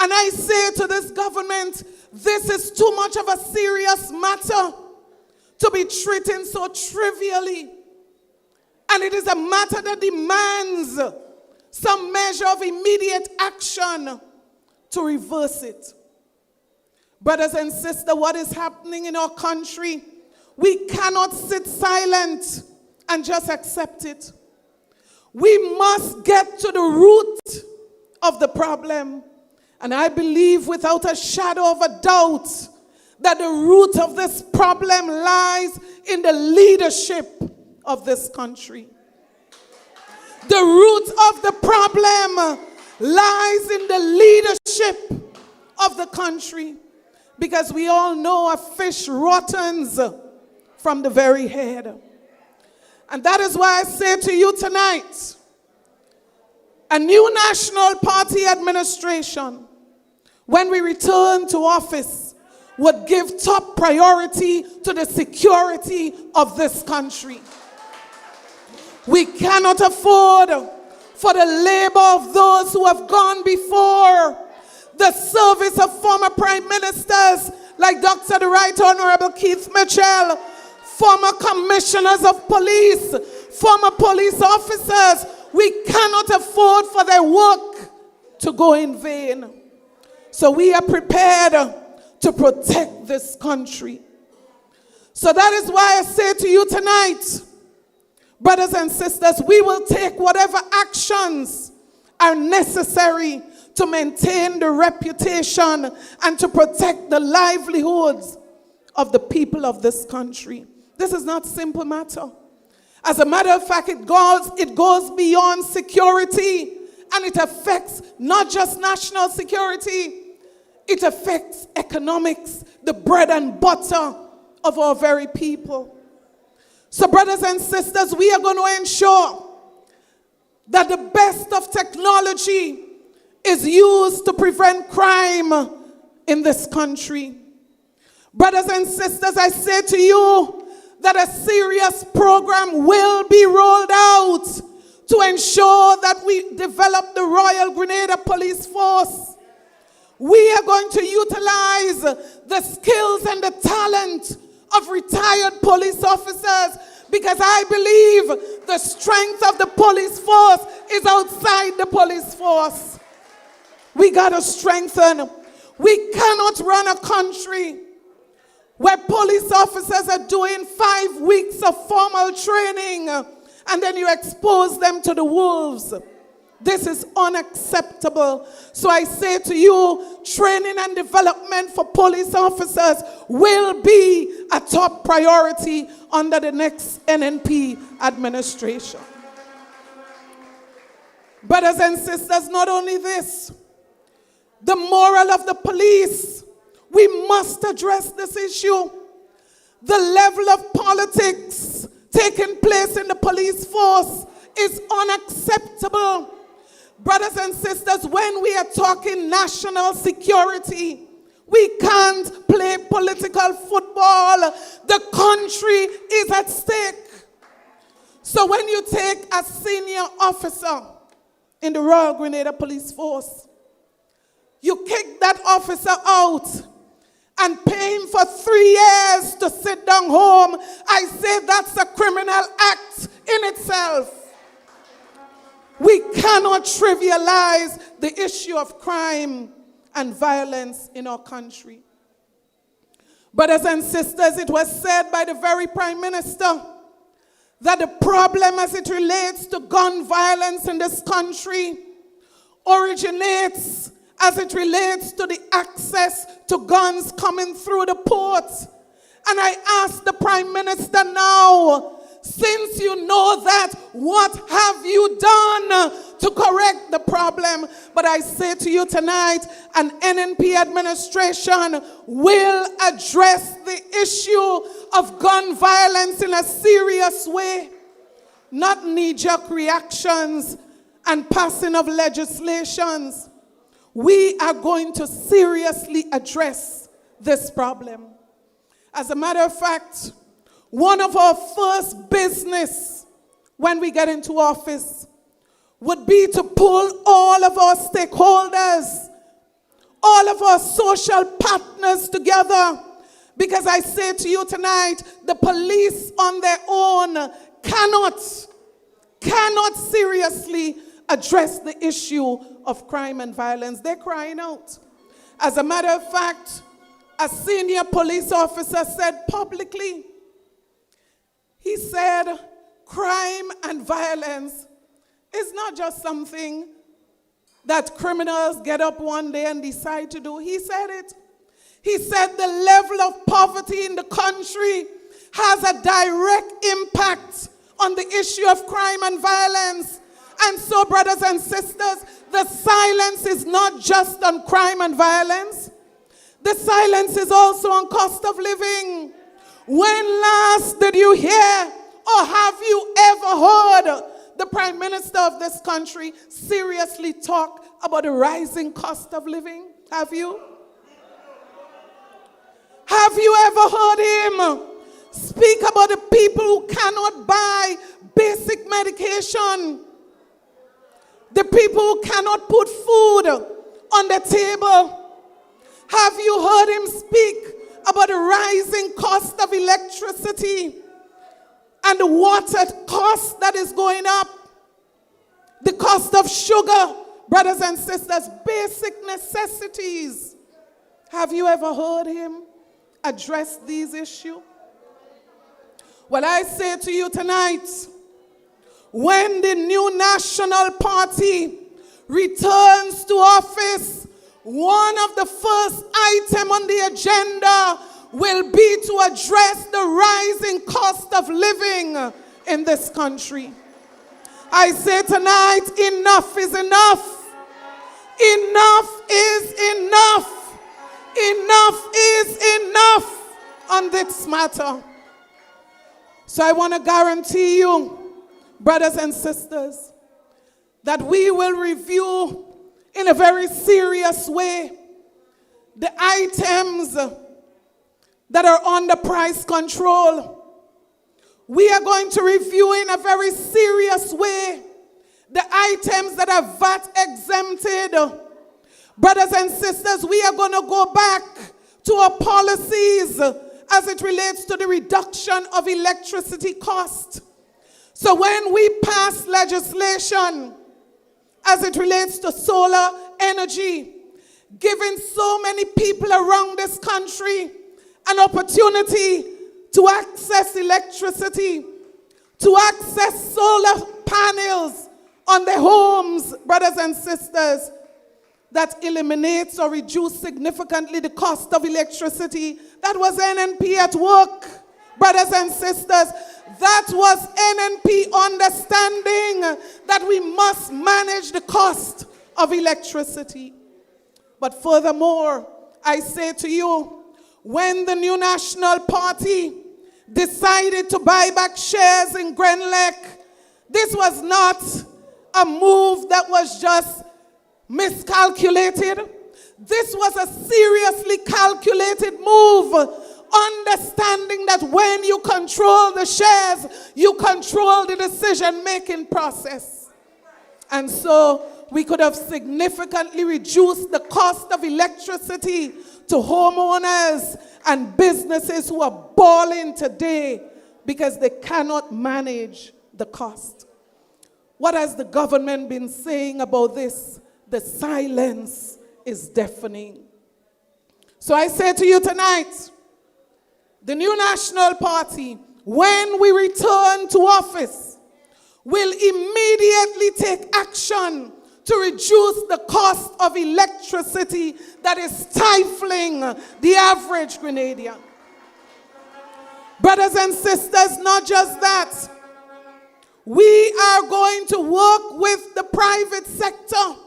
[SPEAKER 13] And I say to this government, this is too much of a serious matter to be treating so trivially. And it is a matter that demands some measure of immediate action to reverse it. Brothers and sisters, what is happening in our country, we cannot sit silent and just accept it. We must get to the root of the problem. And I believe without a shadow of a doubt that the root of this problem lies in the leadership of this country. The root of the problem lies in the leadership of the country. Because we all know a fish rottens from the very head. And that is why I say to you tonight, a new National Party administration, when we return to office, would give top priority to the security of this country. We cannot afford for the labor of those who have gone before, the service of former prime ministers like Dr. the Right Honorable Keith Mitchell, former commissioners of police, former police officers. We cannot afford for their work to go in vain. So we are prepared to protect this country. So that is why I say to you tonight, brothers and sisters, we will take whatever actions are necessary to maintain the reputation and to protect the livelihoods of the people of this country. This is not a simple matter. As a matter of fact, it goes beyond security, and it affects not just national security, it affects economics, the bread and butter of our very people. So brothers and sisters, we are going to ensure that the best of technology is used to prevent crime in this country. Brothers and sisters, I say to you that a serious program will be rolled out to ensure that we develop the Royal Grenada Police Force. We are going to utilize the skills and the talent of retired police officers, because I believe the strength of the police force is outside the police force. We got to strengthen. We cannot run a country where police officers are doing 5 weeks of formal training and then you expose them to the wolves. This is unacceptable. So I say to you, training and development for police officers will be a top priority under the next NNP administration. Brothers and sisters, not only this, the moral of the police, we must address this issue. The level of politics taking place in the police force is unacceptable. Brothers and sisters, when we are talking national security, we can't play political football. The country is at stake. So when you take a senior officer in the Royal Grenada Police Force, you kick that officer out and pay him for 3 years to sit down home, I say that's a criminal act in itself. We cannot trivialize the issue of crime and violence in our country. Brothers and sisters, it was said by the very Prime Minister that the problem as it relates to gun violence in this country originates as it relates to the access to guns coming through the port. And I ask the Prime Minister now, since you know that, what have you done to correct the problem? But I say to you tonight, an NNP administration will address the issue of gun violence in a serious way, not knee-jerk reactions and passing of legislations. We are going to seriously address this problem. As a matter of fact, one of our first business when we get into office would be to pull all of our stakeholders, all of our social partners together. Because I say to you tonight, the police on their own cannot cannot seriously address the issue of crime and violence. They're crying out. As a matter of fact, a senior police officer said publicly, he said, crime and violence is not just something that criminals get up one day and decide to do. He said it. He said the level of poverty in the country has a direct impact on the issue of crime and violence. And so, brothers and sisters, the silence is not just on crime and violence. The silence is also on cost of living. When last did you hear or have you ever heard the Prime Minister of this country seriously talk about the rising cost of living? Have you? Have you ever heard him speak about the people who cannot buy basic medication? The people who cannot put food on the table? Have you heard him speak about the rising cost of electricity and the water cost that is going up? The cost of sugar, brothers and sisters, basic necessities. Have you ever heard him address these issues? Well, I say to you tonight, when the new National Party returns to office, one of the first items on the agenda will be to address the rising cost of living in this country. I say tonight, enough is enough. Enough is enough. Enough is enough on this matter. So I want to guarantee you, brothers and sisters, that we will review in a very serious way the items that are under price control. We are going to review in a very serious way the items that are VAT exempted. Brothers and sisters, we are going to go back to our policies as it relates to the reduction of electricity cost. So when we pass legislation as it relates to solar energy, giving so many people around this country an opportunity to access electricity, to access solar panels on their homes, brothers and sisters, that eliminates or reduces significantly the cost of electricity. That was NNP at work, brothers and sisters. That was NNP understanding that we must manage the cost of electricity. But furthermore, I say to you, when the new National Party decided to buy back shares in Grenlec, this was not a move that was just miscalculated. This was a seriously calculated move, understanding that when you control the shares, you control the decision-making process. And so we could have significantly reduced the cost of electricity to homeowners and businesses who are balling today because they cannot manage the cost. What has the government been saying about this? The silence is deafening. So I say to you tonight, the new National Party, when we return to office, will immediately take action to reduce the cost of electricity that is stifling the average Grenadian. Brothers and sisters, not just that, we are going to work with the private sector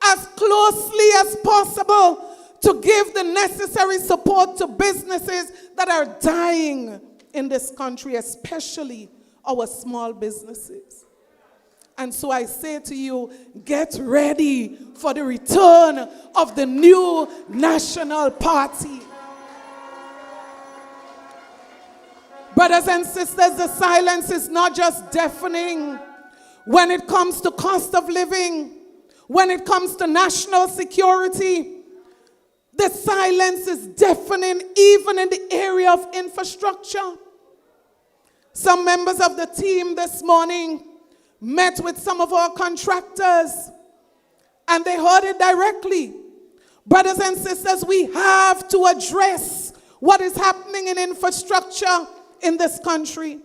[SPEAKER 13] as closely as possible to give the necessary support to businesses that are dying in this country, especially our small businesses. And so I say to you, get ready for the return of the new National Party. Brothers and sisters, the silence is not just deafening when it comes to cost of living, when it comes to national security. The silence is deafening even in the area of infrastructure. Some members of the team this morning met with some of our contractors, and they heard it directly. Brothers and sisters, we have to address what is happening in infrastructure in this country.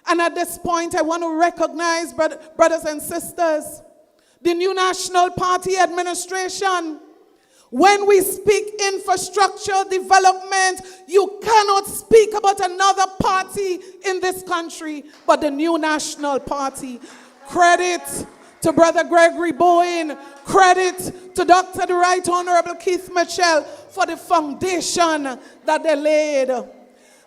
[SPEAKER 13] And at this point, I want to recognize, brothers and sisters, the new National Party administration. When we speak infrastructure development, you cannot speak about another party in this country but the new National Party. Credit to Brother Gregory Bowen, credit to Dr. the Right Honorable Keith Mitchell for the foundation that they laid.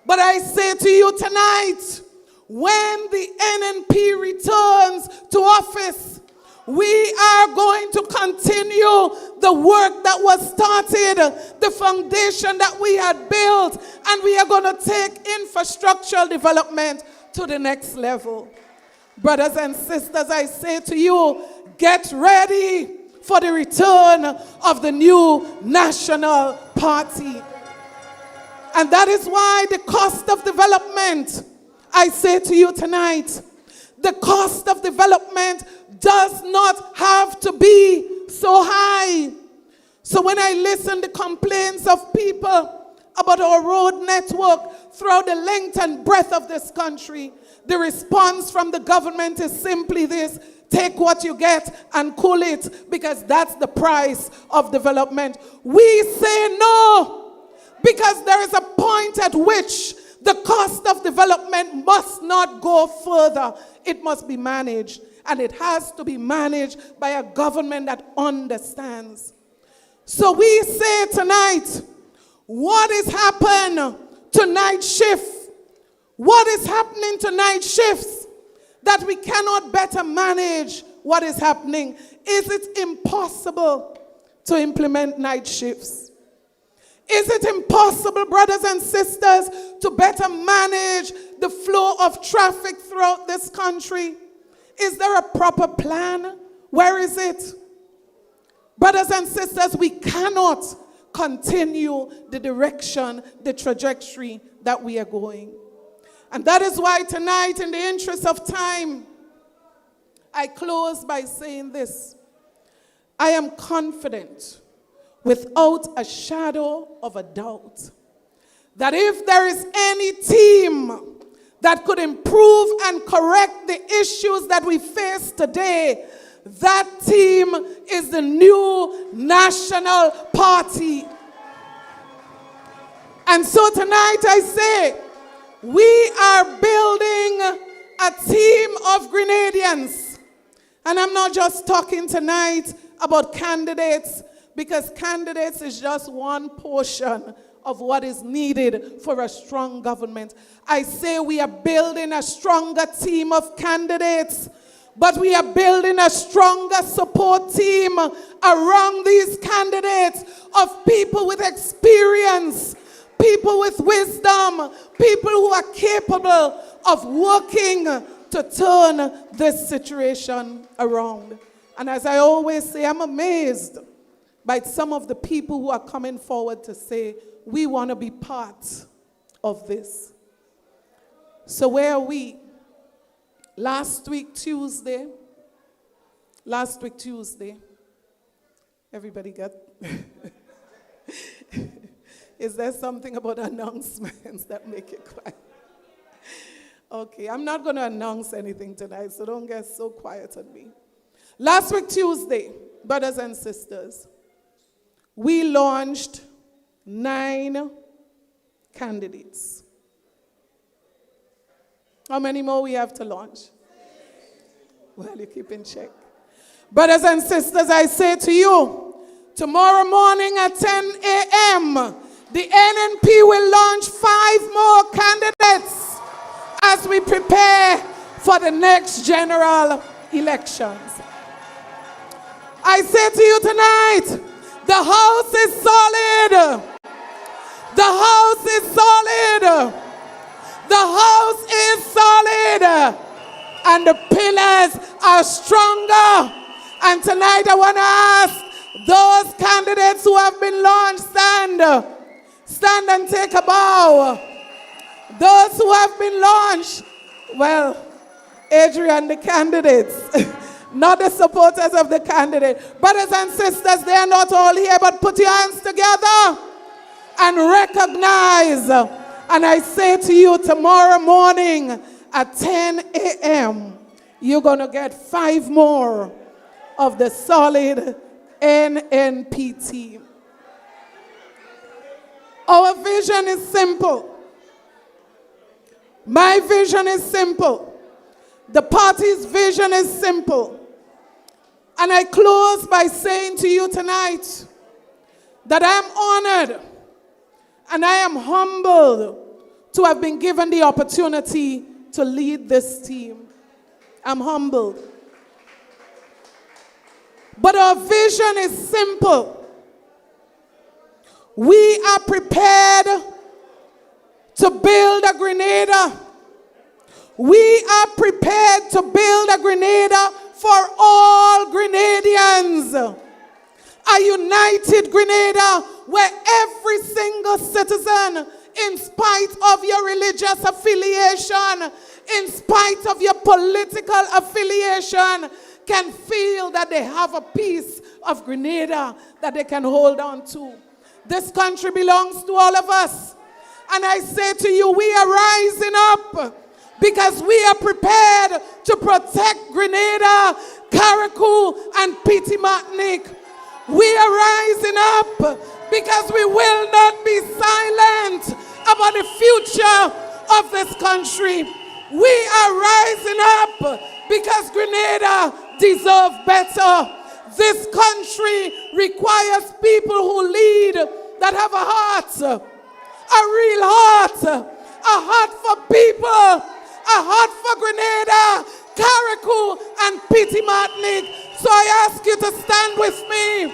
[SPEAKER 13] But I say to you tonight, when the NNP returns to office, we are going to continue the work that was started, the foundation that we had built, and we are going to take infrastructural development to the next level. Brothers and sisters, I say to you, get ready for the return of the new National Party. And that is why the cost of development, I say to you tonight, the cost of development does not have to be so high. So when I listen to complaints of people about our road network throughout the length and breadth of this country, the response from the government is simply this: take what you get and cool it, because that's the price of development. We say no, because there is a point at which the cost of development must not go further. It must be managed, and it has to be managed by a government that understands. So we say tonight, what is happening to night shift? What is happening to night shifts that we cannot better manage what is happening? Is it impossible to implement night shifts? Is it impossible, brothers and sisters, to better manage the flow of traffic throughout this country? Is there a proper plan? Where is it? Brothers and sisters, we cannot continue the direction, the trajectory that we are going. And that is why tonight, in the interest of time, I close by saying this. I am confident, without a shadow of a doubt, that if there is any team that could improve and correct the issues that we face today, that team is the new National Party. And so tonight I say, we are building a team of Grenadians. And I'm not just talking tonight about candidates, because candidates is just one portion of what is needed for a strong government. I say we are building a stronger team of candidates, but we are building a stronger support team around these candidates of people with experience, people with wisdom, people who are capable of working to turn this situation around. And as I always say, I'm amazed by some of the people who are coming forward to say, we want to be part of this. So where are we? Last week Tuesday, everybody got? Is there something about announcements that make it quiet? Okay, I'm not going to announce anything tonight, so don't get so quiet on me. Last week Tuesday, brothers and sisters, we launched 9 candidates. How many more we have to launch? Well, you keep in check. Brothers and sisters, I say to you, tomorrow morning at 10 a.m., the NNP will launch 5 more candidates as we prepare for the next general elections. I say to you tonight, the house is solid. The house is solid. The house is solid. And the pillars are stronger. And tonight I want to ask those candidates who have been launched, stand and take a bow. Those who have been launched, well, Adrian, the candidates, not the supporters of the candidate. Brothers and sisters, they are not all here, but put your hands together and recognize. And I say to you, tomorrow morning at 10 a.m., you're going to get 5 more of the solid NNP team. Our vision is simple. My vision is simple. The party's vision is simple. And I close by saying to you tonight that I am honored and I am humbled to have been given the opportunity to lead this team. I'm humbled. But our vision is simple. We are prepared to build a Grenada. We are prepared to build a Grenada for all Grenadians. A united Grenada where every single citizen, in spite of your religious affiliation, in spite of your political affiliation, can feel that they have a piece of Grenada that they can hold on to. This country belongs to all of us. And I say to you, we are rising up because we are prepared to protect Grenada, Carriacou, and Petite Martinique. We are rising up because we will not be silent about the future of this country. We are rising up because Grenada deserves better. This country requires people who lead that have a heart, a real heart, a heart for people, a heart for Grenada, Carriacou, and Petite Martinique. So I ask you to stand with me.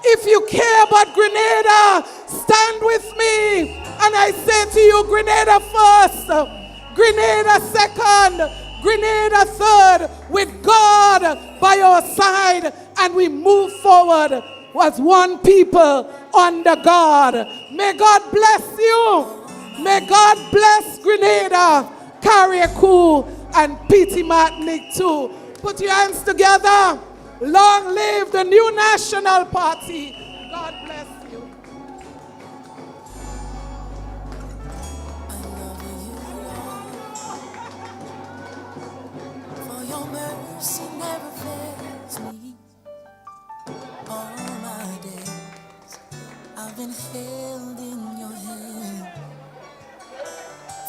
[SPEAKER 13] If you care about Grenada, stand with me. And I say to you, Grenada first, Grenada second, Grenada third, with God by our side, and we move forward as one people under God. May God bless you. May God bless Grenada, Carriacou, and Petite Martinique too. Put your hands together. Long live the new National Party. God bless you.
[SPEAKER 14] For your mercy never fails me. All my days I've been held in your hand.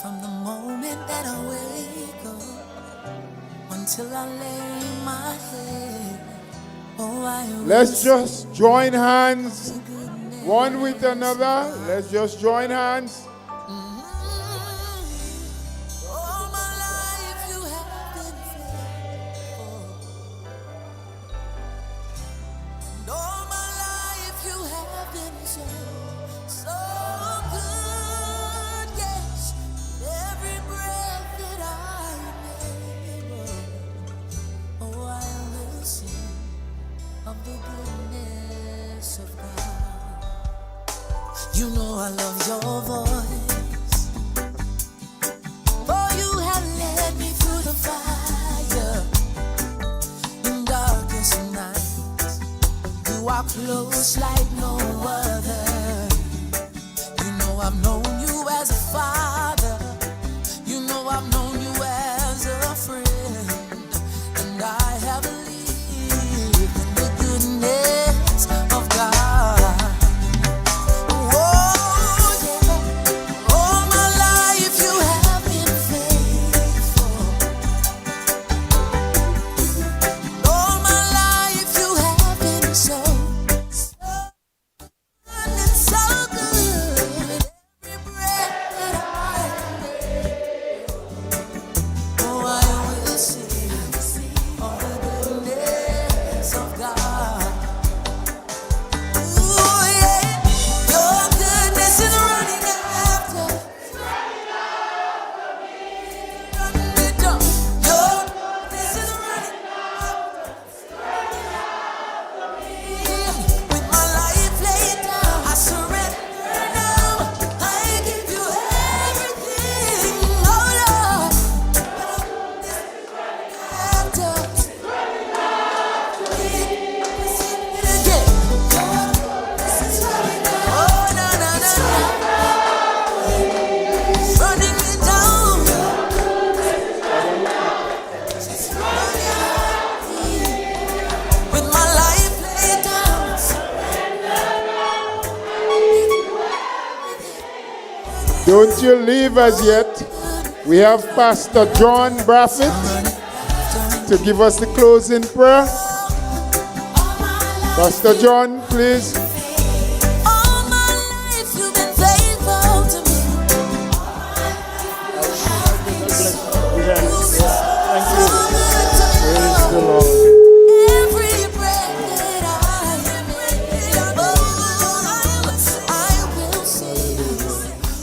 [SPEAKER 14] From the moment that I wake up until I lay my head. Oh,
[SPEAKER 5] Let's just join hands one with another. Let's just join hands.
[SPEAKER 14] all my life you have been faithful. And all my life you have been so, so good. Yes, every breath that I make, oh, I will sing of the goodness of God. You know I love your voice, for you have led me through the fire in darkest nights. You are close like no other. You know I've known you as a father. You know I've known you as a friend. And I have believed in the goodness of God. Oh, yeah. All my life you have been faithful. All my life you have been so, so good and so good. Every
[SPEAKER 5] Don't you leave as yet. We have Pastor John Braffett to give us the closing prayer. Pastor John, please.
[SPEAKER 14] All my life you've been faithful to me.
[SPEAKER 15] Thank you. Praise the Lord.
[SPEAKER 14] Every breath that I will sing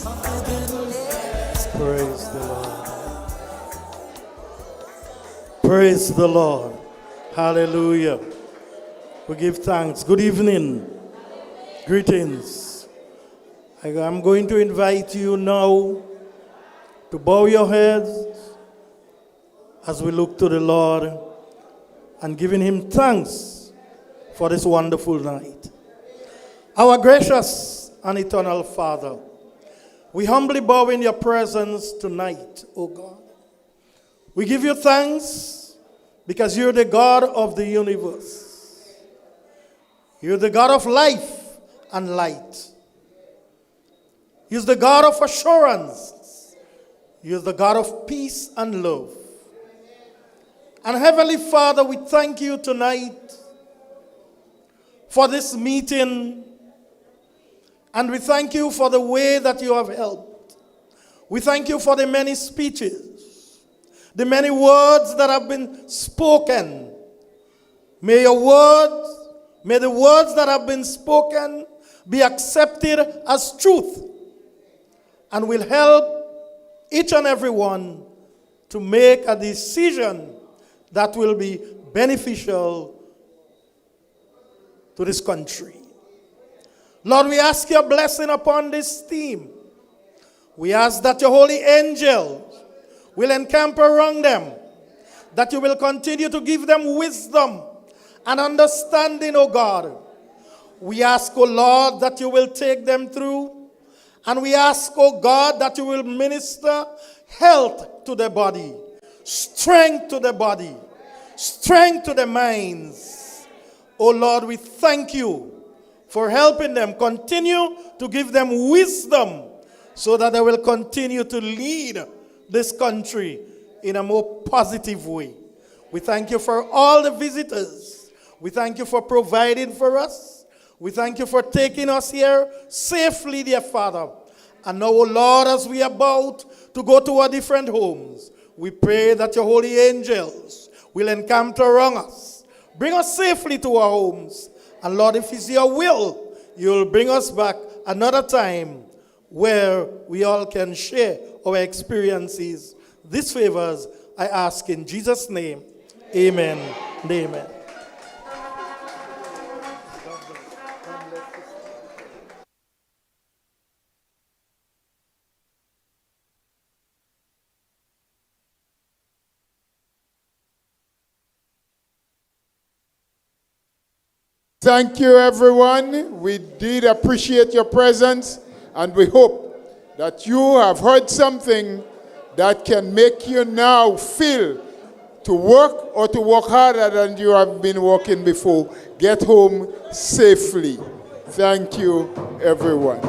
[SPEAKER 14] of the goodness.
[SPEAKER 15] Praise the Lord. Praise the Lord. Hallelujah. We give thanks. Good evening. Greetings. I'm going to invite you now to bow your heads as we look to the Lord and giving him thanks for this wonderful night. Our gracious and eternal Father, we humbly bow in your presence tonight, O God. We give you thanks because you're the God of the universe. You're the God of life and light. You're the God of assurance. You're the God of peace and love. And Heavenly Father, we thank you tonight for this meeting. And we thank you for the way that you have helped. We thank you for the many speeches, the many words that have been spoken. May the words that have been spoken be accepted as truth and will help each and every one to make a decision that will be beneficial to this country. Lord, we ask your blessing upon this team. We ask that your holy angels will encamp around them, that you will continue to give them wisdom and understanding, O God. We ask, O Lord, that you will take them through. And we ask, O God, that you will minister health to the body, strength to the body, strength to the minds. O Lord, we thank you for helping them. Continue to give them wisdom so that they will continue to lead this country in a more positive way. We thank you for all the visitors. We thank you for providing for us. We thank you for taking us here safely, dear Father. And now, O Lord, as we are about to go to our different homes, we pray that your holy angels will encamp around us. Bring us safely to our homes. And Lord, if it's your will, you'll bring us back another time where we all can share our experiences. These favors I ask in Jesus' name. Amen and amen.
[SPEAKER 5] Thank you, everyone. We did appreciate your presence, and we hope that you have heard something that can make you now feel to work or to work harder than you have been working before. Get home safely. Thank you, everyone.